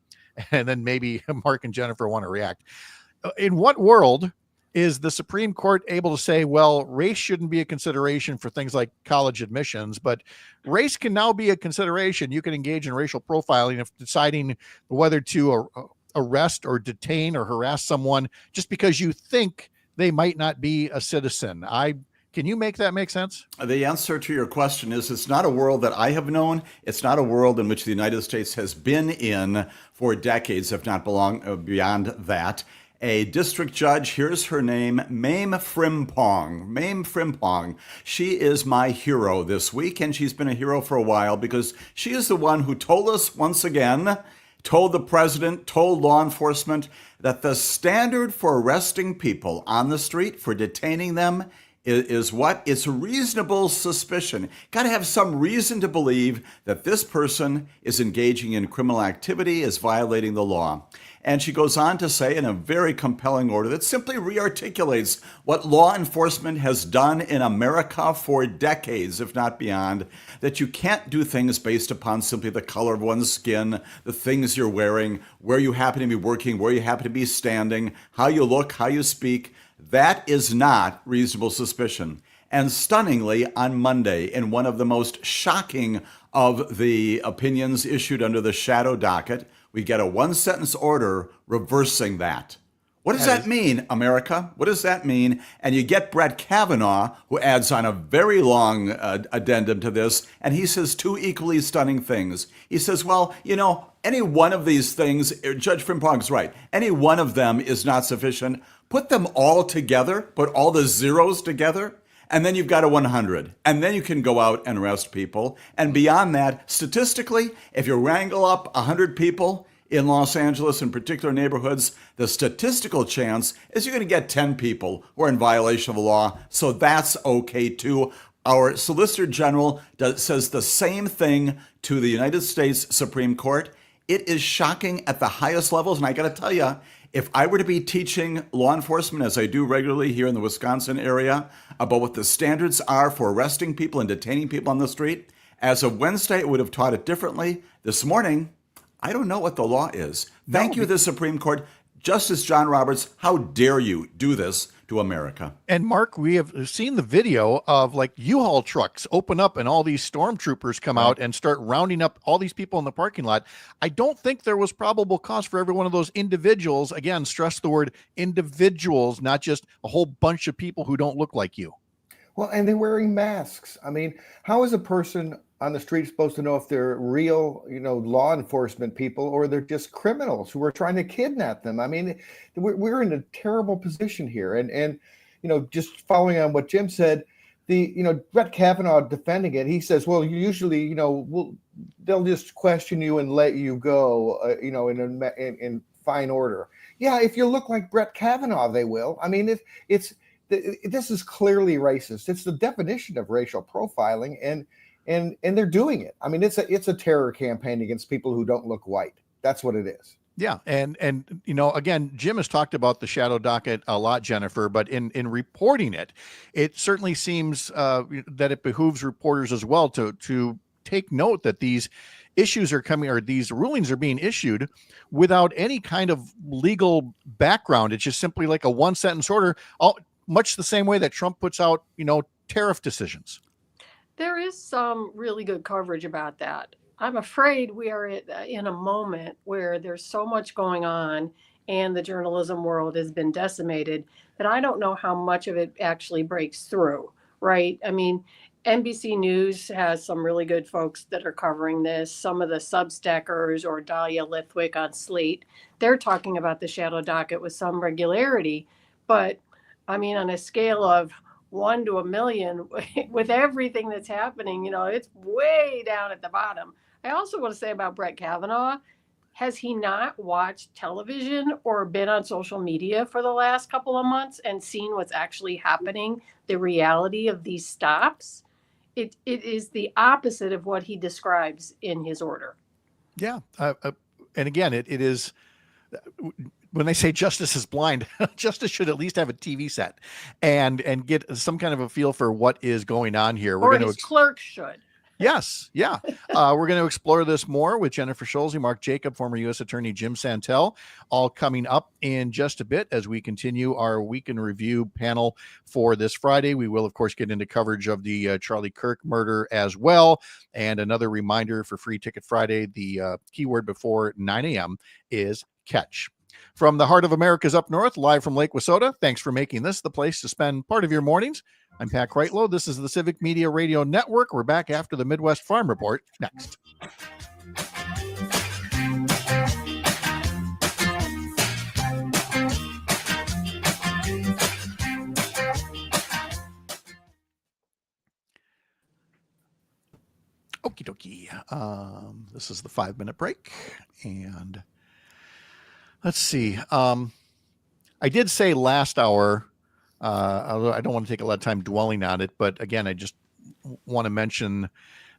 and then maybe Mark and Jennifer want to react. In what world is the Supreme Court able to say, well, race shouldn't be a consideration for things like college admissions, but race can now be a consideration? You can engage in racial profiling if deciding whether to arrest or detain or harass someone just because you think they might not be a citizen. Can you make that make sense? The answer to your question is it's not a world that I have known. It's not a world in which the United States has been in for decades, if not beyond that. A district judge, here's her name, Mame Frimpong. Mame Frimpong. She is my hero this week, and she's been a hero for a while because she is the one who told us once again, told the president, told law enforcement that the standard for arresting people on the street, for detaining them, is what? It's reasonable suspicion. Got to have some reason to believe that this person is engaging in criminal activity, is violating the law. And she goes on to say in a very compelling order that simply rearticulates what law enforcement has done in America for decades, if not beyond, that you can't do things based upon simply the color of one's skin, the things you're wearing, where you happen to be working, where you happen to be standing, how you look, how you speak. That is not reasonable suspicion. And stunningly, on Monday, in one of the most shocking of the opinions issued under the shadow docket, we get a one-sentence order reversing that. What does that mean, America? What does that mean? And you get Brett Kavanaugh, who adds on a very long addendum to this, and he says two equally stunning things. He says, well, any one of these things, Judge Frimpong's right, any one of them is not sufficient. Put them all together, put all the zeros together, and then you've got a 100. And then you can go out and arrest people. And beyond that, statistically, if you wrangle up 100 people in Los Angeles, in particular neighborhoods, the statistical chance is you're going to get 10 people who are in violation of the law. So that's okay too. Our Solicitor General says the same thing to the United States Supreme Court. It is shocking at the highest levels. And I got to tell you, if I were to be teaching law enforcement, as I do regularly here in the Wisconsin area, about what the standards are for arresting people and detaining people on the street, as of Wednesday, I would have taught it differently. This morning, I don't know what the law is. Thank you, the Supreme Court. Justice John Roberts, how dare you do this to America? And Mark, we have seen the video of like U-Haul trucks open up and all these stormtroopers come out and start rounding up all these people in the parking lot. I don't think there was probable cause for every one of those individuals. Again, stress the word individuals, not just a whole bunch of people who don't look like you. Well, and they're wearing masks. I mean, how is a person on the street supposed to know if they're real, law enforcement people or they're just criminals who are trying to kidnap them? I mean, we're in a terrible position here. And just following on what Jim said, Brett Kavanaugh defending it, he says, well, usually, they'll just question you and let you go, in fine order. Yeah, if you look like Brett Kavanaugh, they will. I mean, this is clearly racist. It's the definition of racial profiling, and they're doing it. I mean, it's a terror campaign against people who don't look white. That's what it is. Yeah. And again, Jim has talked about the shadow docket a lot, Jennifer, but in reporting it, it certainly seems that it behooves reporters as well to take note that these issues are coming, or these rulings are being issued without any kind of legal background. It's just simply like a one sentence order, much the same way that Trump puts out, tariff decisions. There is some really good coverage about that. I'm afraid we are in a moment where there's so much going on and the journalism world has been decimated that I don't know how much of it actually breaks through, right? I mean, NBC News has some really good folks that are covering this. Some of the Substackers or Dahlia Lithwick on Slate, they're talking about the shadow docket with some regularity. But I mean, on a scale of 1 to 1,000,000, with everything that's happening, it's way down at the bottom. I also want to say about Brett Kavanaugh, has he not watched television or been on social media for the last couple of months and seen what's actually happening, the reality of these stops? It is the opposite of what he describes in his order. Yeah. And again, it is, when they say justice is blind, justice should at least have a TV set and get some kind of a feel for what is going on here. Or his clerk should. Yes. Yeah. We're going to explore this more with Jennifer Schulze, Mark Jacob, former U.S. Attorney Jim Santelle, all coming up in just a bit as we continue our week in review panel for this Friday. We will, of course, get into coverage of the Charlie Kirk murder as well. And another reminder for Free Ticket Friday, the keyword before 9 a.m. is catch. From the heart of America's up north, live from Lake Wissota, thanks for making this the place to spend part of your mornings. I'm Pat Kreitlow. This is the Civic Media Radio Network. We're back after the Midwest Farm Report next. Okie dokie. This is the 5-minute break. And let's see. I did say last hour, although I don't want to take a lot of time dwelling on it, but again, I just want to mention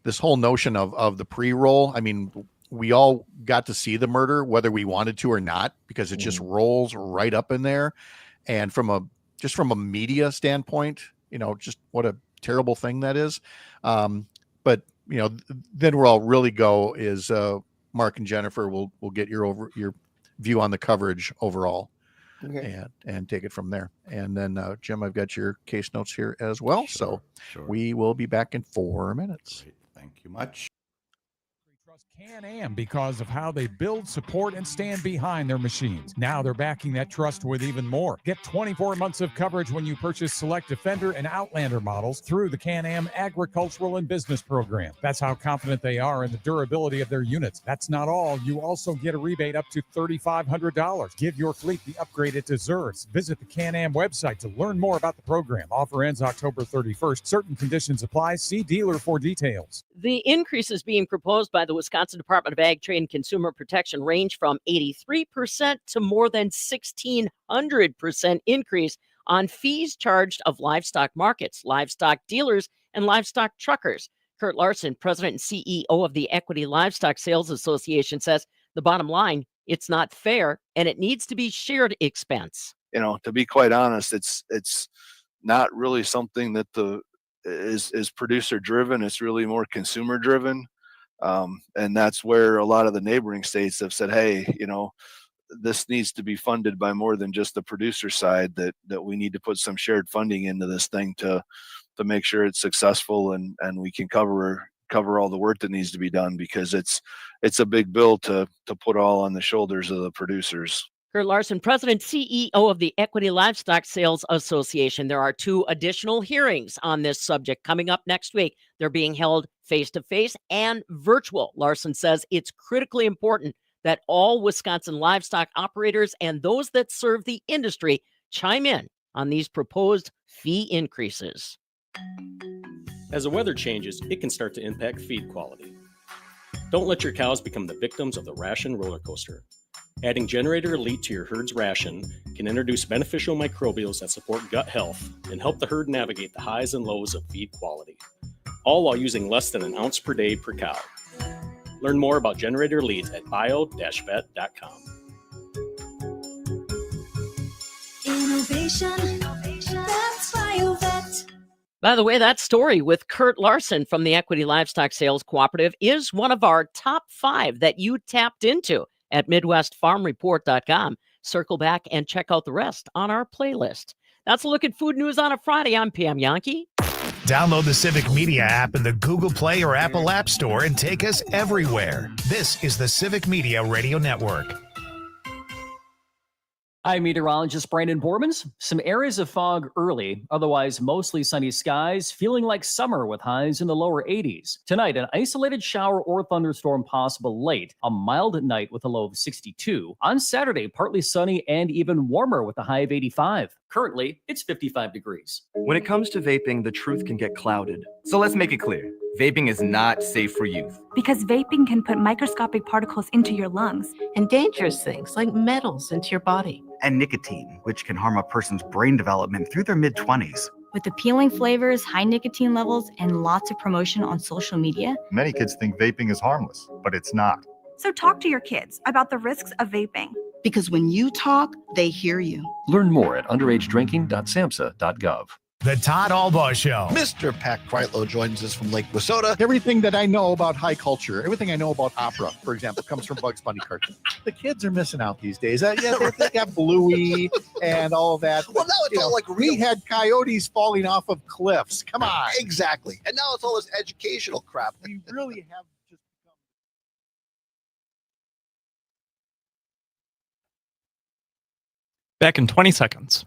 this whole notion of the pre-roll. I mean, we all got to see the murder, whether we wanted to or not, because it just rolls right up in there. And from a media standpoint, just what a terrible thing that is. But then where I'll really go is Mark and Jennifer will get your view on the coverage overall. Okay. And take it from there. And then, Jim, I've got your case notes here as well. Sure. We will be back in 4 minutes. Great. Thank you much. Can-Am because of how they build, support, and stand behind their machines. Now they're backing that trust with even more. Get 24 months of coverage when you purchase select Defender and Outlander models through the Can-Am Agricultural and Business Program. That's how confident they are in the durability of their units. That's not all. You also get a rebate up to $3,500. Give your fleet the upgrade it deserves. Visit the Can-Am website to learn more about the program. Offer ends October 31st. Certain conditions apply. See dealer for details. The increases being proposed by the Wisconsin Department of Ag, Trade, and Consumer Protection range from 83% to more than 1,600% increase on fees charged of livestock markets, livestock dealers, and livestock truckers. Kurt Larson, president and CEO of the Equity Livestock Sales Association, says the bottom line, it's not fair and it needs to be shared expense. To be quite honest, it's not really something that is producer driven. It's really more consumer driven. And that's where a lot of the neighboring states have said, hey, this needs to be funded by more than just the producer side, that we need to put some shared funding into this thing to make sure it's successful and we can cover all the work that needs to be done, because it's a big bill to put all on the shoulders of the producers. Kurt Larson, president, CEO of the Equity Livestock Sales Association. There are 2 additional hearings on this subject coming up next week. They're being held face-to-face and virtual. Larson says it's critically important that all Wisconsin livestock operators and those that serve the industry chime in on these proposed fee increases. As the weather changes, it can start to impact feed quality. Don't let your cows become the victims of the ration roller coaster. Adding Generator Elite to your herd's ration can introduce beneficial microbials that support gut health and help the herd navigate the highs and lows of feed quality, all while using less than an ounce per day per cow. Learn more about Generator Elite at bio-vet.com. Innovation, that's BioVet. By the way, that story with Kurt Larson from the Equity Livestock Sales Cooperative is one of our top 5 that you tapped into at MidwestFarmReport.com. Circle back and check out the rest on our playlist. That's a look at food news on a Friday. I'm Pam Yankee. Download the Civic Media app in the Google Play or Apple App Store and take us everywhere. This is the Civic Media Radio Network. I'm meteorologist Brandon Bormans. Some areas of fog early, otherwise mostly sunny skies, feeling like summer with highs in the lower 80s. Tonight, an isolated shower or thunderstorm possible late, a mild night with a low of 62. On Saturday, partly sunny and even warmer with a high of 85. Currently, it's 55 degrees. When it comes to vaping, the truth can get clouded. So let's make it clear. Vaping is not safe for youth. Because vaping can put microscopic particles into your lungs. And dangerous things like metals into your body. And nicotine, which can harm a person's brain development through their mid-20s. With appealing flavors, high nicotine levels, and lots of promotion on social media. Many kids think vaping is harmless, but it's not. So talk to your kids about the risks of vaping. Because when you talk, they hear you. Learn more at underagedrinking.samhsa.gov. The Todd Albaugh Show. Mr. Pat Kreitlow joins us from Lake Wissota. Everything that I know about high culture, everything I know about opera, for example, comes from Bugs Bunny cartoons. The kids are missing out these days. They got Bluey and all of that. Well, now it's all like we had coyotes falling off of cliffs. Come on. Exactly. And now it's all this educational crap. We really have just become. Back in 20 seconds.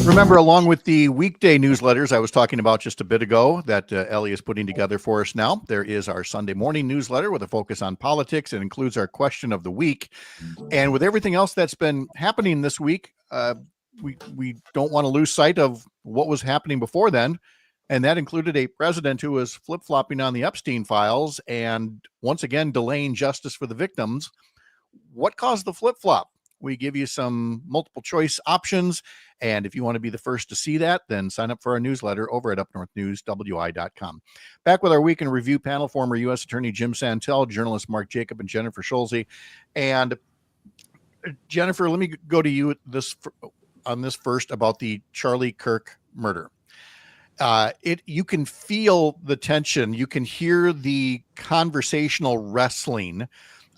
Remember, along with the weekday newsletters I was talking about just a bit ago that Ellie is putting together for us now, there is our Sunday morning newsletter with a focus on politics. It includes our question of the week. And with everything else that's been happening this week, we don't want to lose sight of what was happening before then. And that included a president who was flip-flopping on the Epstein files and once again delaying justice for the victims. What caused the flip-flop? We give you some multiple choice options. And if you want to be the first to see that, then sign up for our newsletter over at upnorthnewswi.com. Back with our week in review panel, former U.S. Attorney Jim Santelle, journalist Mark Jacob, and Jennifer Schulze. And Jennifer, let me go to you on this first about the Charlie Kirk murder. You can feel the tension. You can hear the conversational wrestling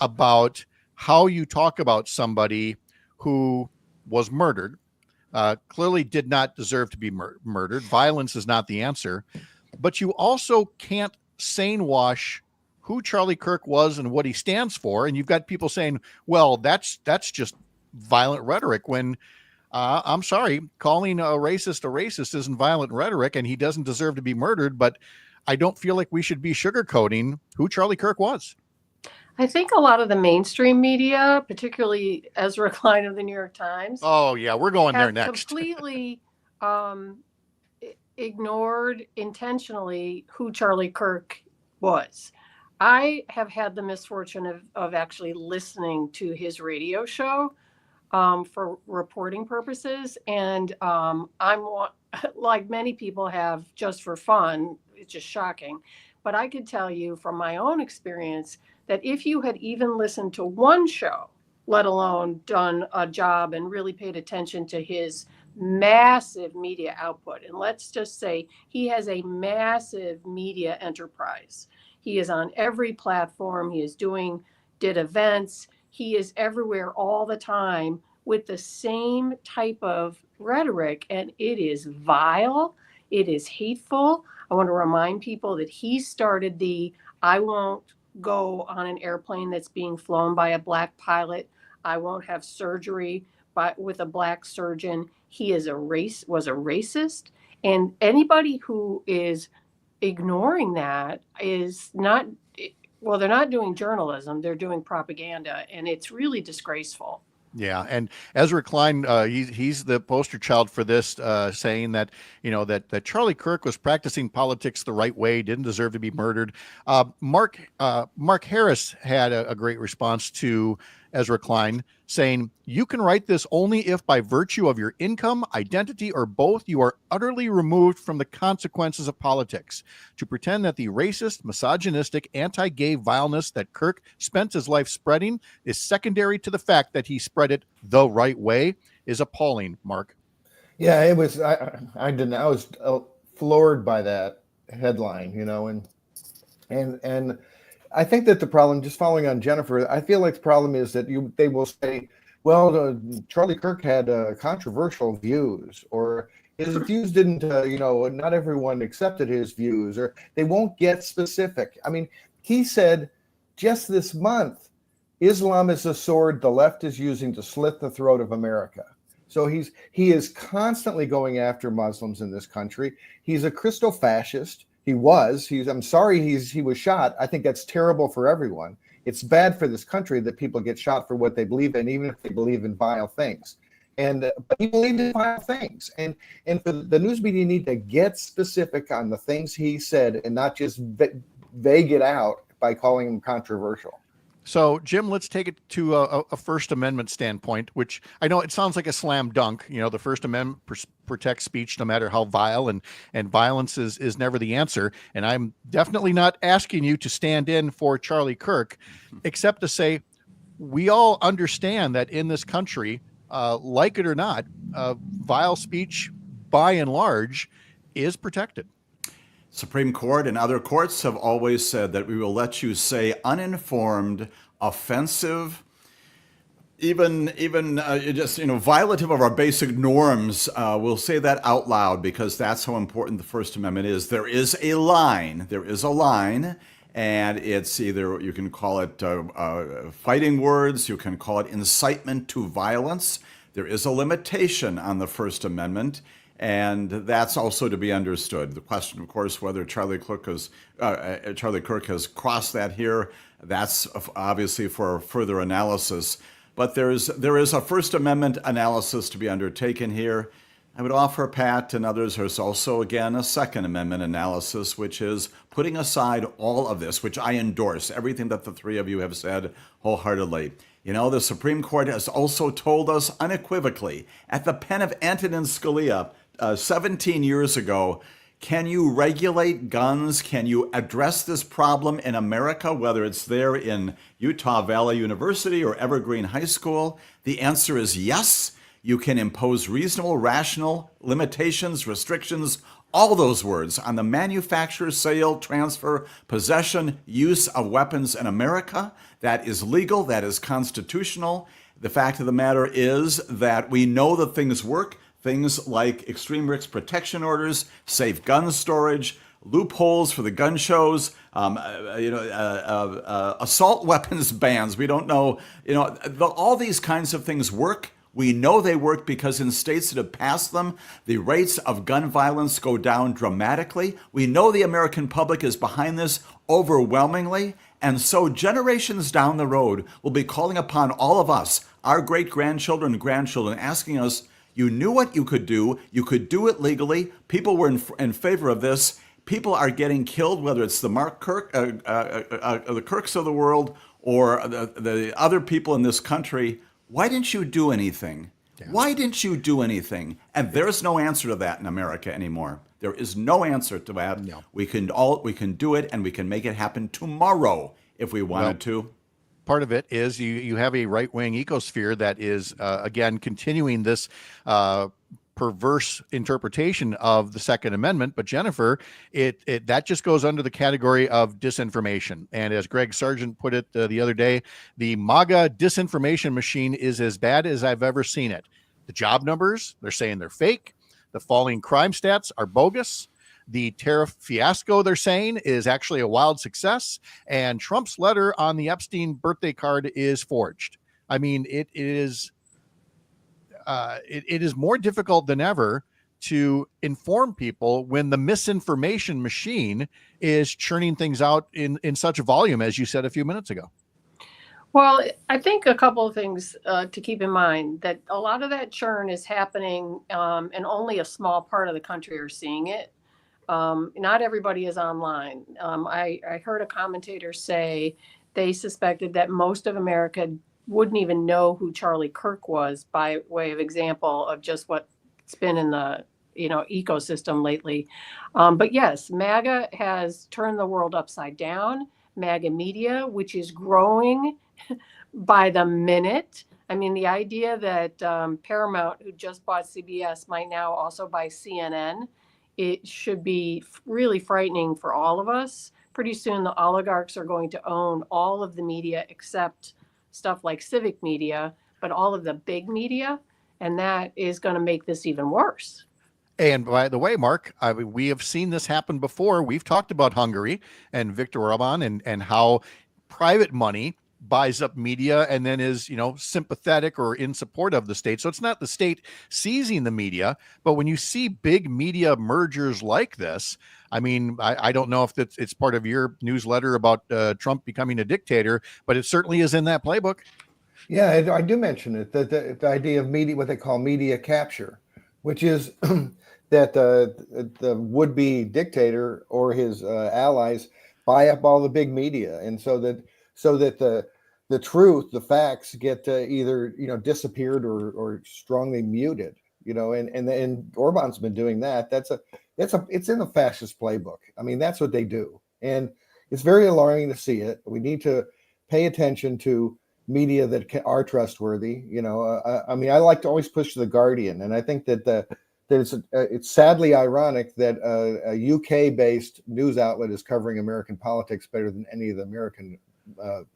about how you talk about somebody who was murdered, clearly did not deserve to be murdered. Violence is not the answer, but you also can't sane wash who Charlie Kirk was and what he stands for. And you've got people saying, well, that's just violent rhetoric when I'm sorry, calling a racist isn't violent rhetoric and he doesn't deserve to be murdered. But I don't feel like we should be sugarcoating who Charlie Kirk was. I think a lot of the mainstream media, particularly Ezra Klein of the New York Times. Oh, yeah, we're going there next. Completely ignored intentionally who Charlie Kirk was. I have had the misfortune of actually listening to his radio show for reporting purposes. And I'm like many people have just for fun. It's just shocking. But I could tell you from my own experience that if you had even listened to one show, let alone done a job and really paid attention to his massive media output, and let's just say he has a massive media enterprise. He is on every platform. He did events. He is everywhere all the time with the same type of rhetoric, and it is vile. It is hateful. I want to remind people that he started I won't go on an airplane that's being flown by a black pilot. I won't have surgery with a black surgeon. He was a racist. And anybody who is ignoring that is not, well, they're not doing journalism, they're doing propaganda. And it's really disgraceful. Yeah, and Ezra Klein, he's the poster child for this, saying that that Charlie Kirk was practicing politics the right way, didn't deserve to be murdered. Mark Harris had a great response to Ezra Klein, saying, "You can write this only if, by virtue of your income, identity, or both, you are utterly removed from the consequences of politics. To pretend that the racist, misogynistic, anti-gay vileness that Kirk spent his life spreading is secondary to the fact that he spread it the right way is appalling." Mark. Yeah, it was. I didn't. I was floored by that headline, and I think that the problem, just following on Jennifer, I feel like the problem is that they will say, well, Charlie Kirk had controversial views, or his views didn't, not everyone accepted his views, or they won't get specific. I mean, he said just this month, Islam is a sword the left is using to slit the throat of America. So he is constantly going after Muslims in this country. He's a Christo-fascist. I'm sorry he was shot. I think that's terrible for everyone. It's bad for this country that people get shot for what they believe in, even if they believe in vile things. But he believed in vile things. And for the news media need to get specific on the things he said and not just vague it out by calling them controversial. So, Jim, let's take it to a First Amendment standpoint, which I know it sounds like a slam dunk. The First Amendment protects speech no matter how vile, and violence is never the answer. And I'm definitely not asking you to stand in for Charlie Kirk, except to say we all understand that in this country, like it or not, vile speech, by and large, is protected. Supreme Court and other courts have always said that we will let you say uninformed, offensive, even just violative of our basic norms. We'll say that out loud because that's how important the First Amendment is. There is a line. And it's either, you can call it fighting words, you can call it incitement to violence. There is a limitation on the First Amendment. And that's also to be understood. The question, of course, whether Charlie Kirk has crossed that here, that's obviously for further analysis. But there is a First Amendment analysis to be undertaken here. I would offer, Pat and others, there's also, again, a Second Amendment analysis, which is putting aside all of this, which I endorse, everything that the three of you have said wholeheartedly. The Supreme Court has also told us unequivocally, at the pen of Antonin Scalia, 17 years ago, can you regulate guns? Can you address this problem in America, whether it's there in Utah Valley University or Evergreen High School? The answer is yes. You can impose reasonable, rational limitations, restrictions, all those words on the manufacture, sale, transfer, possession, use of weapons in America. That is legal. That is constitutional. The fact of the matter is that we know that things work. Things like extreme risk protection orders, safe gun storage, loopholes for the gun shows, assault weapons bans. We don't know, all these kinds of things work. We know they work because in states that have passed them, the rates of gun violence go down dramatically. We know the American public is behind this overwhelmingly. And so generations down the road will be calling upon all of us, our great-grandchildren and grandchildren, asking us, you knew what you could do it legally, people were in favor of this, people are getting killed, whether it's the the Kirks of the world or the other people in this country. Why didn't you do anything? Yeah. Why didn't you do anything? And there's no answer to that in America anymore. There is no answer to that. No. We can do it, and we can make it happen tomorrow if we wanted to. Part of it is you have a right-wing ecosphere that is, again, continuing this perverse interpretation of the Second Amendment. But Jennifer, that just goes under the category of disinformation. And as Greg Sargent put it the other day, the MAGA disinformation machine is as bad as I've ever seen it. The job numbers, they're saying they're fake. The falling crime stats are bogus. The tariff fiasco, they're saying, is actually a wild success. And Trump's letter on the Epstein birthday card is forged. I mean, it is more difficult than ever to inform people when the misinformation machine is churning things out in such a volume, as you said a few minutes ago. Well, I think a couple of things to keep in mind, that a lot of that churn is happening, and only a small part of the country are seeing it. Not everybody is online. I heard a commentator say they suspected that most of America wouldn't even know who Charlie Kirk was, by way of example of just what's been in the ecosystem lately. But yes, MAGA has turned the world upside down. MAGA media, which is growing by the minute. I mean, the idea that Paramount, who just bought CBS, might now also buy CNN, it should be really frightening for all of us. Pretty soon, the oligarchs are going to own all of the media except stuff like civic media, but all of the big media, and that is going to make this even worse. And by the way, Mark, we have seen this happen before. We've talked about Hungary and Viktor Orban and how private money buys up media and then is, sympathetic or in support of the state. So it's not the state seizing the media, but when you see big media mergers like this, I mean, I don't know if it's part of your newsletter about Trump becoming a dictator, but it certainly is in that playbook. Yeah, I do mention it, that the idea of media, what they call media capture, which is that the would-be dictator or his allies buy up all the big media, and so that the truth, the facts get either disappeared or strongly muted. And Orban's been doing that. It's in the fascist playbook. I mean, that's what they do, and it's very alarming to see it. We need to pay attention to media that are trustworthy. I mean, I like to always push the Guardian, and I think that it's sadly ironic that a UK-based news outlet is covering American politics better than any of the American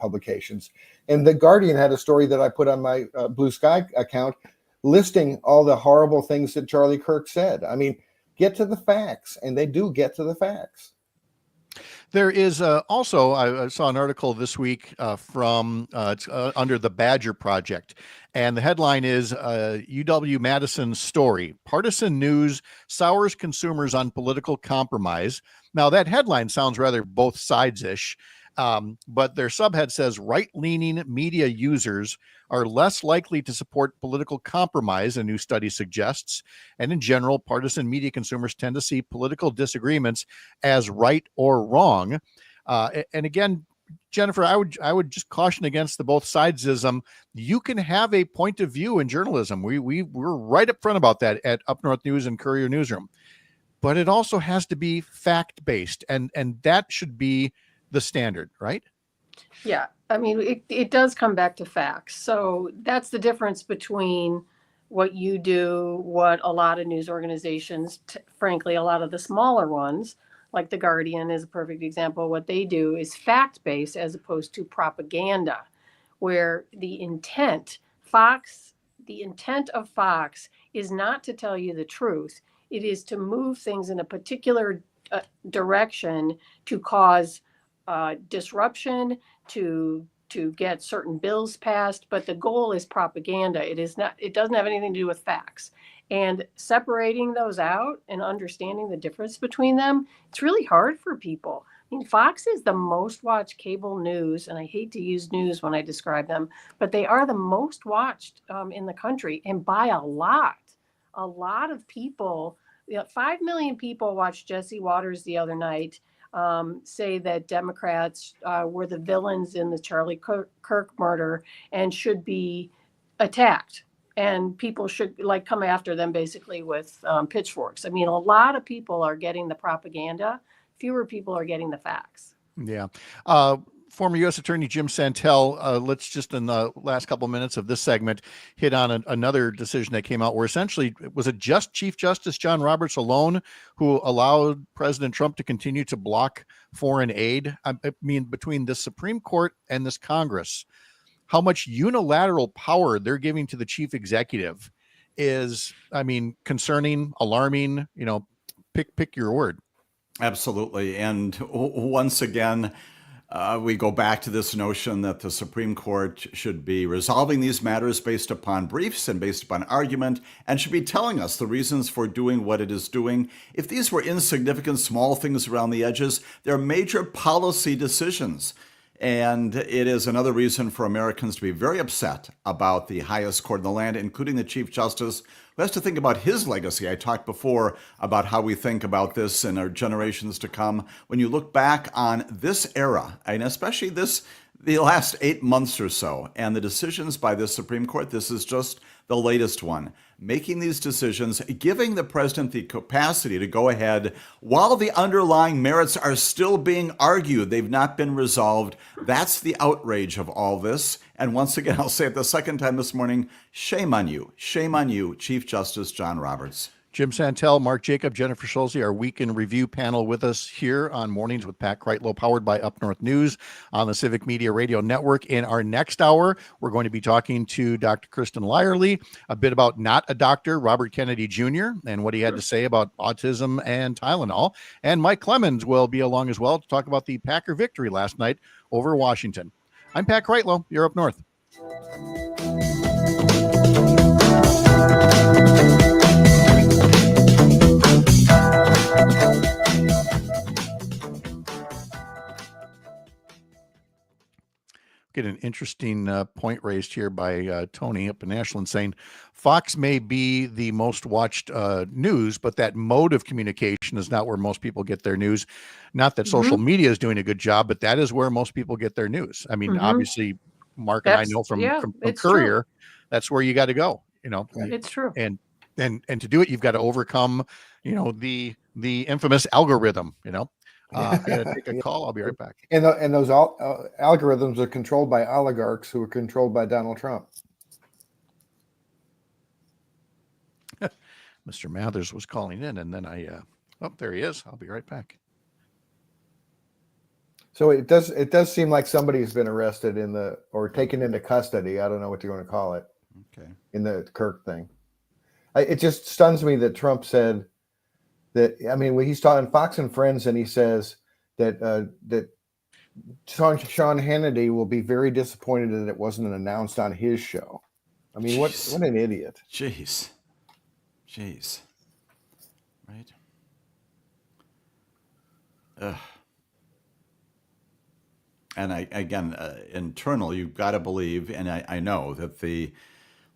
publications. And the Guardian had a story that I put on my Blue Sky account listing all the horrible things that Charlie Kirk said. I mean, get to the facts, and they do get to the facts. There is also, I saw an article this week from under the Badger Project, and the headline is UW-Madison's story, partisan news sours consumers on political compromise. Now, that headline sounds rather both sides-ish, but their subhead says right-leaning media users are less likely to support political compromise, a new study suggests. And in general, partisan media consumers tend to see political disagreements as right or wrong. And again, Jennifer, I would just caution against the both sidesism. You can have a point of view in journalism. We're right up front about that at Up North News and Courier Newsroom. But it also has to be fact-based, and that should be the standard, right? Yeah, I mean, it does come back to facts. So that's the difference between what you do, what a lot of news organizations, frankly, a lot of the smaller ones, like The Guardian is a perfect example. What they do is fact-based as opposed to propaganda, where the intent of Fox is not to tell you the truth. It is to move things in a particular direction to cause disruption, to get certain bills passed, but the goal is propaganda. It doesn't have anything to do with facts. And separating those out and understanding the difference between them, it's really hard for people. I mean, Fox is the most watched cable news, and I hate to use news when I describe them, but they are the most watched in the country, and by a lot. A lot of people, 5 million people watched Jesse Waters the other night say that Democrats were the villains in the Charlie Kirk murder and should be attacked. And people should come after them basically with pitchforks. I mean, a lot of people are getting the propaganda. Fewer people are getting the facts. Yeah. Former U.S. Attorney Jim Santelle, let's just in the last couple of minutes of this segment hit on another decision that came out where essentially it was Chief Justice John Roberts alone who allowed President Trump to continue to block foreign aid. I mean, between the Supreme Court and this Congress, how much unilateral power they're giving to the chief executive is, I mean, concerning, alarming, pick your word. Absolutely. And once again, we go back to this notion that the Supreme Court should be resolving these matters based upon briefs and based upon argument, and should be telling us the reasons for doing what it is doing. If these were insignificant, small things around the edges, they're major policy decisions. And it is another reason for Americans to be very upset about the highest court in the land, including the Chief Justice, who has to think about his legacy. I talked before about how we think about this in our generations to come. When you look back on this era, and especially the last 8 months or so, and the decisions by the Supreme Court, this is just the latest one, making these decisions, giving the president the capacity to go ahead while the underlying merits are still being argued. They've not been resolved. That's the outrage of all this. And once again, I'll say it the second time this morning, shame on you, Chief Justice John Roberts. Jim Santelle, Mark Jacob, Jennifer Schulze, our Week in Review panel with us here on Mornings with Pat Kreitlow, powered by Up North News on the Civic Media Radio Network. In our next hour, we're going to be talking to Dr. Kristen Lyerly a bit about Not a Doctor, Robert Kennedy Jr., and what he had to say about autism and Tylenol. And Mike Clemens will be along as well to talk about the Packer victory last night over Washington. I'm Pat Kreitlow. You're up north. Get an interesting point raised here by Tony up in Ashland saying Fox may be the most watched news, but that mode of communication is not where most people get their news. Not that social media is doing a good job, but that is where most people get their news. I mean, obviously, Mark and I know from Courier, that's where you got to go. You know, it's true. And to do it, you've got to overcome, you know, the infamous algorithm. You know. I gotta take a call. I'll be right back. And those algorithms are controlled by oligarchs who are controlled by Donald Trump. Mr. Mathers was calling in, and then there he is. I'll be right back. So it does seem like somebody's been arrested or taken into custody. I don't know what you're going to call it. Okay. In the Kirk thing, it just stuns me that Trump said. That, I mean, when he's talking Fox and Friends, and he says that Sean Hannity will be very disappointed that it wasn't announced on his show. I mean, what an idiot! Jeez, right? And internal, you've got to believe, and I know that the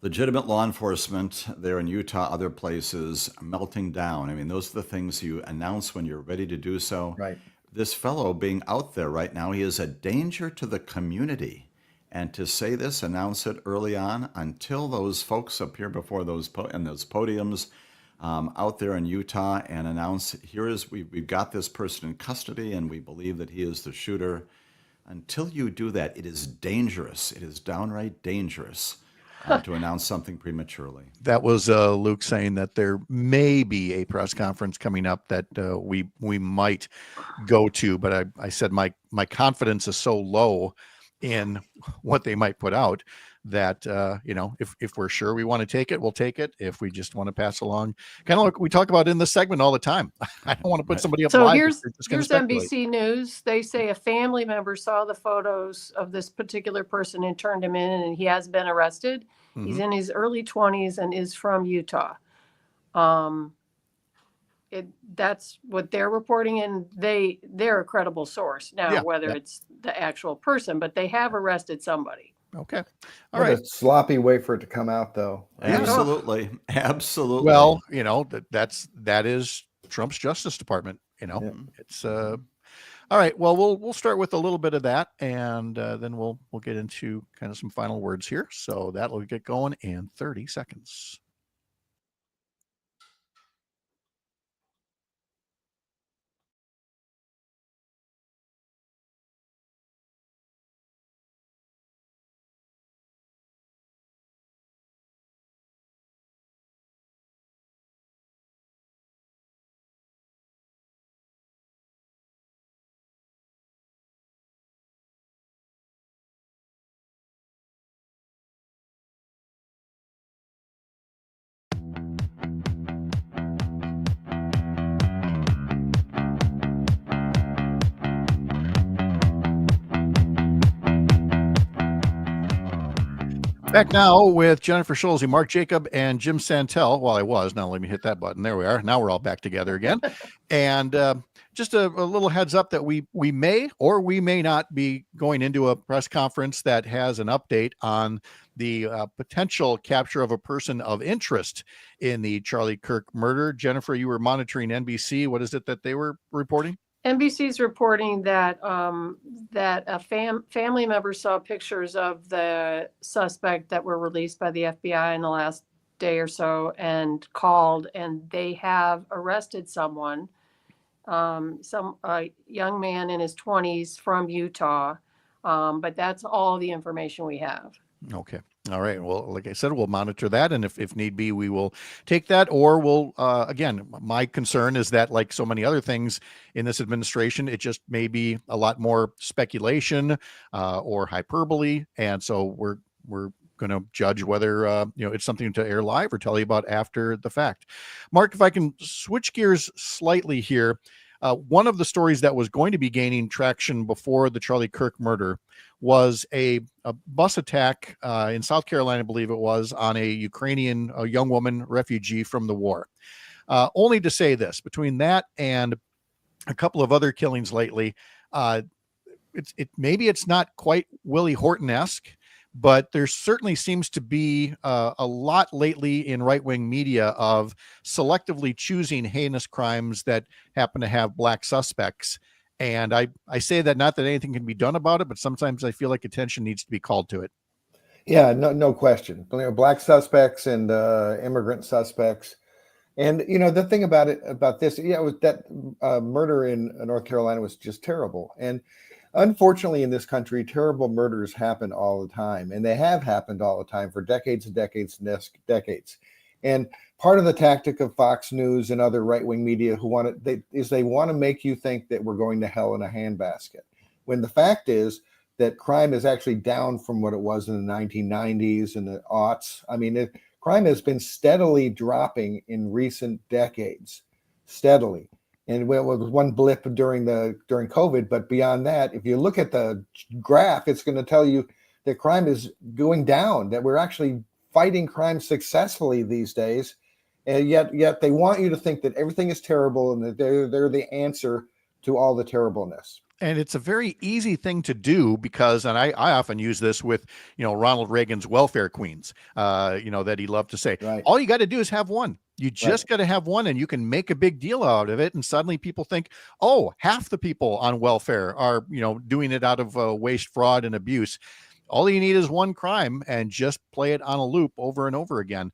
legitimate law enforcement there in Utah, other places, melting down. I mean, those are the things you announce when you're ready to do so. Right. This fellow being out there right now, he is a danger to the community. And to say this, announce it early on, until those folks appear before those podiums out there in Utah and announce, we've got this person in custody and we believe that he is the shooter. Until you do that, it is dangerous. It is downright dangerous. To announce something prematurely. That was Luke saying that there may be a press conference coming up that we might go to, but I said my confidence is so low in what they might put out that if we're sure we want to take it, we'll take it. If we just want to pass along, kind of like we talk about in this segment all the time. I don't want to put somebody up. So live here's NBC News. They say a family member saw the photos of this particular person and turned him in, and he has been arrested. Mm-hmm. He's in his early 20s and is from Utah. That's what they're reporting, and they're a credible source. Now, whether it's the actual person, but they have arrested somebody. Okay. All right. A sloppy way for it to come out, though. Absolutely. Well, that is Trump's Justice Department. It's all right. Well, we'll start with a little bit of that, and then we'll get into kind of some final words here. So that'll get going in 30 seconds. Back now with Jennifer Schulze, Mark Jacob, and Jim Santelle. Well, I was. Now let me hit that button. There we are. Now we're all back together again. And just a little heads up that we may or we may not be going into a press conference that has an update on the potential capture of a person of interest in the Charlie Kirk murder. Jennifer, you were monitoring NBC. What is it that they were reporting? NBC's reporting that that a family member saw pictures of the suspect that were released by the FBI in the last day or so and called, and they have arrested someone, a young man in his 20s from Utah. But that's all the information we have. Okay. All right. Well, like I said, we'll monitor that. And if need be, we will take that, or we'll, again, my concern is that, like so many other things in this administration, it just may be a lot more speculation or hyperbole. And so we're going to judge whether, it's something to air live or tell you about after the fact. Mark, if I can switch gears slightly here. One of the stories that was going to be gaining traction before the Charlie Kirk murder was a bus attack in South Carolina, I believe it was, on a Ukrainian young woman refugee from the war. Only to say this, between that and a couple of other killings lately, maybe it's not quite Willie Horton-esque, but there certainly seems to be a lot lately in right-wing media of selectively choosing heinous crimes that happen to have black suspects. And I say that not that anything can be done about it, but sometimes I feel like attention needs to be called to it. Yeah, no question. Black suspects and immigrant suspects. And, the thing about this, was that murder in North Carolina was just terrible. And unfortunately, in this country, terrible murders happen all the time, and they have happened all the time for decades and decades and decades. And part of the tactic of Fox News and other right-wing media they want to make you think that we're going to hell in a handbasket, when the fact is that crime is actually down from what it was in the 1990s and the aughts. I mean, crime has been steadily dropping in recent decades, steadily. And it was one blip during COVID, but beyond that, if you look at the graph, it's going to tell you that crime is going down, that we're actually fighting crime successfully these days. And yet they want you to think that everything is terrible and that they're the answer to all the terribleness. And it's a very easy thing to do because, and I often use this with, Ronald Reagan's welfare queens, that he loved to say, right. All you got to do is have one. You just got to have one, and you can make a big deal out of it. And suddenly people think, oh, half the people on welfare are, doing it out of waste, fraud, and abuse. All you need is one crime and just play it on a loop over and over again.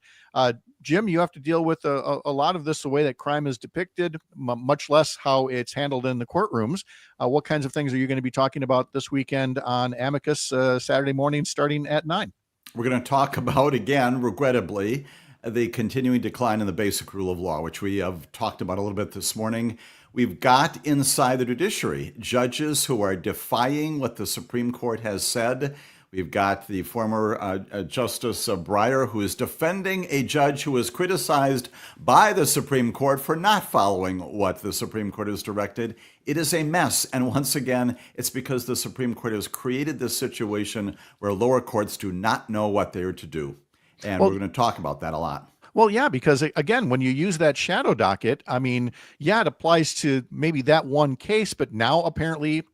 Jim, you have to deal with a lot of this, the way that crime is depicted, much less how it's handled in the courtrooms. What kinds of things are you going to be talking about this weekend on Amicus Saturday morning starting at 9? We're going to talk about, again, regrettably, the continuing decline in the basic rule of law, which we have talked about a little bit this morning. We've got inside the judiciary judges who are defying what the Supreme Court has said. We've got the former Justice Breyer, who is defending a judge who was criticized by the Supreme Court for not following what the Supreme Court has directed. It is a mess. And once again, it's because the Supreme Court has created this situation where lower courts do not know what they are to do. And we're going to talk about that a lot. Well, yeah, because again, when you use that shadow docket, I mean, yeah, it applies to maybe that one case, but now apparently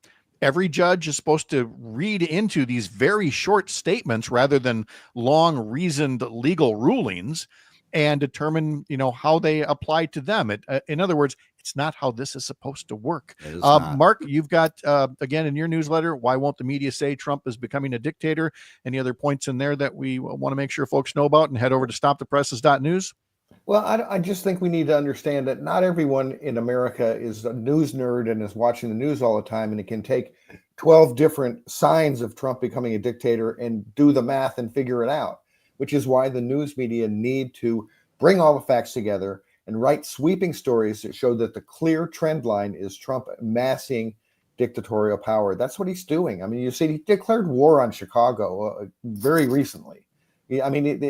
every judge is supposed to read into these very short statements rather than long reasoned legal rulings and determine, how they apply to them. In other words, it's not how this is supposed to work. Mark, you've got, again, in your newsletter, why won't the media say Trump is becoming a dictator? Any other points in there that we want to make sure folks know about? And head over to stopthepresses.news. Well, I just think we need to understand that not everyone in America is a news nerd and is watching the news all the time, and it can take 12 different signs of Trump becoming a dictator and do the math and figure it out, which is why the news media need to bring all the facts together and write sweeping stories that show that the clear trend line is Trump amassing dictatorial power. That's what he's doing. I mean, you see, he declared war on Chicago very recently. I mean,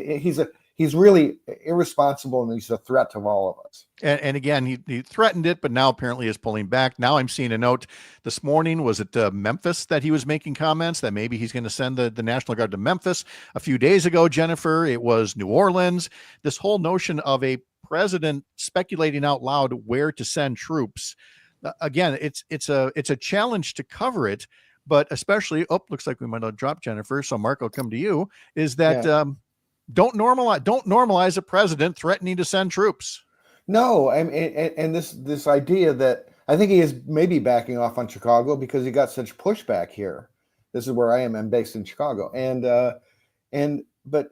he's really irresponsible, and he's a threat to all of us. And again, he threatened it, but now apparently is pulling back. Now I'm seeing a note this morning. Was it Memphis that he was making comments that maybe he's going to send the National Guard to Memphis? A few days ago, Jennifer, it was New Orleans. This whole notion of a president speculating out loud where to send troops. again, it's a challenge to cover it, but especially, looks like we might have dropped Jennifer. So Mark, I'll come to you. Is that don't normalize a president threatening to send troops. No, and this idea that I think he is maybe backing off on Chicago because he got such pushback here. This is where I am. I'm based in Chicago, but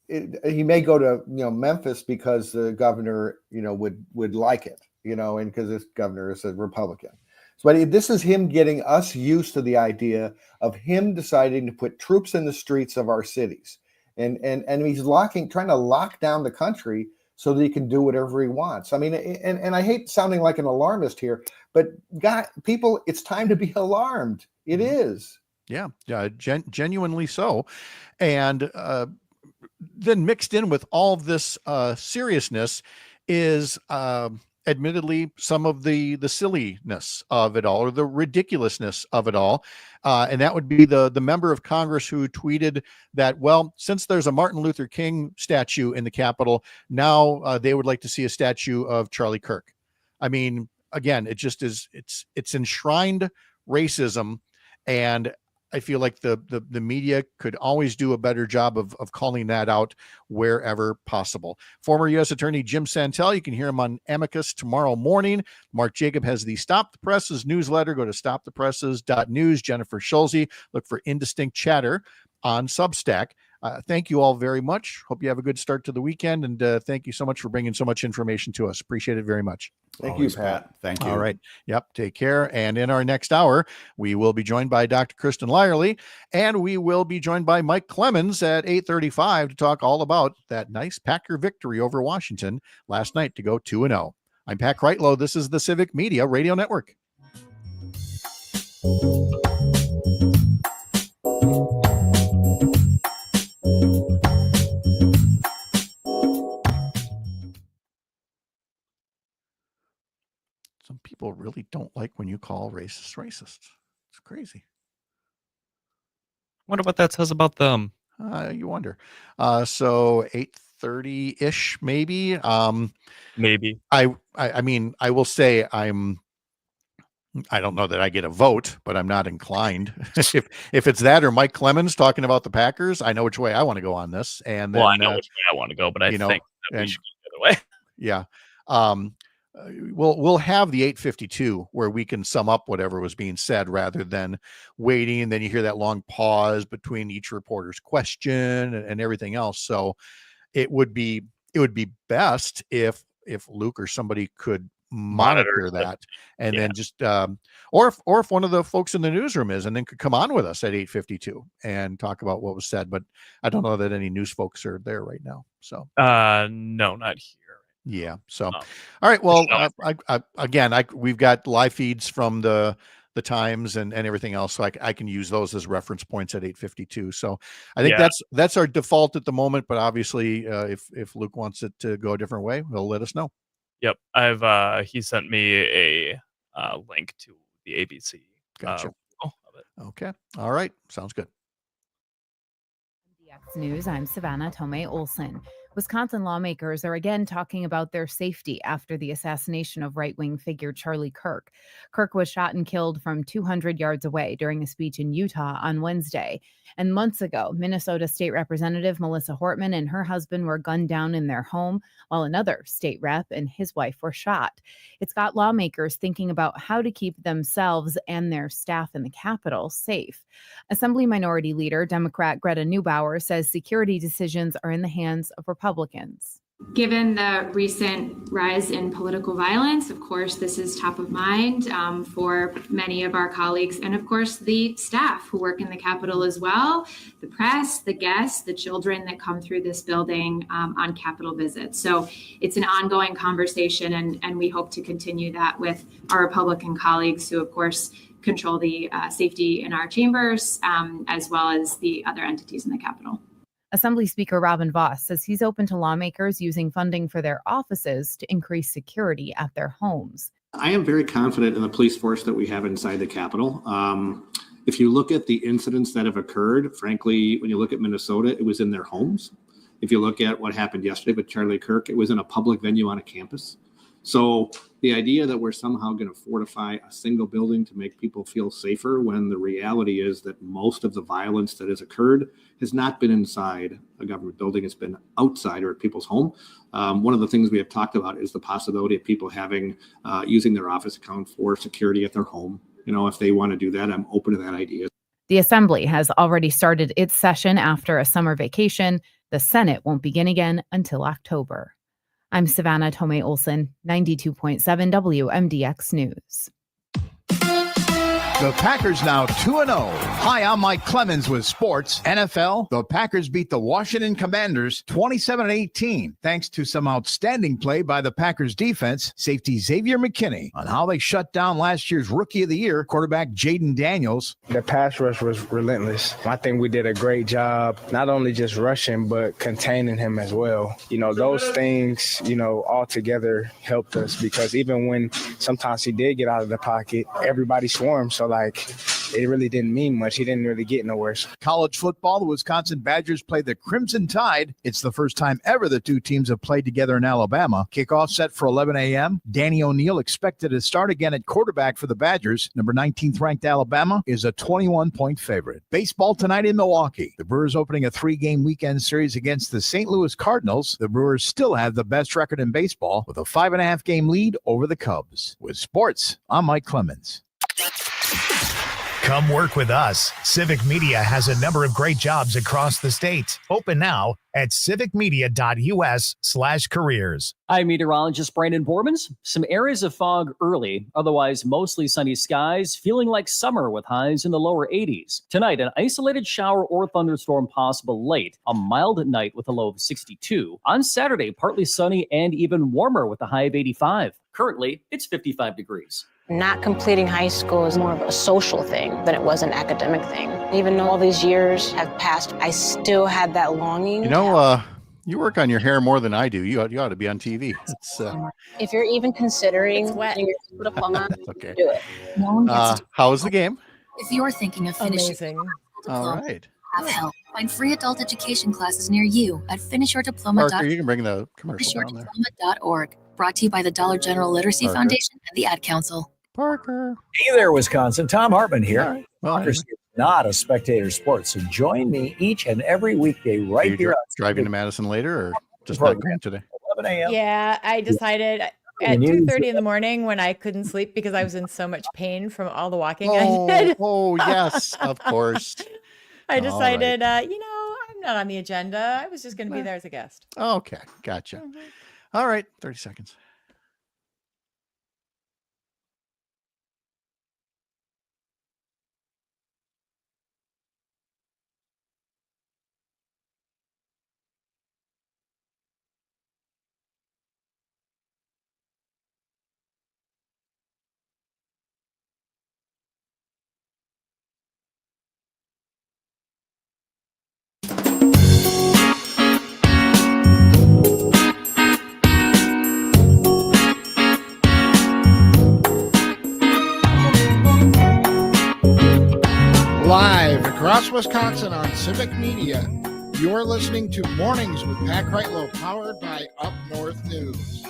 he may go to Memphis because the governor would like it, and because this governor is a Republican. So this is him getting us used to the idea of him deciding to put troops in the streets of our cities, and he's trying to lock down the country so that he can do whatever he wants. I mean, and I hate sounding like an alarmist here, but people, it's time to be alarmed. It is. Yeah, genuinely so. And then mixed in with all of this seriousness is admittedly some of the silliness of it all, or the ridiculousness of it all. And that would be the member of Congress who tweeted that, well, since there's a Martin Luther King statue in the Capitol, now they would like to see a statue of Charlie Kirk. I mean, again, it just is, it's enshrined racism. And I feel like the media could always do a better job of calling that out wherever possible. Former U.S. Attorney Jim Santelle, you can hear him on Amicus tomorrow morning. Mark Jacob has the Stop the Presses newsletter. Go to stopthepresses.news. Jennifer Schulze, look for Indistinct Chatter on Substack. Thank you all very much. Hope you have a good start to the weekend. And thank you so much for bringing so much information to us. Appreciate it very much. Thank you, Pat. Thank you. All right. Yep. Take care. And in our next hour, we will be joined by Dr. Kristen Lyerly, and we will be joined by Mike Clemens at 8:35 to talk all about that nice Packer victory over Washington last night to go 2-0. I'm Pat Kreitlow. This is the Civic Media Radio Network. Some people really don't like when you call racists racist. It's crazy. Wonder what that says about them. You wonder. So 8:30-ish, maybe. Maybe. I mean, I will say I don't know that I get a vote, but I'm not inclined. if it's that or Mike Clemens talking about the Packers, I know which way I want to go on this. And then, I know which way I want to go, but I think that we should go the other way. Yeah. We'll have the 8:52 where we can sum up whatever was being said rather than waiting. And then you hear that long pause between each reporter's question and everything else. So it would be best if Luke or somebody could monitor that and then just or if one of the folks in the newsroom is, and then could come on with us at 8:52 and talk about what was said. But I don't know that any news folks are there right now. So no, not here. Yeah. So, all right. Well, we've got live feeds from the Times and everything else. So I can use those as reference points at 8:52. So I think that's our default at the moment. But obviously, if Luke wants it to go a different way, he'll let us know. Yep. He sent me a link to the ABC. Gotcha. Okay. All right. Sounds good. News, I'm Savannah Tomei Olson. Wisconsin lawmakers are again talking about their safety after the assassination of right-wing figure Charlie Kirk. Kirk was shot and killed from 200 yards away during a speech in Utah on Wednesday. And months ago, Minnesota State Representative Melissa Hortman and her husband were gunned down in their home, while another state rep and his wife were shot. It's got lawmakers thinking about how to keep themselves and their staff in the Capitol safe. Assembly Minority Leader, Democrat Greta Neubauer, says security decisions are in the hands of Republicans. Given the recent rise in political violence, of course, this is top of mind for many of our colleagues, and of course, the staff who work in the Capitol as well, the press, the guests, the children that come through this building on Capitol visits. So it's an ongoing conversation, and we hope to continue that with our Republican colleagues who, of course, control the safety in our chambers, as well as the other entities in the Capitol. Assembly Speaker Robin Vos says he's open to lawmakers using funding for their offices to increase security at their homes. I am very confident in the police force that we have inside the Capitol. If you look at the incidents that have occurred, frankly, when you look at Minnesota, it was in their homes. If you look at what happened yesterday with Charlie Kirk, it was in a public venue on a campus. So the idea that we're somehow going to fortify a single building to make people feel safer, when the reality is that most of the violence that has occurred has not been inside a government building, it's been outside or at people's home. One of the things we have talked about is the possibility of people having using their office account for security at their home. If they want to do that, I'm open to that idea. The Assembly has already started its session after a summer vacation. The Senate won't begin again until October. I'm Savannah Tomei Olson, 92.7 WMDX News. The Packers now 2-0. Hi, I'm Mike Clemens with sports. NFL, the Packers beat the Washington Commanders 27-18, thanks to some outstanding play by the Packers defense, safety Xavier McKinney, on how they shut down last year's Rookie of the Year, quarterback Jaden Daniels. The pass rush was relentless. I think we did a great job, not only just rushing, but containing him as well. Those things, all together helped us, because even when sometimes he did get out of the pocket, everybody swarmed. So it really didn't mean much. He didn't really get nowhere. College football, the Wisconsin Badgers play the Crimson Tide. It's the first time ever the two teams have played together in Alabama. Kickoff set for 11 a.m. Danny O'Neal expected to start again at quarterback for the Badgers. Number 19th ranked Alabama is a 21-point favorite. Baseball tonight in Milwaukee. The Brewers opening a 3-game weekend series against the St. Louis Cardinals. The Brewers still have the best record in baseball with a 5.5-game lead over the Cubs. With sports, I'm Mike Clemens. Come work with us. Civic Media has a number of great jobs across the state. Open now at civicmedia.us/careers. I'm meteorologist Brandon Bormans. Some areas of fog early, otherwise mostly sunny skies, feeling like summer with highs in the lower 80s. Tonight, an isolated shower or thunderstorm possible late. A mild night with a low of 62. On Saturday, partly sunny and even warmer with a high of 85. Currently, it's 55 degrees. Not completing high school is more of a social thing than it was an academic thing. Even though all these years have passed, I still had that longing. You work on your hair more than I do. You ought to be on TV. It's, if you're even considering getting your diploma, okay. do it. No one gets to how was the game? If you're thinking of finishing All right. have help. Find free adult education classes near you at finishyourdiploma.org. Parker, you can bring the commercial down there. finishyourdiploma.org. Brought to you by the Dollar General Literacy Parker. Foundation and the Ad Council. Parker. Hey there, Wisconsin. Tom Hartman here. Right. Well, Democracy is not a spectator sport, so join me each and every weekday right here on driving to Madison later, or just not going today? 11 a.m. Yeah, I decided at 2:30 in the morning when I couldn't sleep because I was in so much pain from all the walking I did. Oh, yes, of course. I All decided, I'm not on the agenda. I was just going to be there as a guest. Okay, gotcha. All right, 30 seconds. Live across Wisconsin on Civic Media, you're listening to Mornings with Pat Kreitlow, powered by Up North News.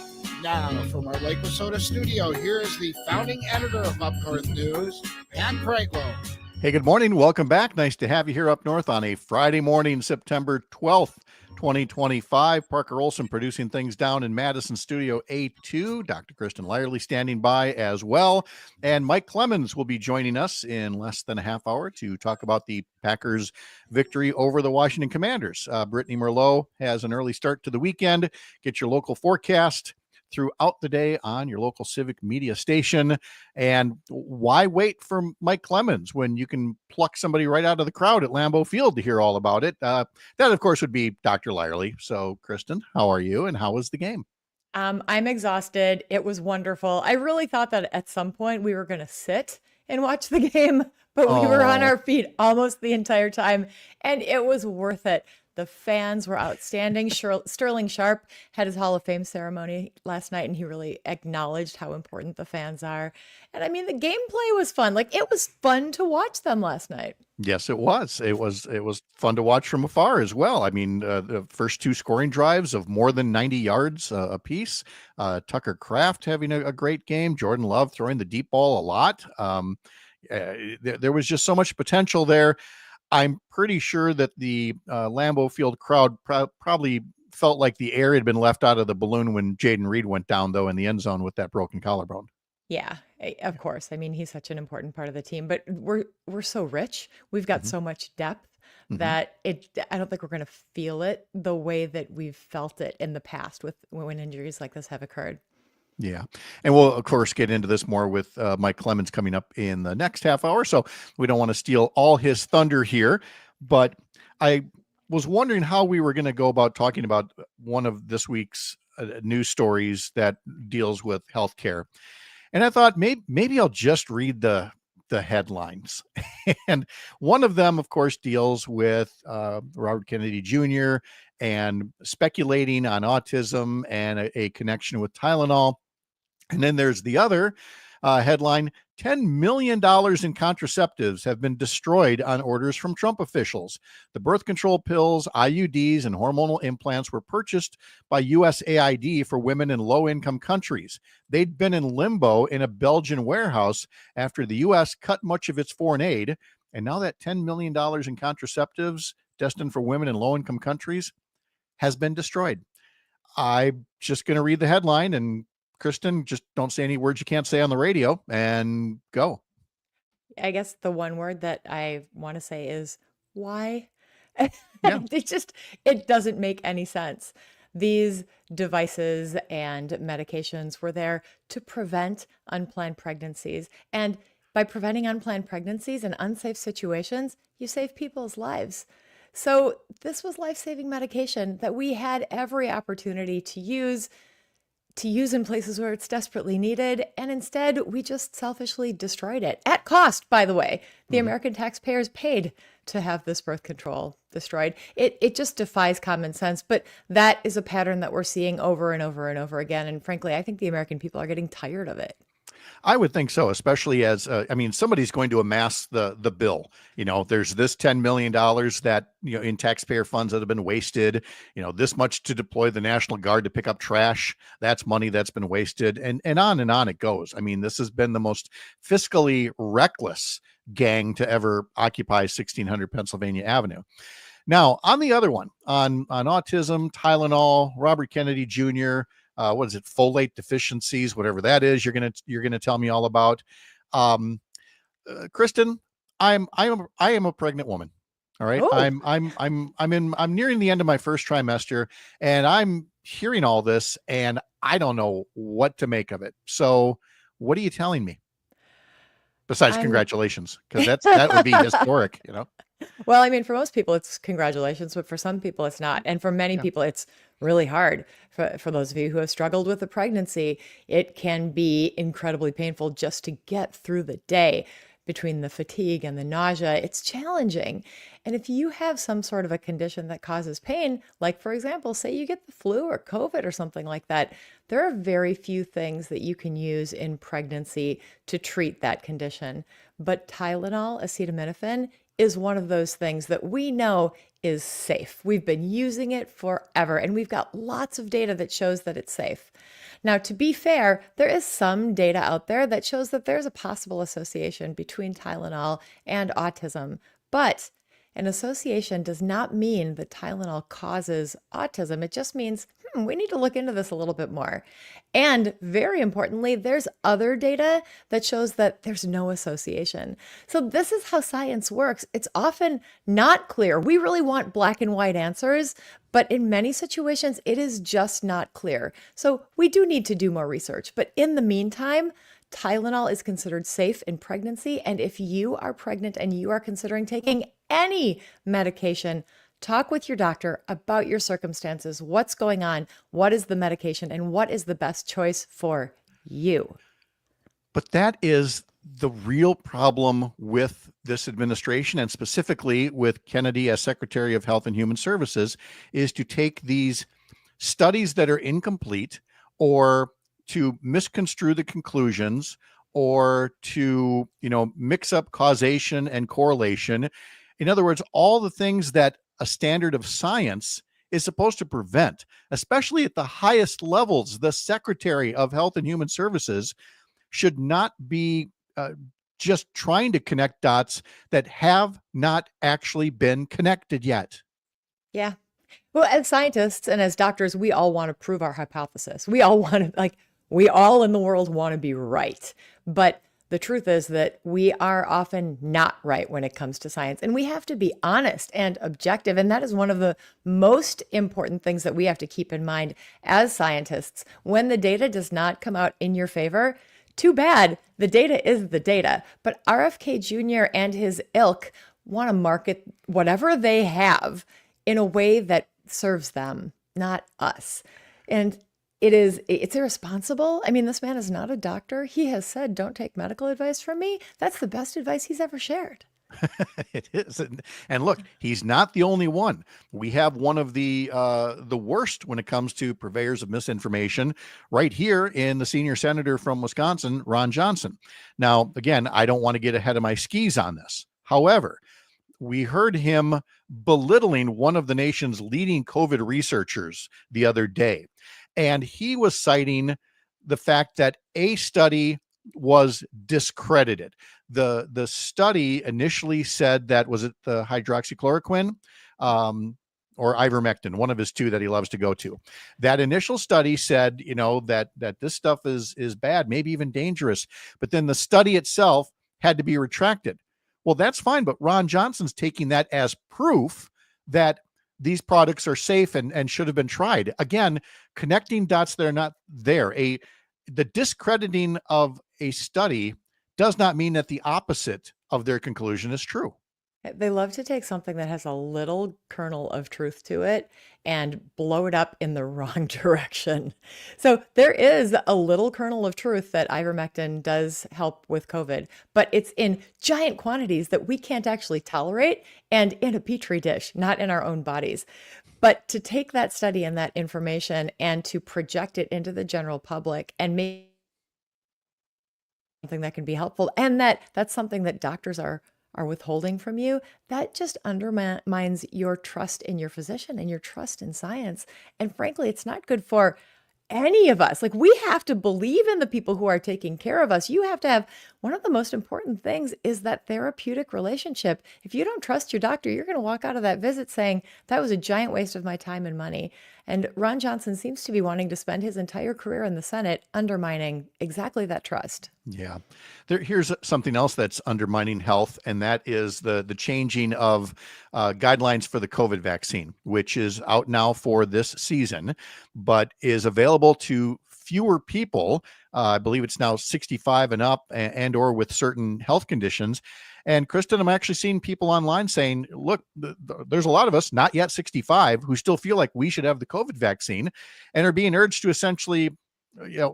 Now, from our Lake Wissota studio, here is the founding editor of Up North News, Pat Kreitlow. Hey, good morning. Welcome back. Nice to have you here up north on a Friday morning, September 12th, 2025. Parker Olson producing things down in Madison Studio A2. Dr. Kristen Lyerly standing by as well. And Mike Clemens will be joining us in less than a half hour to talk about the Packers' victory over the Washington Commanders. Brittany Merlot has an early start to the weekend. Get your local forecast throughout the day on your local Civic Media station. And why wait for Mike Clemens when you can pluck somebody right out of the crowd at Lambeau Field to hear all about it? That, of course, would be Dr. Lyerly. So, Kristen, how are you and how was the game? I'm exhausted. It was wonderful. I really thought that at some point we were going to sit and watch the game, but we were on our feet almost the entire time, and it was worth it. The fans were outstanding. Sterling Sharp had his Hall of Fame ceremony last night, and he really acknowledged how important the fans are. And I mean, the gameplay was fun. Like, it was fun to watch them last night. Yes, it was. It was fun to watch from afar as well. I mean, the first two scoring drives of more than 90 yards apiece. Tucker Kraft having a great game. Jordan Love throwing the deep ball a lot. There was just so much potential there. I'm pretty sure that the Lambeau Field crowd probably felt like the air had been left out of the balloon when Jaden Reed went down, though, in the end zone with that broken collarbone. Yeah, of course. I mean, he's such an important part of the team, but we're so rich. We've got so much depth that I don't think we're going to feel it the way that we've felt it in the past when injuries like this have occurred. Yeah. And we'll, of course, get into this more with Mike Clemens coming up in the next half hour. So we don't want to steal all his thunder here. But I was wondering how we were going to go about talking about one of this week's news stories that deals with healthcare. And I thought maybe I'll just read the headlines. And one of them, of course, deals with Robert Kennedy Jr. and speculating on autism and a connection with Tylenol. And then there's the other headline, $10 million in contraceptives have been destroyed on orders from Trump officials. The birth control pills, IUDs, and hormonal implants were purchased by USAID for women in low-income countries. They'd been in limbo in a Belgian warehouse after the U.S. cut much of its foreign aid. And now that $10 million in contraceptives destined for women in low-income countries has been destroyed. I'm just going to read the headline, and Kristen, just don't say any words you can't say on the radio and go. I guess the one word that I want to say is why. Yeah. It doesn't make any sense. These devices and medications were there to prevent unplanned pregnancies. And by preventing unplanned pregnancies and unsafe situations, you save people's lives. So this was life-saving medication that we had every opportunity to use in places where it's desperately needed. And instead, we just selfishly destroyed it at cost, by the way. The American taxpayers paid to have this birth control destroyed. It just defies common sense. But that is a pattern that we're seeing over and over and over again. And frankly, I think the American people are getting tired of it. I would think so, especially as, somebody's going to amass the bill. There's this $10 million that, in taxpayer funds that have been wasted, this much to deploy the National Guard to pick up trash. That's money that's been wasted, and on it goes. I mean, this has been the most fiscally reckless gang to ever occupy 1600 Pennsylvania Avenue. Now, on the other one, on autism, Tylenol, Robert Kennedy Jr., what is it? Folate deficiencies, whatever that is. You're gonna tell me all about. Kristen, I am a pregnant woman. All right. Oh. I'm nearing the end of my first trimester, and I'm hearing all this, and I don't know what to make of it. So, what are you telling me? Besides congratulations, because that would be historic, Well, I mean, for most people, it's congratulations, but for some people, it's not. And for many people, it's really hard. For those of you who have struggled with a pregnancy, it can be incredibly painful just to get through the day. Between the fatigue and the nausea, it's challenging. And if you have some sort of a condition that causes pain, like, for example, say you get the flu or COVID or something like that, there are very few things that you can use in pregnancy to treat that condition. But Tylenol, acetaminophen, is one of those things that we know is safe. We've been using it forever, and we've got lots of data that shows that it's safe. Now, to be fair, there is some data out there that shows that there's a possible association between Tylenol and autism, but an association does not mean that Tylenol causes autism. It just means, we need to look into this a little bit more. And very importantly, there's other data that shows that there's no association. So this is how science works. It's often not clear. We really want black and white answers, but in many situations, it is just not clear. So we do need to do more research. But in the meantime, Tylenol is considered safe in pregnancy. And if you are pregnant and you are considering taking any medication, talk with your doctor about your circumstances, what's going on, what is the medication, and what is the best choice for you. But that is the real problem with this administration, and specifically with Kennedy as Secretary of Health and Human Services, is to take these studies that are incomplete, or to misconstrue the conclusions, or to, mix up causation and correlation. In other words, all the things that a standard of science is supposed to prevent, especially at the highest levels. The Secretary of Health and Human Services should not be just trying to connect dots that have not actually been connected yet. Yeah. Well, as scientists and as doctors, we all want to prove our hypothesis. We all want to, we all in the world want to be right. But the truth is that we are often not right when it comes to science. And we have to be honest and objective. And that is one of the most important things that we have to keep in mind as scientists. When the data does not come out in your favor, too bad. The data is the data. But RFK Jr. and his ilk want to market whatever they have in a way that serves them, not us. And it's irresponsible. I mean, this man is not a doctor. He has said, don't take medical advice from me. That's the best advice he's ever shared. It is. And look, he's not the only one. We have one of the worst when it comes to purveyors of misinformation right here in the senior senator from Wisconsin, Ron Johnson. Now, again, I don't want to get ahead of my skis on this. However, we heard him belittling one of the nation's leading COVID researchers the other day. And he was citing the fact that a study was discredited. The study initially said that, was it the hydroxychloroquine or ivermectin, one of his two that he loves to go to. That initial study said, that this stuff is bad, maybe even dangerous. But then the study itself had to be retracted. Well, that's fine. But Ron Johnson's taking that as proof that these products are safe and should have been tried. Again, connecting dots that are not there. The discrediting of a study does not mean that the opposite of their conclusion is true. They love to take something that has a little kernel of truth to it and blow it up in the wrong direction. So there is a little kernel of truth that ivermectin does help with COVID, but it's in giant quantities that we can't actually tolerate and in a petri dish, not in our own bodies. But to take that study and that information and to project it into the general public and make something that can be helpful, and that's something that doctors are withholding from you, that just undermines your trust in your physician and your trust in science. And frankly, it's not good for any of us. We have to believe in the people who are taking care of us. You have to have, one of the most important things is that therapeutic relationship. If you don't trust your doctor, you're going to walk out of that visit saying, that was a giant waste of my time and money. And Ron Johnson seems to be wanting to spend his entire career in the Senate undermining exactly that trust. Yeah. Here's something else that's undermining health, and that is the changing of guidelines for the COVID vaccine, which is out now for this season, but is available to fewer people. I believe it's now 65 and up and or with certain health conditions. And Kristen, I'm actually seeing people online saying, look, there's a lot of us not yet 65 who still feel like we should have the COVID vaccine and are being urged to essentially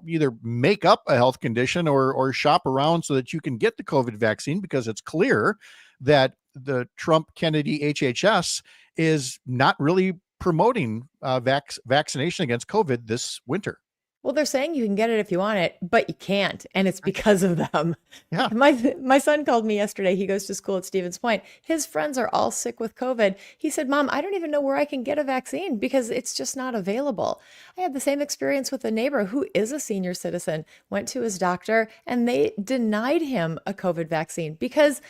either make up a health condition or shop around so that you can get the COVID vaccine, because it's clear that the Trump Kennedy HHS is not really promoting vaccination against COVID this winter. Well, they're saying you can get it if you want it, but you can't. And it's because of them. Yeah. My son called me yesterday. He goes to school at Stevens Point. His friends are all sick with COVID. He said, Mom, I don't even know where I can get a vaccine because it's just not available. I had the same experience with a neighbor who is a senior citizen, went to his doctor, and they denied him a COVID vaccine because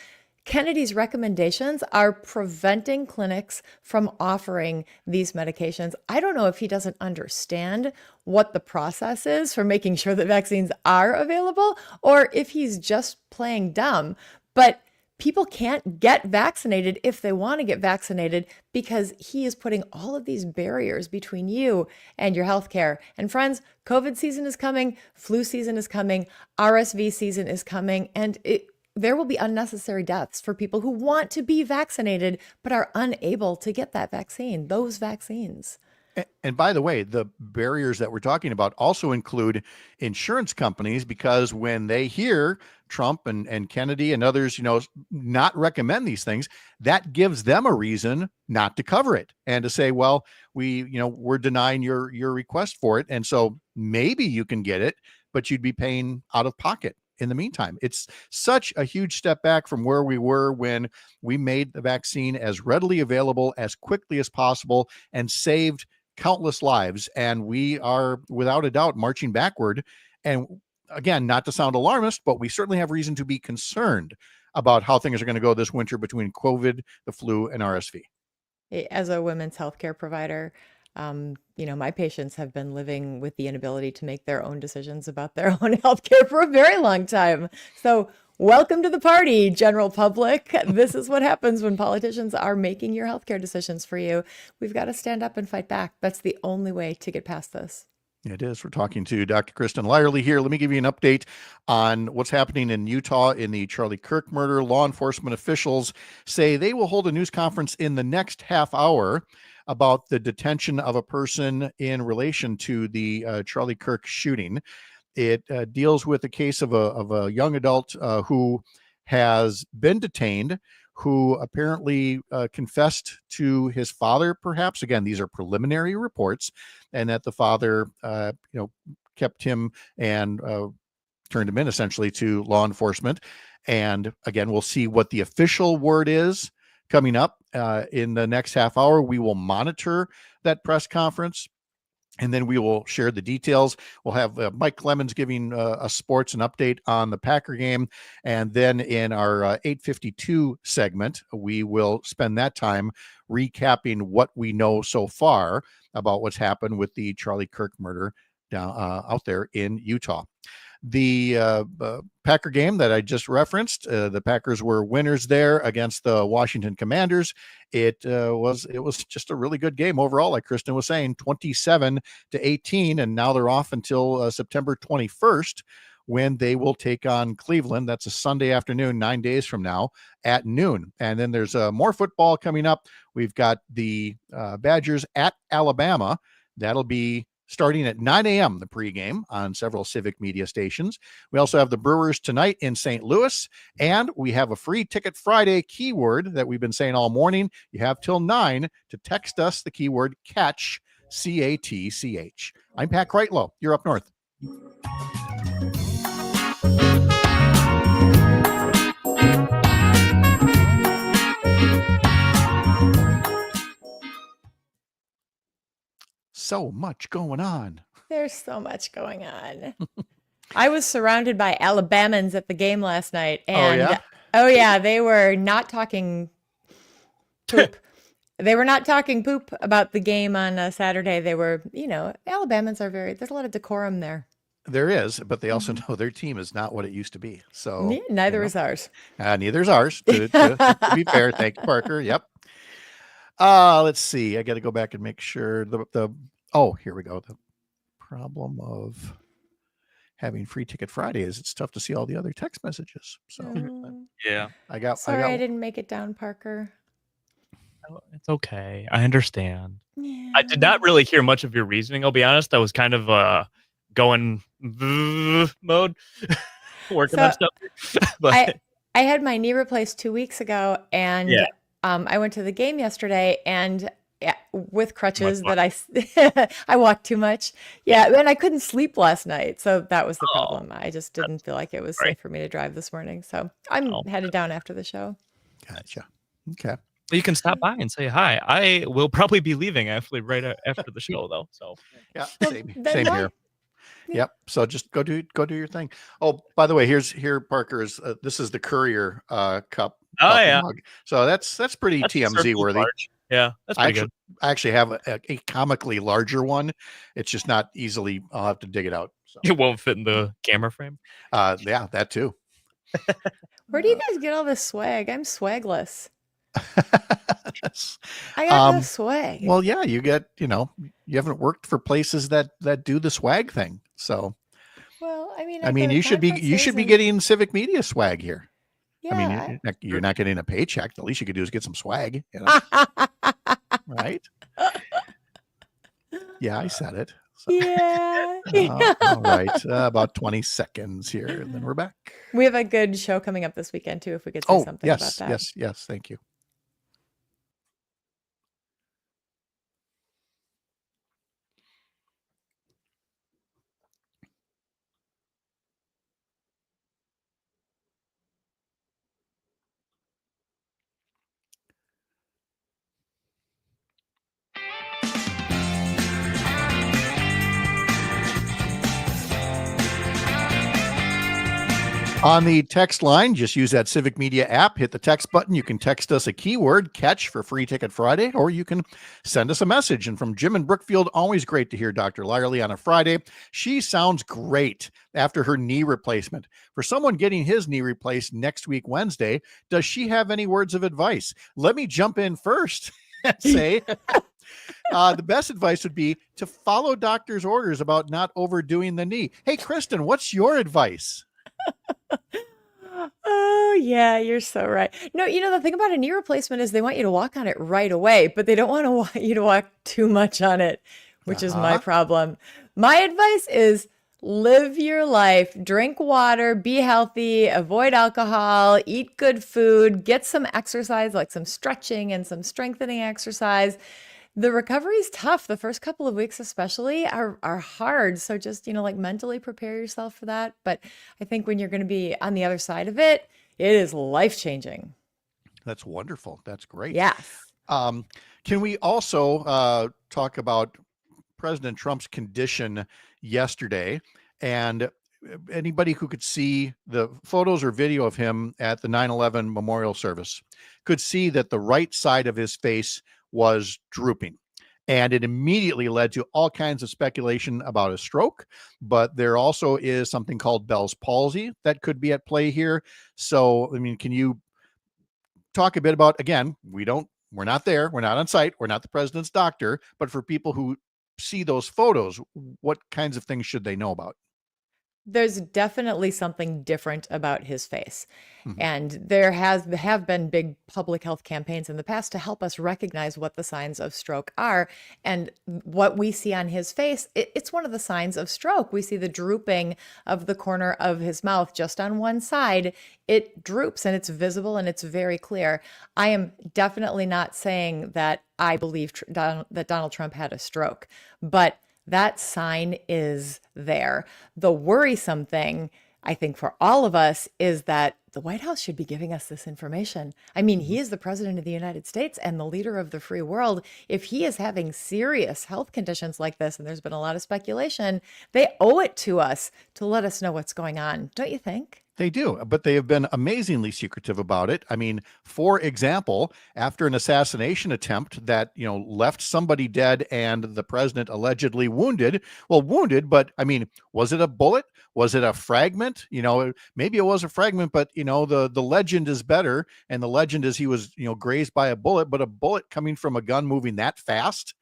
Kennedy's recommendations are preventing clinics from offering these medications. I don't know if he doesn't understand what the process is for making sure that vaccines are available, or if he's just playing dumb. But people can't get vaccinated if they want to get vaccinated because he is putting all of these barriers between you and your healthcare. And friends, COVID season is coming, flu season is coming, RSV season is coming, and there will be unnecessary deaths for people who want to be vaccinated but are unable to get that vaccine, those vaccines. And by the way, the barriers that we're talking about also include insurance companies, because when they hear Trump and Kennedy and others, not recommend these things, that gives them a reason not to cover it and to say, well, we're denying your request for it. And so maybe you can get it, but you'd be paying out of pocket in the meantime. It's such a huge step back from where we were when we made the vaccine as readily available as quickly as possible and saved countless lives. And we are without a doubt marching backward. And again, not to sound alarmist, but we certainly have reason to be concerned about how things are going to go this winter between COVID, the flu, and RSV. As a women's healthcare provider, my patients have been living with the inability to make their own decisions about their own healthcare for a very long time. So welcome to the party, general public. This is what happens when politicians are making your healthcare decisions for you. We've got to stand up and fight back. That's the only way to get past this. It is. We're talking to Dr. Kristen Lyerly here. Let me give you an update on what's happening in Utah in the Charlie Kirk murder. Law enforcement officials say they will hold a news conference in the next half hour about the detention of a person in relation to the Charlie Kirk shooting. It deals with a case of a young adult who has been detained, who apparently confessed to his father, perhaps. Again, these are preliminary reports, and that the father, kept him and turned him in essentially to law enforcement. And again, we'll see what the official word is coming up in the next half hour. We will monitor that press conference, and then we will share the details. We'll have Mike Clemens giving us sports an update on the Packer game. And then in our 8:52 segment, we will spend that time recapping what we know so far about what's happened with the Charlie Kirk murder down out there in Utah. The Packer game that I just referenced, the Packers were winners there against the Washington Commanders. It was just a really good game overall, like Kristen was saying, 27-18, and now they're off until September 21st, when they will take on Cleveland. That's a Sunday afternoon, 9 days from now at noon. And then there's more football coming up. We've got the Badgers at Alabama. That'll be starting at 9 a.m., the pregame on several civic media stations. We also have the Brewers tonight in St. Louis, and we have a free Ticket Friday keyword that we've been saying all morning. You have till 9 to text us the keyword CATCH, C-A-T-C-H. I'm Pat Kreitlow. You're up north. So much going on. There's so much going on. I was surrounded by Alabamans at the game last night. And oh yeah, they were not talking poop. They were not talking poop about the game on Saturday. They were, Alabamans there's a lot of decorum there. There is, but they also know their team is not what it used to be. So neither is ours. Neither is ours, to be fair. Thank you, Parker. Yep. Let's see. I got to go back and make sure here we go. The problem of having free Ticket Friday is it's tough to see all the other text messages. So yeah, I didn't make it down, Parker. It's okay. I understand. Yeah. I did not really hear much of your reasoning. I'll be honest. I was kind of going mode, working on stuff. But I had my knee replaced 2 weeks ago, and I went to the game yesterday, and with crutches that I walked too much. Yeah. And I couldn't sleep last night. So that was the problem. I just didn't feel like it was safe for me to drive this morning. So I'm headed down after the show. Gotcha. Okay. You can stop by and say hi. I will probably be leaving actually right after the show though. So yeah, same here. Yep. So just go do your thing. Oh, by the way, here Parker is. This is the Courier cup. Oh yeah. Mug. So that's pretty TMZ worthy. Large. Yeah, that's pretty good. I actually have a comically larger one. It's just not easily. I'll have to dig it out. So. It won't fit in the camera frame. Yeah, that too. Where do you guys get all this swag? I'm swagless. I got no swag. Well, yeah, you get. You haven't worked for places that do the swag thing. So. Well, I mean, you should be getting civic media swag here. Yeah, I mean, you're not getting a paycheck. The least you could do is get some swag, right? Yeah, I said it. Yeah. All right. About 20 seconds here, and then we're back. We have a good show coming up this weekend, too, if we could say something about that. Yes. Thank you. On the text line, just use that Civic Media app, hit the text button. You can text us a keyword, catch, for Free Ticket Friday, or you can send us a message. And from Jim in Brookfield, always great to hear Dr. Lyerly on a Friday. She sounds great after her knee replacement. For someone getting his knee replaced next week, Wednesday, does she have any words of advice? Let me jump in first and say the best advice would be to follow doctor's orders about not overdoing the knee. Hey, Kristen, what's your advice? Oh, yeah, you're so right. No, the thing about a knee replacement is they want you to walk on it right away, but they don't want you to walk too much on it, which is my problem. My advice is live your life, drink water, be healthy, avoid alcohol, eat good food, get some exercise, like some stretching and some strengthening exercise. The recovery is tough. The first couple of weeks especially are hard. So just, mentally prepare yourself for that. But I think when you're going to be on the other side of it, it is life-changing. That's wonderful. That's great. Yes. Can we also talk about President Trump's condition yesterday? And anybody who could see the photos or video of him at the 9/11 memorial service could see that the right side of his face was drooping. And it immediately led to all kinds of speculation about a stroke, but there also is something called Bell's palsy that could be at play here. So, can you talk a bit about, again, we're not there, we're not on site, we're not the president's doctor, but for people who see those photos, what kinds of things should they know about? There's definitely something different about his face. And there have been big public health campaigns in the past to help us recognize what the signs of stroke are. And what we see on his face, it's one of the signs of stroke. We see the drooping of the corner of his mouth just on one side. It droops and it's visible and it's very clear. I am definitely not saying that I believe that Donald Trump had a stroke, but that sign is there. The worrisome thing, I think, for all of us is that the White House should be giving us this information. He is the president of the United States and the leader of the free world. If he is having serious health conditions like this, and there's been a lot of speculation, they owe it to us to let us know what's going on. Don't you think? They do, but they have been amazingly secretive about it. For example, after an assassination attempt that, left somebody dead and the president allegedly wounded, but was it a bullet? Was it a fragment? Maybe it was a fragment, but the legend is better. And the legend is he was, grazed by a bullet, but a bullet coming from a gun moving that fast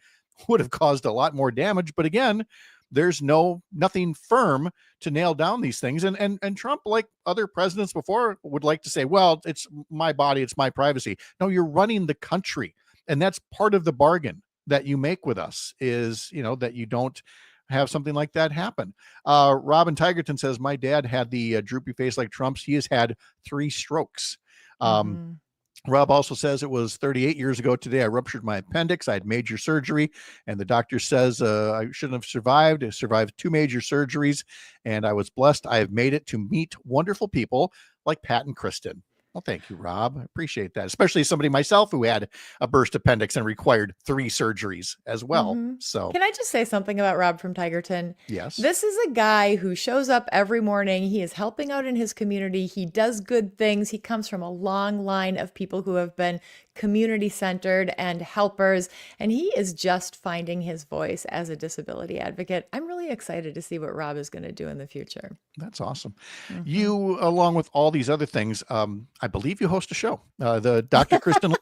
would have caused a lot more damage. But again, there's nothing firm to nail down these things. And Trump, like other presidents before, would like to say, well, it's my body, it's my privacy. No, you're running the country. And that's part of the bargain that you make with us is, that you don't have something like that happen. Robin Tigerton says, my dad had the droopy face like Trump's. He has had 3 strokes. Rob also says it was 38 years ago today. I ruptured my appendix. I had major surgery, and the doctor says I shouldn't have survived. I survived 2 major surgeries, and I was blessed. I have made it to meet wonderful people like Pat and Kristen. Well, thank you, Rob. I appreciate that, especially somebody myself who had a burst appendix and required 3 surgeries as well. So can I just say something about Rob from Tigerton? Yes. This is a guy who shows up every morning. He is helping out in his community. He does good things. He comes from a long line of people who have been community-centered and helpers, and he is just finding his voice as a disability advocate. I'm really excited to see what Rob is going to do in the future. That's awesome. You, along with all these other things, I believe you host a show, the Dr. Kristen,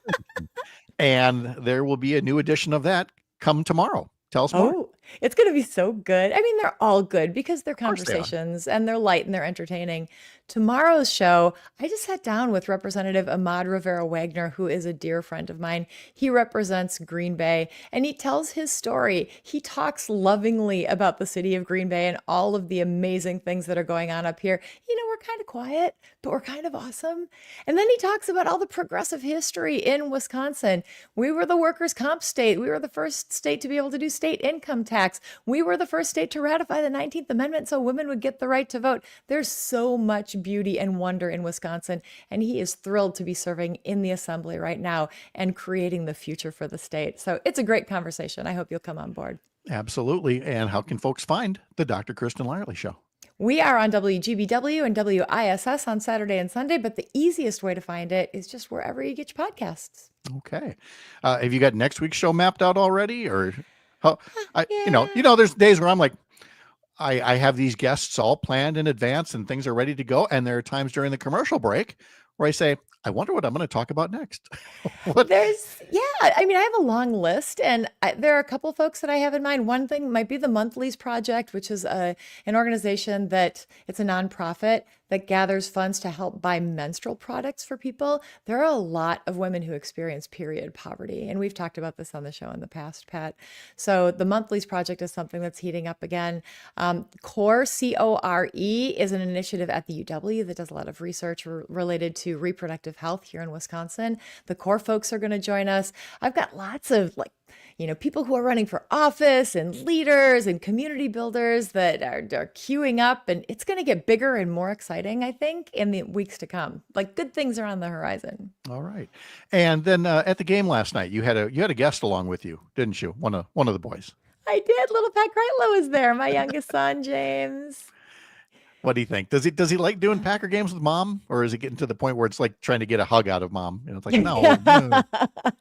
and there will be a new edition of that come tomorrow. Tell us more. It's going to be so good. I mean, they're all good because they're course they are. conversations and they're light and they're entertaining. Tomorrow's show, I just sat down with Representative Ahmad Rivera Wagner, who is a dear friend of mine. He represents Green Bay and he tells his story. He talks lovingly about the city of Green Bay and all of the amazing things that are going on up here. You know, we're kind of quiet, but we're kind of awesome. And then he talks about all the progressive history in Wisconsin. We were the workers' comp state. We were the first state to be able to do state income tax. We were the first state to ratify the 19th Amendment so women would get the right to vote. There's so much beauty and wonder in Wisconsin, and he is thrilled to be serving in the assembly right now and creating the future for the state. So it's a great conversation. I hope you'll come on board. Absolutely. And how can folks find the Dr. Kristen Lyerly Show? We are on WGBW and WISS on Saturday and Sunday, but the easiest way to find it is just wherever you get your podcasts. Okay. Have you got next week's show mapped out already? Or how, there's days where I'm like, I have these guests all planned in advance and things are ready to go. And there are times during the commercial break where I say, I wonder what I'm going to talk about next. I mean, I have a long list and there are a couple folks that I have in mind. One thing might be the Monthlies Project, which is an organization it's a nonprofit that gathers funds to help buy menstrual products for people. There are a lot of women who experience period poverty. And we've talked about this on the show in the past, Pat. So the Monthlies Project is something that's heating up again. CORE, C-O-R-E, is an initiative at the UW that does a lot of research related to reproductive health here in Wisconsin. The CORE folks are going to join us. I've got lots of people who are running for office and leaders and community builders that are queuing up, and it's going to get bigger and more exciting, I think, in the weeks to come. Like, good things are on the horizon. All right. And then at the game last night, you had a guest along with you, didn't you? One of the boys. I did. Little Pat Kreitlow was there, my youngest son, James. What do you think? Does he like doing Packer games with mom, or is it getting to the point where it's like trying to get a hug out of mom? It's like, no,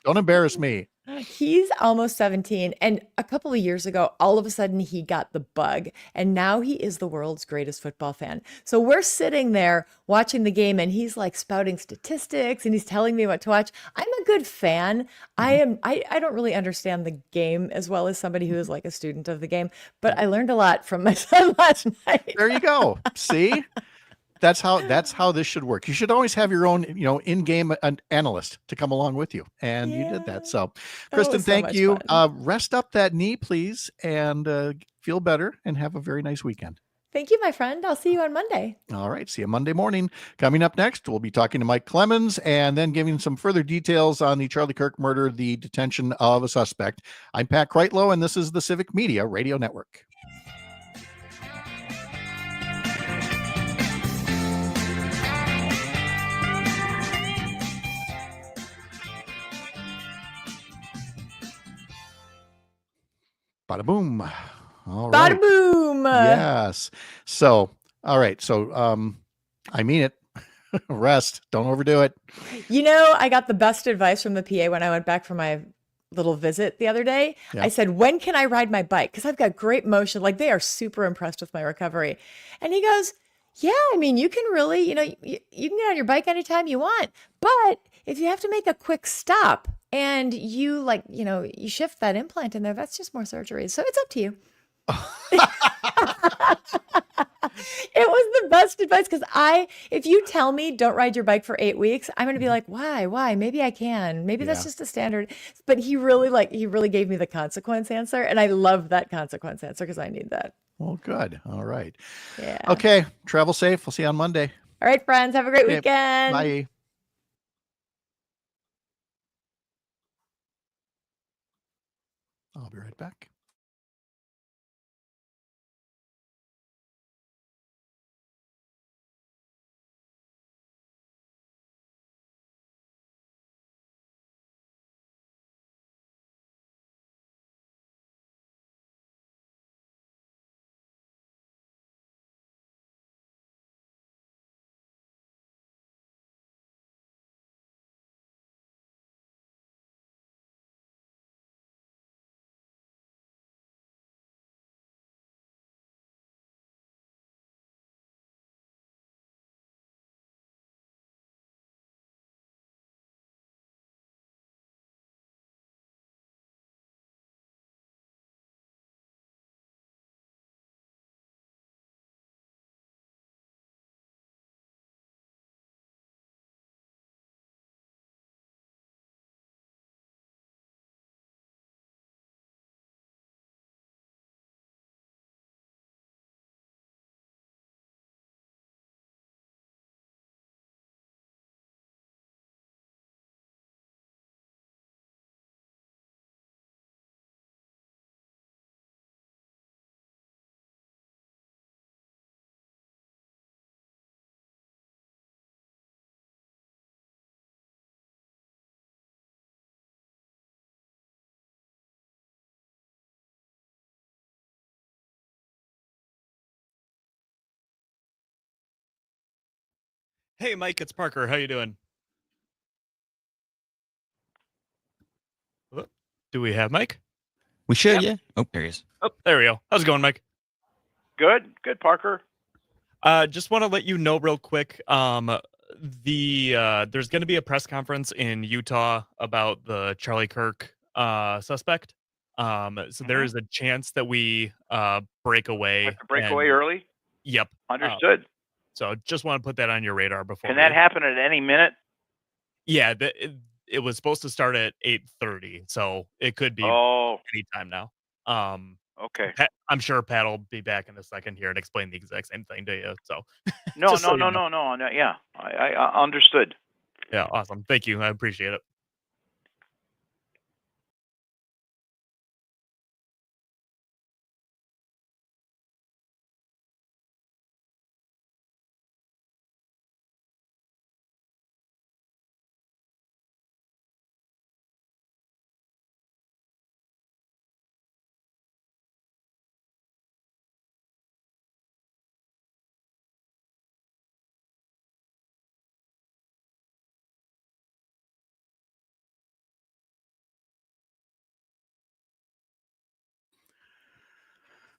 don't embarrass me. He's almost 17. And a couple of years ago, all of a sudden he got the bug. And now he is the world's greatest football fan. So we're sitting there watching the game and he's like spouting statistics and he's telling me what to watch. I'm a good fan. I don't really understand the game as well as somebody who is like a student of the game, but I learned a lot from my son last night. There you go. See? That's how this should work. You should always have your own, in-game analyst to come along with you. And you did that. So, Kristen, thank you. Rest up that knee, please, and feel better and have a very nice weekend. Thank you, my friend. I'll see you on Monday. All right. See you Monday morning. Coming up next, we'll be talking to Mike Clemens and then giving some further details on the Charlie Kirk murder, the detention of a suspect. I'm Pat Kreitlow, and this is the Civic Media Radio Network. Bada boom. All right. Bada boom. Yes. So, all right. So, I mean it. Rest. Don't overdo it. I got the best advice from the PA when I went back for my little visit the other day. Yeah. I said, when can I ride my bike? Because I've got great motion. Like, they are super impressed with my recovery. And he goes, yeah, I mean, you can really, you can get on your bike anytime you want. But if you have to make a quick stop and you you shift that implant in there, that's just more surgery. So it's up to you. It was the best advice because if you tell me don't ride your bike for 8 weeks, I'm going to be like, why? Maybe I can. Maybe that's just a standard. But he really gave me the consequence answer. And I love that consequence answer because I need that. Well, good. All right. Yeah. Okay. Travel safe. We'll see you on Monday. All right, friends. Have a great Okay, weekend. Bye. I'll be right back. Hey, Mike, it's Parker. How you doing? Whoop. Do we have Mike? We should, yeah. Oh, there he is. Oh, there we go. How's it going, Mike? Good, Parker. Just want to let you know real quick. There's going to be a press conference in Utah about the Charlie Kirk suspect. So there is a chance that we break away. Break away early? Yep. Understood. So just want to put that on your radar before. Can that happen at any minute? Yeah, it was supposed to start at 8:30, so it could be anytime now. Okay. I'm sure Pat will be back in a second here and explain the exact same thing to you. So No. Yeah, I understood. Yeah, awesome. Thank you. I appreciate it.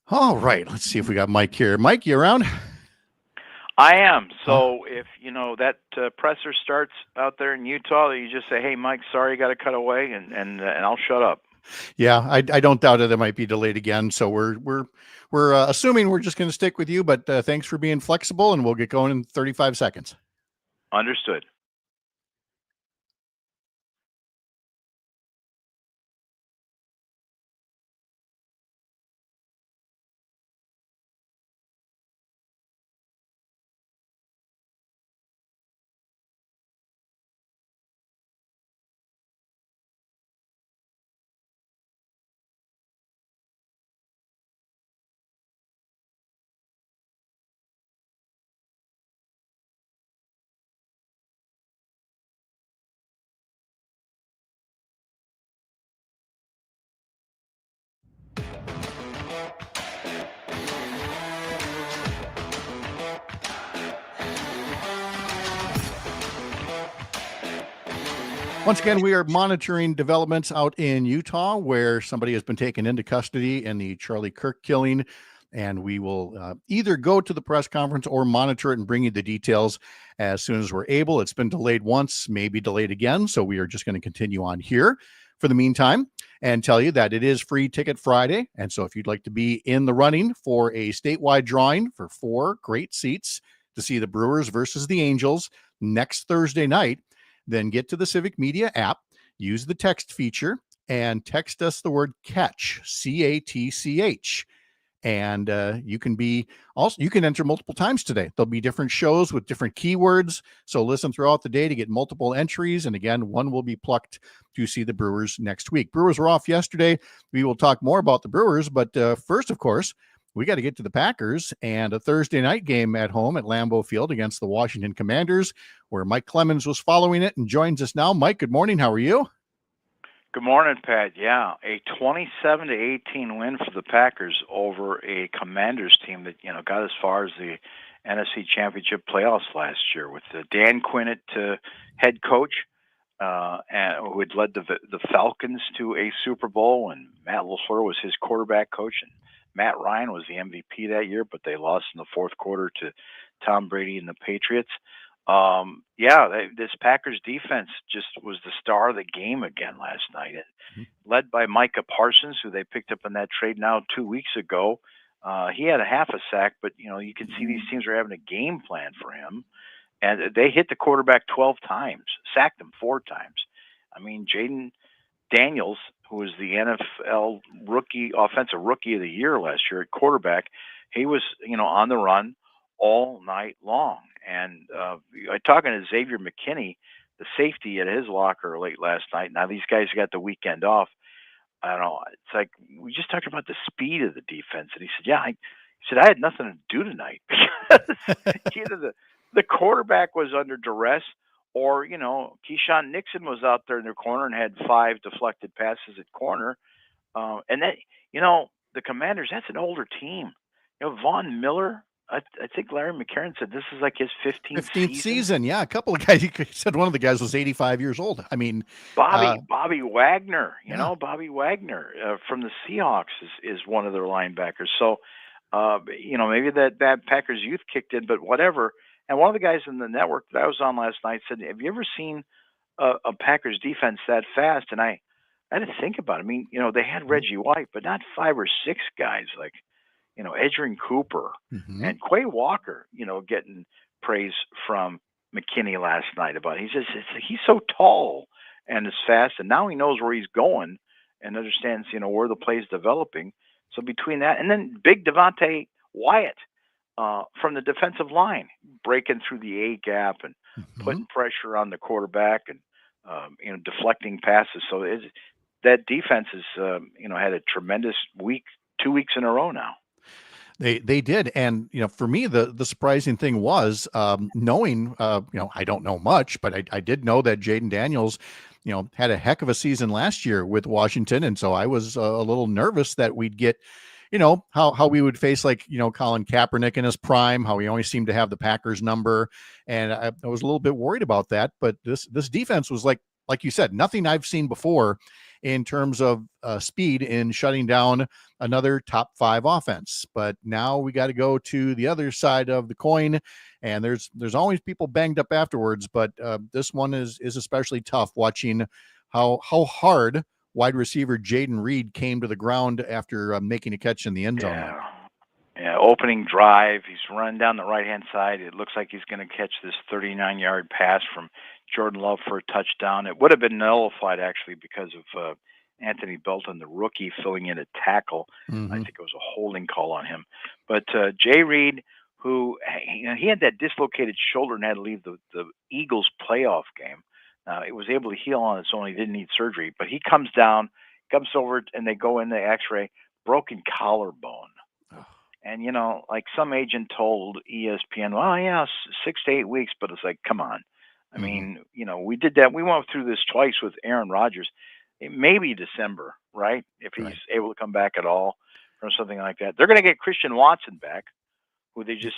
All right, let's see if we got Mike here. Mike, you around? I am. So if that presser starts out there in Utah, you just say, "Hey, Mike, sorry, you got to cut away," and I'll shut up. Yeah, I don't doubt it. It might be delayed again. So we're assuming we're just going to stick with you. But thanks for being flexible, and we'll get going in 35 seconds. Understood. Once again, we are monitoring developments out in Utah where somebody has been taken into custody in the Charlie Kirk killing. And we will either go to the press conference or monitor it and bring you the details as soon as we're able. It's been delayed once, maybe delayed again. So we are just going to continue on here for the meantime and tell you that it is Free Ticket Friday. And so if you'd like to be in the running for a statewide drawing for 4 great seats to see the Brewers versus the Angels next Thursday night, then get to the Civic Media app, use the text feature, and text us the word CATCH, CATCH. And you can enter multiple times today. There'll be different shows with different keywords. So listen throughout the day to get multiple entries. And again, one will be plucked to see the Brewers next week. Brewers were off yesterday. We will talk more about the Brewers. But first, of course, we got to get to the Packers and a Thursday night game at home at Lambeau Field against the Washington Commanders, where Mike Clemens was following it and joins us now. Mike, good morning. How are you? Good morning, Pat. Yeah, a 27-18 win for the Packers over a Commanders team that got as far as the NFC Championship playoffs last year with Dan Quinn at head coach, and who had led the Falcons to a Super Bowl, and Matt LaFleur was his quarterback coach, and Matt Ryan was the MVP that year, but they lost in the fourth quarter to Tom Brady and the Patriots. This Packers defense just was the star of the game again last night, led by Micah Parsons, who they picked up in that trade now 2 weeks ago. He had a half a sack, but you can see these teams are having a game plan for him, and they hit the quarterback 12 times, sacked him 4 times. I mean, Jaden Daniels, who was the NFL offensive rookie of the year last year at quarterback, he was on the run all night long. And talking to Xavier McKinney, the safety at his locker late last night. Now these guys got the weekend off. I don't know. It's like we just talked about the speed of the defense, and he said, "Yeah." He said, "I had nothing to do tonight because either the quarterback was under duress, or Keyshawn Nixon was out there in their corner and had 5 deflected passes at corner, and then the Commanders. That's an older team. Von Miller I think Larry McCarron said this is like his 15th 15th season. Yeah, a couple of guys. He said one of the guys was 85 years old. I mean, Bobby Wagner, Bobby Wagner from the Seahawks is one of their linebackers. So, maybe that Packers youth kicked in, but whatever. And one of the guys in the network that I was on last night said, "Have you ever seen a Packers defense that fast?" And I had to think about it. I mean, they had Reggie White, but not 5 or 6 guys like, Edgerrin Cooper and Quay Walker, getting praise from McKinney last night about it. He says he's so tall and is fast, and now he knows where he's going and understands, where the play's developing. So between that and then big Devontae Wyatt from the defensive line, breaking through the A gap and putting pressure on the quarterback and deflecting passes. So that defense has had a tremendous week, 2 weeks in a row now. They did, and for me, the surprising thing was knowing. I don't know much, but I did know that Jaden Daniels, had a heck of a season last year with Washington, and so I was a little nervous that we'd get, how we would face Colin Kaepernick in his prime, how he always seemed to have the Packers number, and I was a little bit worried about that. But this defense was like you said, nothing I've seen before in terms of speed in shutting down another top 5 offense. But now we got to go to the other side of the coin, and there's always people banged up afterwards. But this one is especially tough, watching how hard wide receiver Jaden Reed came to the ground after making a catch in the end zone. Yeah, opening drive, he's running down the right-hand side. It looks like he's going to catch this 39-yard pass from Jordan Love for a touchdown. It would have been nullified, actually, because of Anthony Belton, the rookie, filling in a tackle. I think it was a holding call on him. But Jay Reed, who he had that dislocated shoulder and had to leave the Eagles playoff game. It was able to heal on its own. He didn't need surgery. But he comes over, and they go in the X-ray, broken collarbone. And, like some agent told ESPN, well, yeah, 6 to 8 weeks, but it's like, come on. I mean, we did that. We went through this twice with Aaron Rodgers. It may be December, right? If he's able to come back at all from something like that. They're going to get Christian Watson back, who they just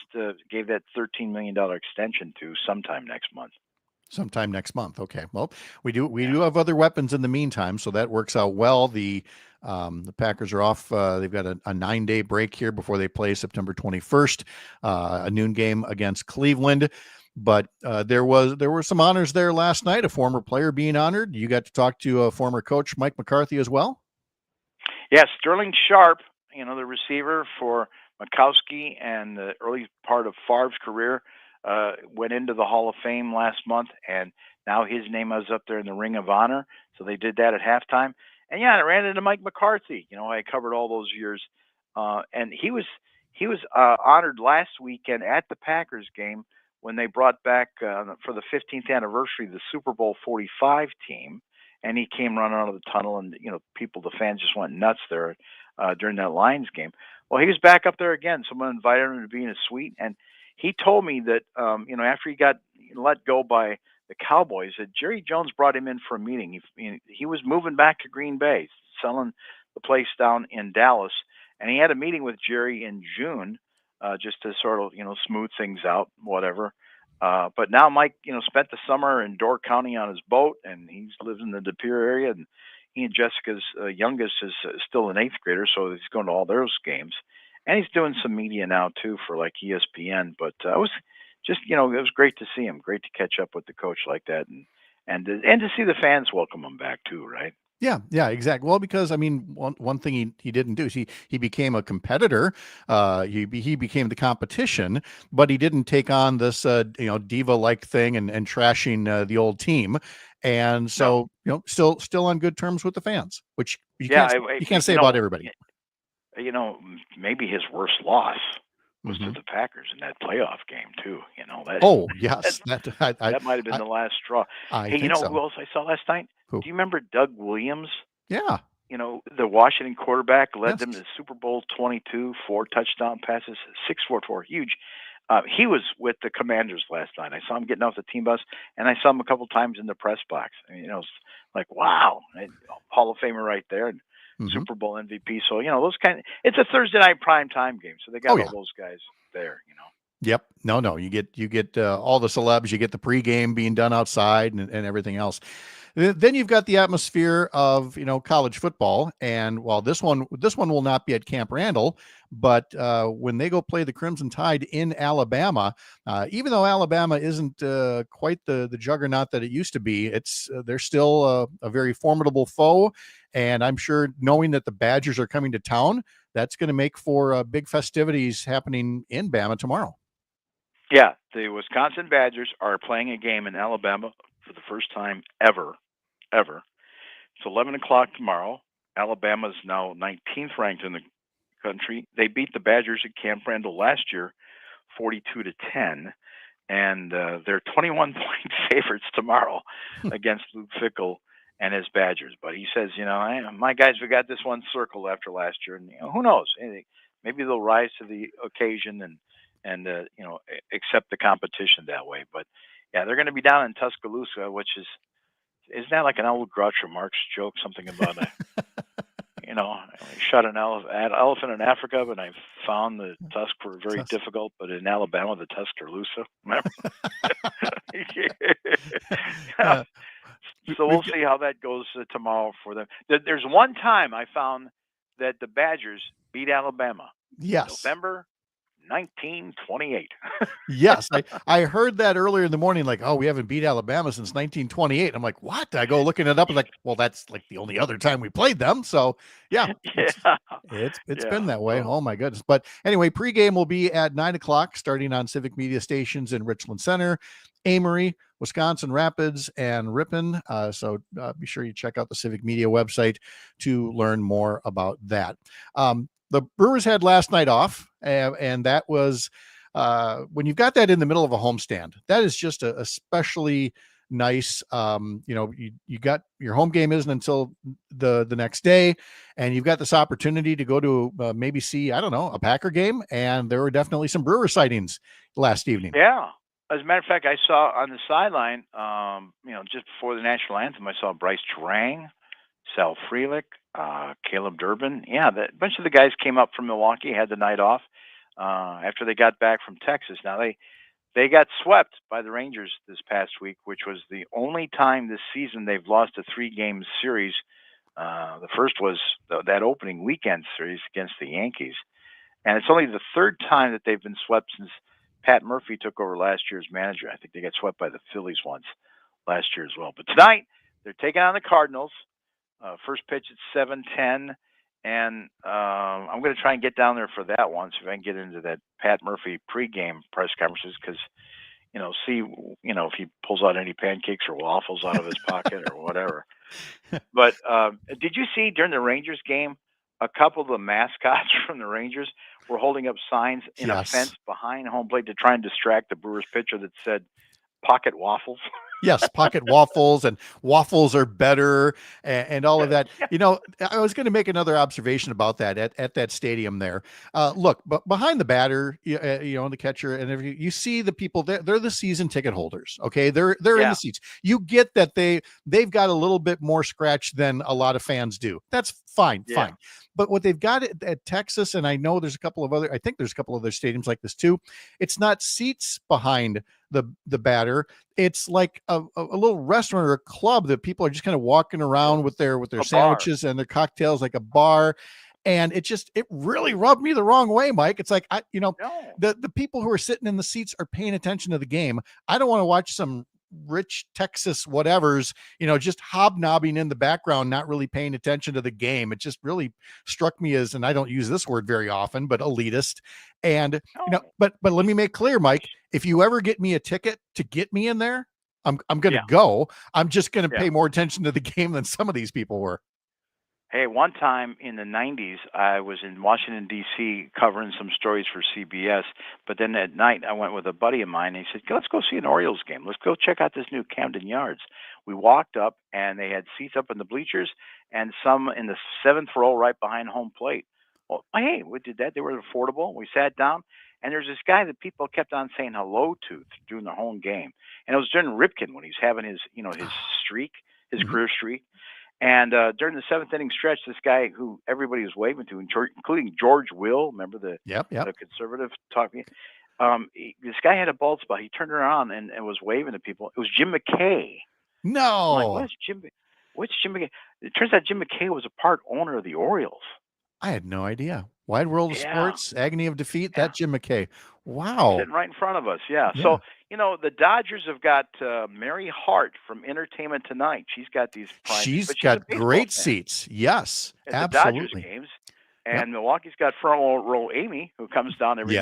gave that $13 million extension to sometime next month. Okay. Well, we do have other weapons in the meantime, so that works out well. The Packers are off. They've got a 9-day break here before they play September 21st, a noon game against Cleveland. But there were some honors there last night. A former player being honored. You got to talk to a former coach, Mike McCarthy, as well. Yeah, Sterling Sharp, the receiver for Mikowski and the early part of Favre's career, went into the Hall of Fame last month, and now his name is up there in the Ring of Honor. So they did that at halftime. And yeah, I ran into Mike McCarthy. I covered all those years, and he was honored last weekend at the Packers game when they brought back for the 15th anniversary the Super Bowl 45 team, and he came running out of the tunnel, and the fans just went nuts there during that Lions game. Well, he was back up there again. Someone invited him to be in a suite, and he told me that after he got let go by the Cowboys, that Jerry Jones brought him in for a meeting. He was moving back to Green Bay, selling the place down in Dallas, and he had a meeting with Jerry in June just to sort of smooth things out, whatever. But now Mike spent the summer in Door County on his boat, and he lives in the De Pere area, and he and Jessica's youngest is still an 8th grader, so he's going to all those games. And he's doing some media now too for like ESPN. But it was just it was great to see him. Great to catch up with the coach like that, and to see the fans welcome him back too, right? Yeah, exactly. Well, because I mean, one thing he didn't do is he became a competitor. He became the competition, but he didn't take on this diva-like thing and trashing the old team. And so still on good terms with the fans, which you can't say about everybody. Maybe his worst loss was to the Packers in that playoff game too. Yes, that might have been the last straw. Hey, who else I saw last night? Who? Do you remember Doug Williams? Yeah. The Washington quarterback led them to Super Bowl 22, 4 touchdown passes, 6'4", huge. He was with the Commanders last night. I saw him getting off the team bus, and I saw him a couple times in the press box. I mean, it's like, wow, Hall of Famer right there. And Super Bowl MVP. So, those it's a Thursday night prime time game. So they got all those guys there, Yep. No. You get all the celebs. You get the pregame being done outside and everything else. Then you've got the atmosphere of college football, and while this one will not be at Camp Randall, but when they go play the Crimson Tide in Alabama, even though Alabama isn't quite the juggernaut that it used to be, they're still a very formidable foe, and I'm sure knowing that the Badgers are coming to town, that's going to make for big festivities happening in Bama tomorrow. Yeah, the Wisconsin Badgers are playing a game in Alabama for the first time ever. It's 11 o'clock tomorrow. Alabama's now 19th ranked in the country. They beat the Badgers at Camp Randall last year, 42-10, and they're 21-point favorites tomorrow against Luke Vakil and his Badgers. But he says, my guys, we got this one circled after last year, and who knows? Maybe they'll rise to the occasion and accept the competition that way. But yeah, they're going to be down in Tuscaloosa, which isn't that like an old Groucho Marx joke? Something about I shot an elephant in Africa, but I found the tusk were very difficult. But in Alabama, the tusks are looser. Remember? So we'll see how that goes tomorrow for them. There's one time I found that the Badgers beat Alabama. Yes. November 1928. Yes, I heard that earlier in the morning, like, oh, we haven't beat Alabama since 1928. I'm like, what? I go looking it up and like, well, that's like the only other time we played them. So yeah, it's been that way. Oh my goodness. But anyway, pregame will be at 9 o'clock, starting on Civic Media Stations in Richland Center, Amory, Wisconsin Rapids, and Ripon. So be sure you check out the Civic Media website to learn more about that. The Brewers had last night off, and that was when you've got that in the middle of a homestand, that is just especially nice. You got your home game isn't until the next day, and you've got this opportunity to go to maybe see, I don't know, a Packer game, and there were definitely some Brewer sightings last evening. Yeah. As a matter of fact, I saw on the sideline, just before the national anthem, I saw Bryce Terang, Sal Frelick, Caleb Durbin. Yeah, a bunch of the guys came up from Milwaukee, had the night off after they got back from Texas. Now, they got swept by the Rangers this past week, which was the only time this season they've lost a 3-game series. The first was that opening weekend series against the Yankees. And it's only the third time that they've been swept since Pat Murphy took over last year's manager. I think they got swept by the Phillies once last year as well. But tonight, they're taking on the Cardinals. First pitch at 7:10, and I'm going to try and get down there for that one, so if I can get into that Pat Murphy pregame press conferences, because see if he pulls out any pancakes or waffles out of his pocket or whatever. But did you see during the Rangers game, a couple of the mascots from the Rangers were holding up signs in a fence behind home plate to try and distract the Brewers pitcher that said "pocket waffles"? Yes, pocket waffles and waffles are better and all of that. I was going to make another observation about that at that stadium there. Look, but behind the batter, the catcher, and you see the people, they're the season ticket holders. Okay, they're in the seats. You get that they've got a little bit more scratch than a lot of fans do. That's fine. But what they've got at Texas, and I know I think there's a couple of other stadiums like this too. It's not seats behind the batter. It's like a little restaurant or a club that people are just kind of walking around with their sandwiches and their cocktails, like a bar. And it really rubbed me the wrong way, Mike. It's like, the people who are sitting in the seats are paying attention to the game. I don't want to watch some rich Texas whatevers, just hobnobbing in the background, not really paying attention to the game. It just really struck me as, and I don't use this word very often, but elitist. And, but let me make clear, Mike, if you ever get me a ticket to get me in there, I'm going to go. I'm just going to pay more attention to the game than some of these people were. Hey, one time in the 90s, I was in Washington, D.C. covering some stories for CBS, but then at night I went with a buddy of mine, and he said, let's go see an Orioles game. Let's go check out this new Camden Yards. We walked up, and they had seats up in the bleachers and some in the 7th row right behind home plate. Well, hey, we did that. They were affordable. We sat down, and there's this guy that people kept on saying hello to during the home game. And it was during Ripken when he's having his, his streak, his career streak. And during the seventh inning stretch, this guy who everybody was waving to, including George Will, remember the conservative talking, this guy had a bald spot. He turned around and was waving to people. It was Jim McKay. No. I'm like, what's Jim McKay? It turns out Jim McKay was a part owner of the Orioles. I had no idea. Wide World of Yeah. Sports, Agony of Defeat, that Jim McKay. Wow. Sitting right in front of us, yeah. So, the Dodgers have got Mary Hart from Entertainment Tonight. She's got these prime. She's a got baseball great fan seats. Yes, at absolutely. the Dodgers games. And Milwaukee's got front row Amy, who comes down every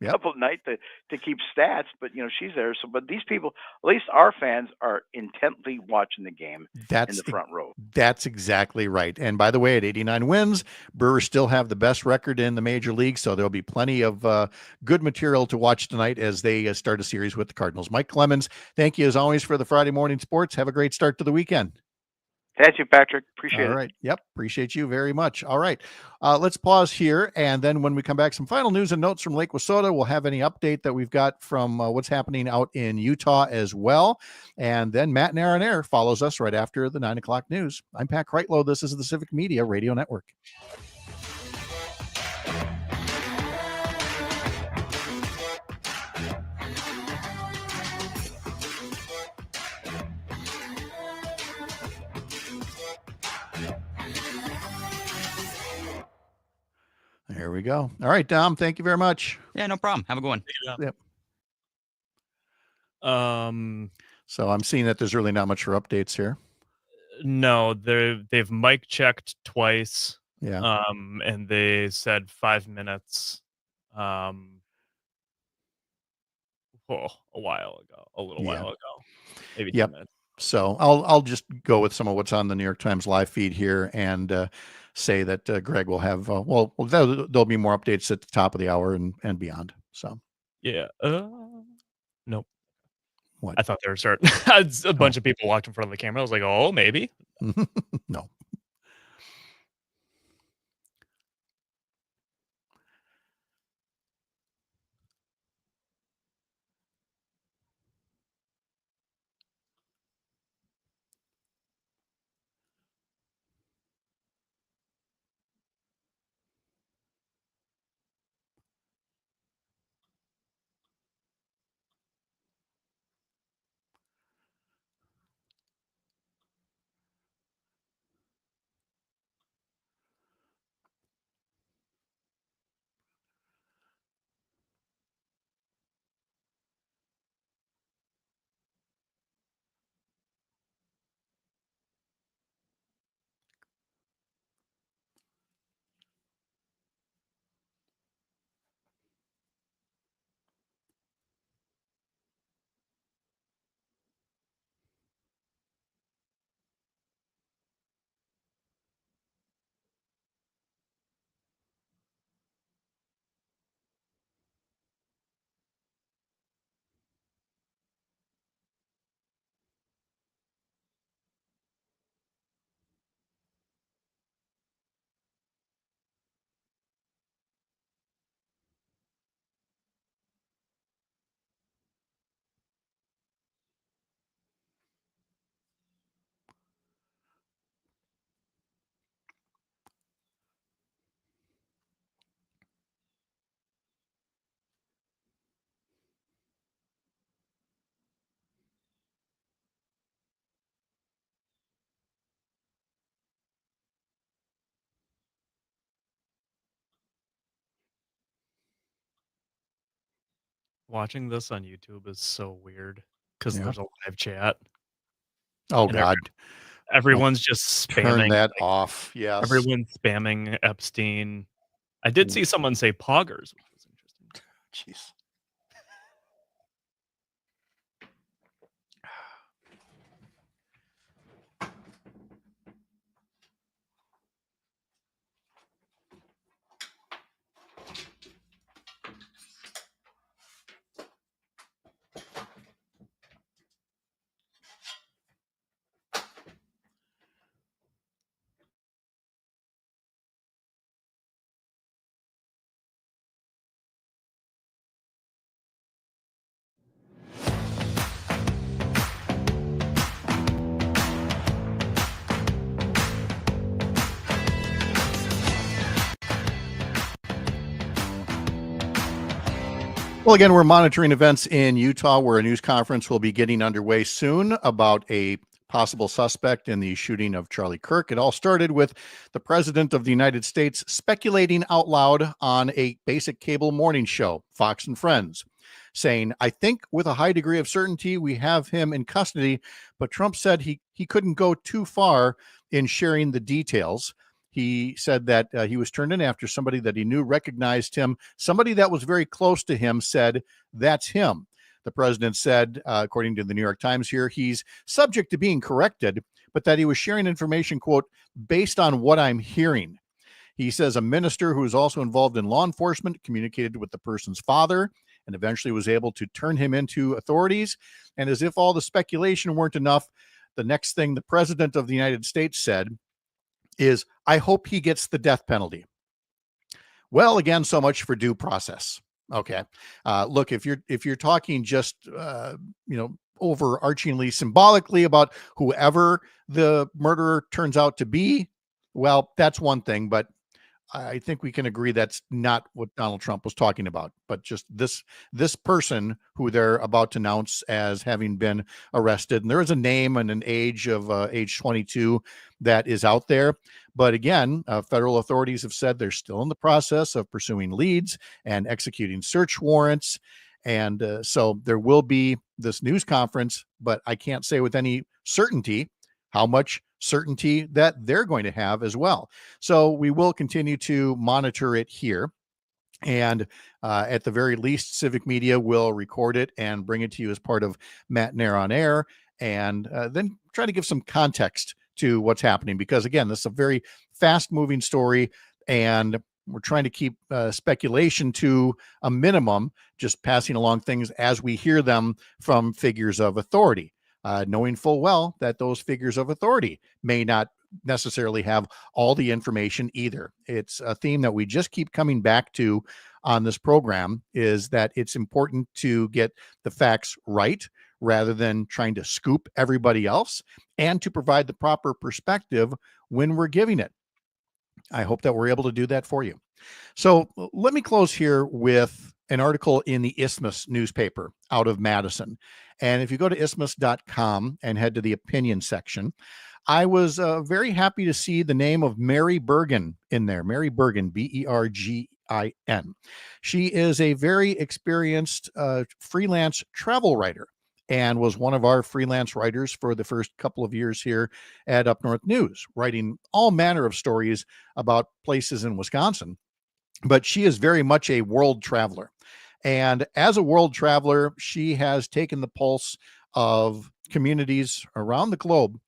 couple of nights to keep stats, but she's there. So, but these people, at least our fans, are intently watching the game in the front row. That's exactly right. And by the way, at 89 wins, Brewers still have the best record in the major league, so there'll be plenty of good material to watch tonight as they start a series with the Cardinals. Mike Clemens, thank you as always for the Friday morning sports. Have a great start to the weekend. Thank you, Patrick. Appreciate it. All right. Yep. Appreciate you very much. All right. Let's pause here. And then when we come back, some final news and notes from Lake Wissota. We'll have any update that we've got from what's happening out in Utah as well. And then Matt Naran follows us right after the 9 o'clock news. I'm Pat Kreitlow. This is the Civic Media Radio Network. There we go. All right, Dom, thank you very much. Yeah, no problem. Have a good one. Yep. So I'm seeing that there's really not much for updates here. No, they've mic checked twice. Yeah. And they said 5 minutes. A while ago, a little while ago, maybe 10 minutes. So I'll just go with some of what's on the New York Times live feed here and say that Greg will have there'll be more updates at the top of the hour and beyond. So yeah. Nope. What? I thought they were starting. A bunch of people walked in front of the camera. I was like, oh, maybe. No. Watching this on YouTube is so weird because Yeah. there's a live chat. Oh, And God. Everyone's just spamming. Turn that off. Yes. Everyone's spamming Epstein. I did see someone say poggers, which was interesting. Jeez. Well, again, we're monitoring events in Utah where a news conference will be getting underway soon about a possible suspect in the shooting of Charlie Kirk. It all started with the President of the United States speculating out loud on a basic cable morning show, Fox and Friends, saying, I think with a high degree of certainty we have him in custody, but Trump said he couldn't go too far in sharing the details. He said that he was turned in after somebody that he knew recognized him. Somebody that was very close to him said, that's him. The president said, according to the New York Times here, he's subject to being corrected, but that he was sharing information, quote, based on what I'm hearing. He says a minister who is also involved in law enforcement communicated with the person's father and eventually was able to turn him into authorities. And as if all the speculation weren't enough, the next thing the president of the United States said is, I hope he gets the death penalty. Well, again, so much for due process. Okay. Look, if you're talking just, overarchingly symbolically about whoever the murderer turns out to be, well, that's one thing, but I think we can agree that's not what Donald Trump was talking about, but just this person who they're about to announce as having been arrested. And there is a name and an age of age 22 that is out there. But again, federal authorities have said they're still in the process of pursuing leads and executing search warrants. And so there will be this news conference, but I can't say with any certainty how much certainty that they're going to have as well. So we will continue to monitor it here. And at the very least, Civic Media will record it and bring it to you as part of Matt Nair on Air, and then try to give some context to what's happening. Because again, this is a very fast moving story, and we're trying to keep speculation to a minimum, just passing along things as we hear them from figures of authority. Knowing full well that those figures of authority may not necessarily have all the information either. It's a theme that we just keep coming back to on this program, is that it's important to get the facts right rather than trying to scoop everybody else, and to provide the proper perspective when we're giving it. I hope that we're able to do that for you. So let me close here with an article in the Isthmus newspaper out of Madison. And if you go to isthmus.com and head to the opinion section, I was very happy to see the name of Mary Bergen in there. Mary Bergen, Bergin. She is a very experienced freelance travel writer and was one of our freelance writers for the first couple of years here at Up North News, writing all manner of stories about places in Wisconsin. But she is very much a world traveler. And as a world traveler, she has taken the pulse of communities around the globe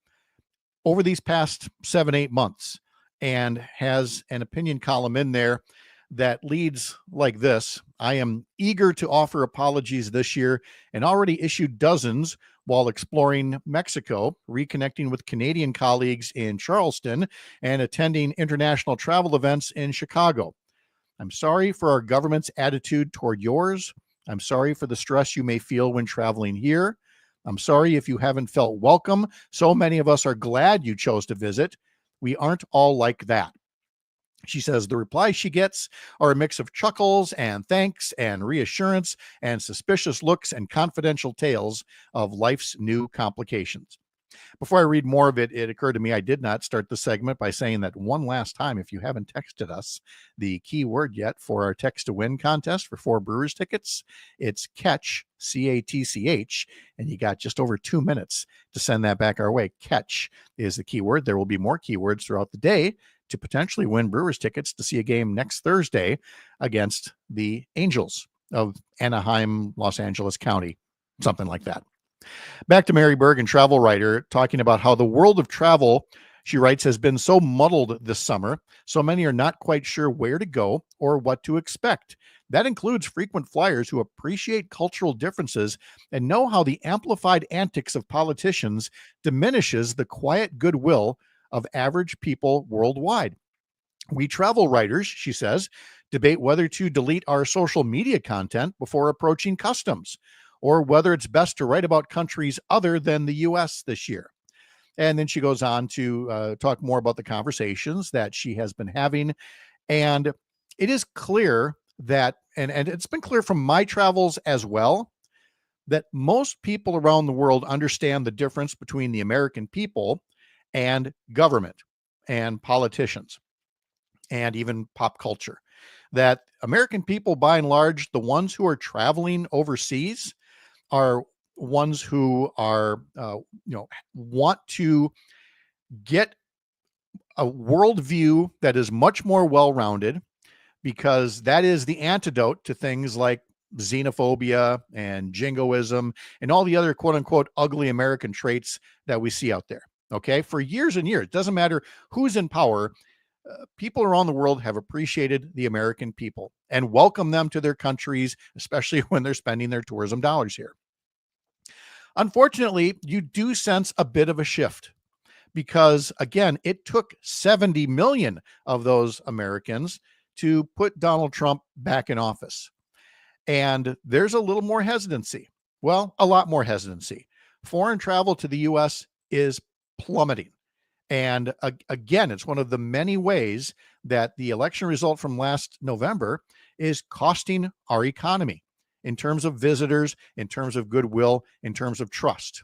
over these past 7-8 months, and has an opinion column in there that leads like this: I am eager to offer apologies this year and already issued dozens while exploring Mexico, reconnecting with Canadian colleagues in Charleston, and attending international travel events in Chicago. I'm sorry for our government's attitude toward yours. I'm sorry for the stress you may feel when traveling here. I'm sorry if you haven't felt welcome. So many of us are glad you chose to visit. We aren't all like that. She says the replies she gets are a mix of chuckles and thanks and reassurance and suspicious looks and confidential tales of life's new complications. Before I read more of it, it occurred to me I did not start the segment by saying that one last time, if you haven't texted us the key word yet for our text to win contest for 4 Brewers tickets, it's catch, CATCH, and you got just over 2 minutes to send that back our way. Catch is the keyword. There will be more keywords throughout the day to potentially win Brewers tickets to see a game next Thursday against the Angels of Anaheim, Los Angeles County, something like that. Back to Mary Bergen, travel writer, talking about how the world of travel, she writes, has been so muddled this summer. So many are not quite sure where to go or what to expect. That includes frequent flyers who appreciate cultural differences and know how the amplified antics of politicians diminishes the quiet goodwill of average people worldwide. We travel writers, she says, debate whether to delete our social media content before approaching customs, or whether it's best to write about countries other than the US this year. And then she goes on to talk more about the conversations that she has been having. And it is clear that, and it's been clear from my travels as well, that most people around the world understand the difference between the American people and government and politicians and even pop culture. That American people, by and large, the ones who are traveling overseas, are ones who are, want to get a worldview that is much more well-rounded, because that is the antidote to things like xenophobia and jingoism and all the other quote unquote ugly American traits that we see out there. Okay. For years and years, it doesn't matter who's in power. People around the world have appreciated the American people and welcome them to their countries, especially when they're spending their tourism dollars here. Unfortunately, you do sense a bit of a shift because, again, it took 70 million of those Americans to put Donald Trump back in office. And there's a little more hesitancy. Well, a lot more hesitancy. Foreign travel to the U.S. is plummeting. And again, it's one of the many ways that the election result from last November is costing our economy in terms of visitors, in terms of goodwill, in terms of trust.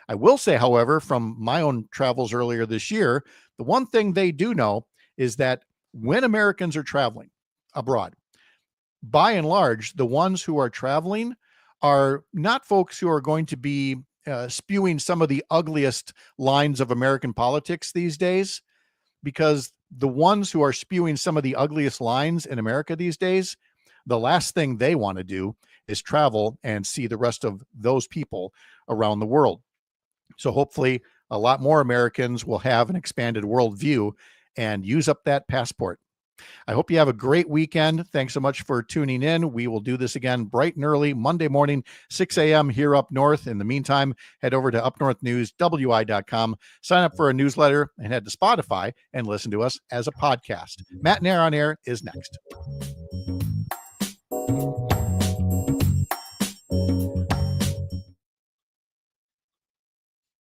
I will say, however, from my own travels earlier this year, the one thing they do know is that when Americans are traveling abroad, by and large, the ones who are traveling are not folks who are going to be spewing some of the ugliest lines of American politics these days, because the ones who are spewing some of the ugliest lines in America these days, the last thing they want to do is travel and see the rest of those people around the world. So hopefully a lot more Americans will have an expanded worldview and use up that passport. I hope you have a great weekend. Thanks so much for tuning in. We will do this again bright and early Monday morning, 6 a.m. here up north. In the meantime, head over to upnorthnewswi.com, sign up for a newsletter, and head to Spotify and listen to us as a podcast. Matt and Air on Air is next.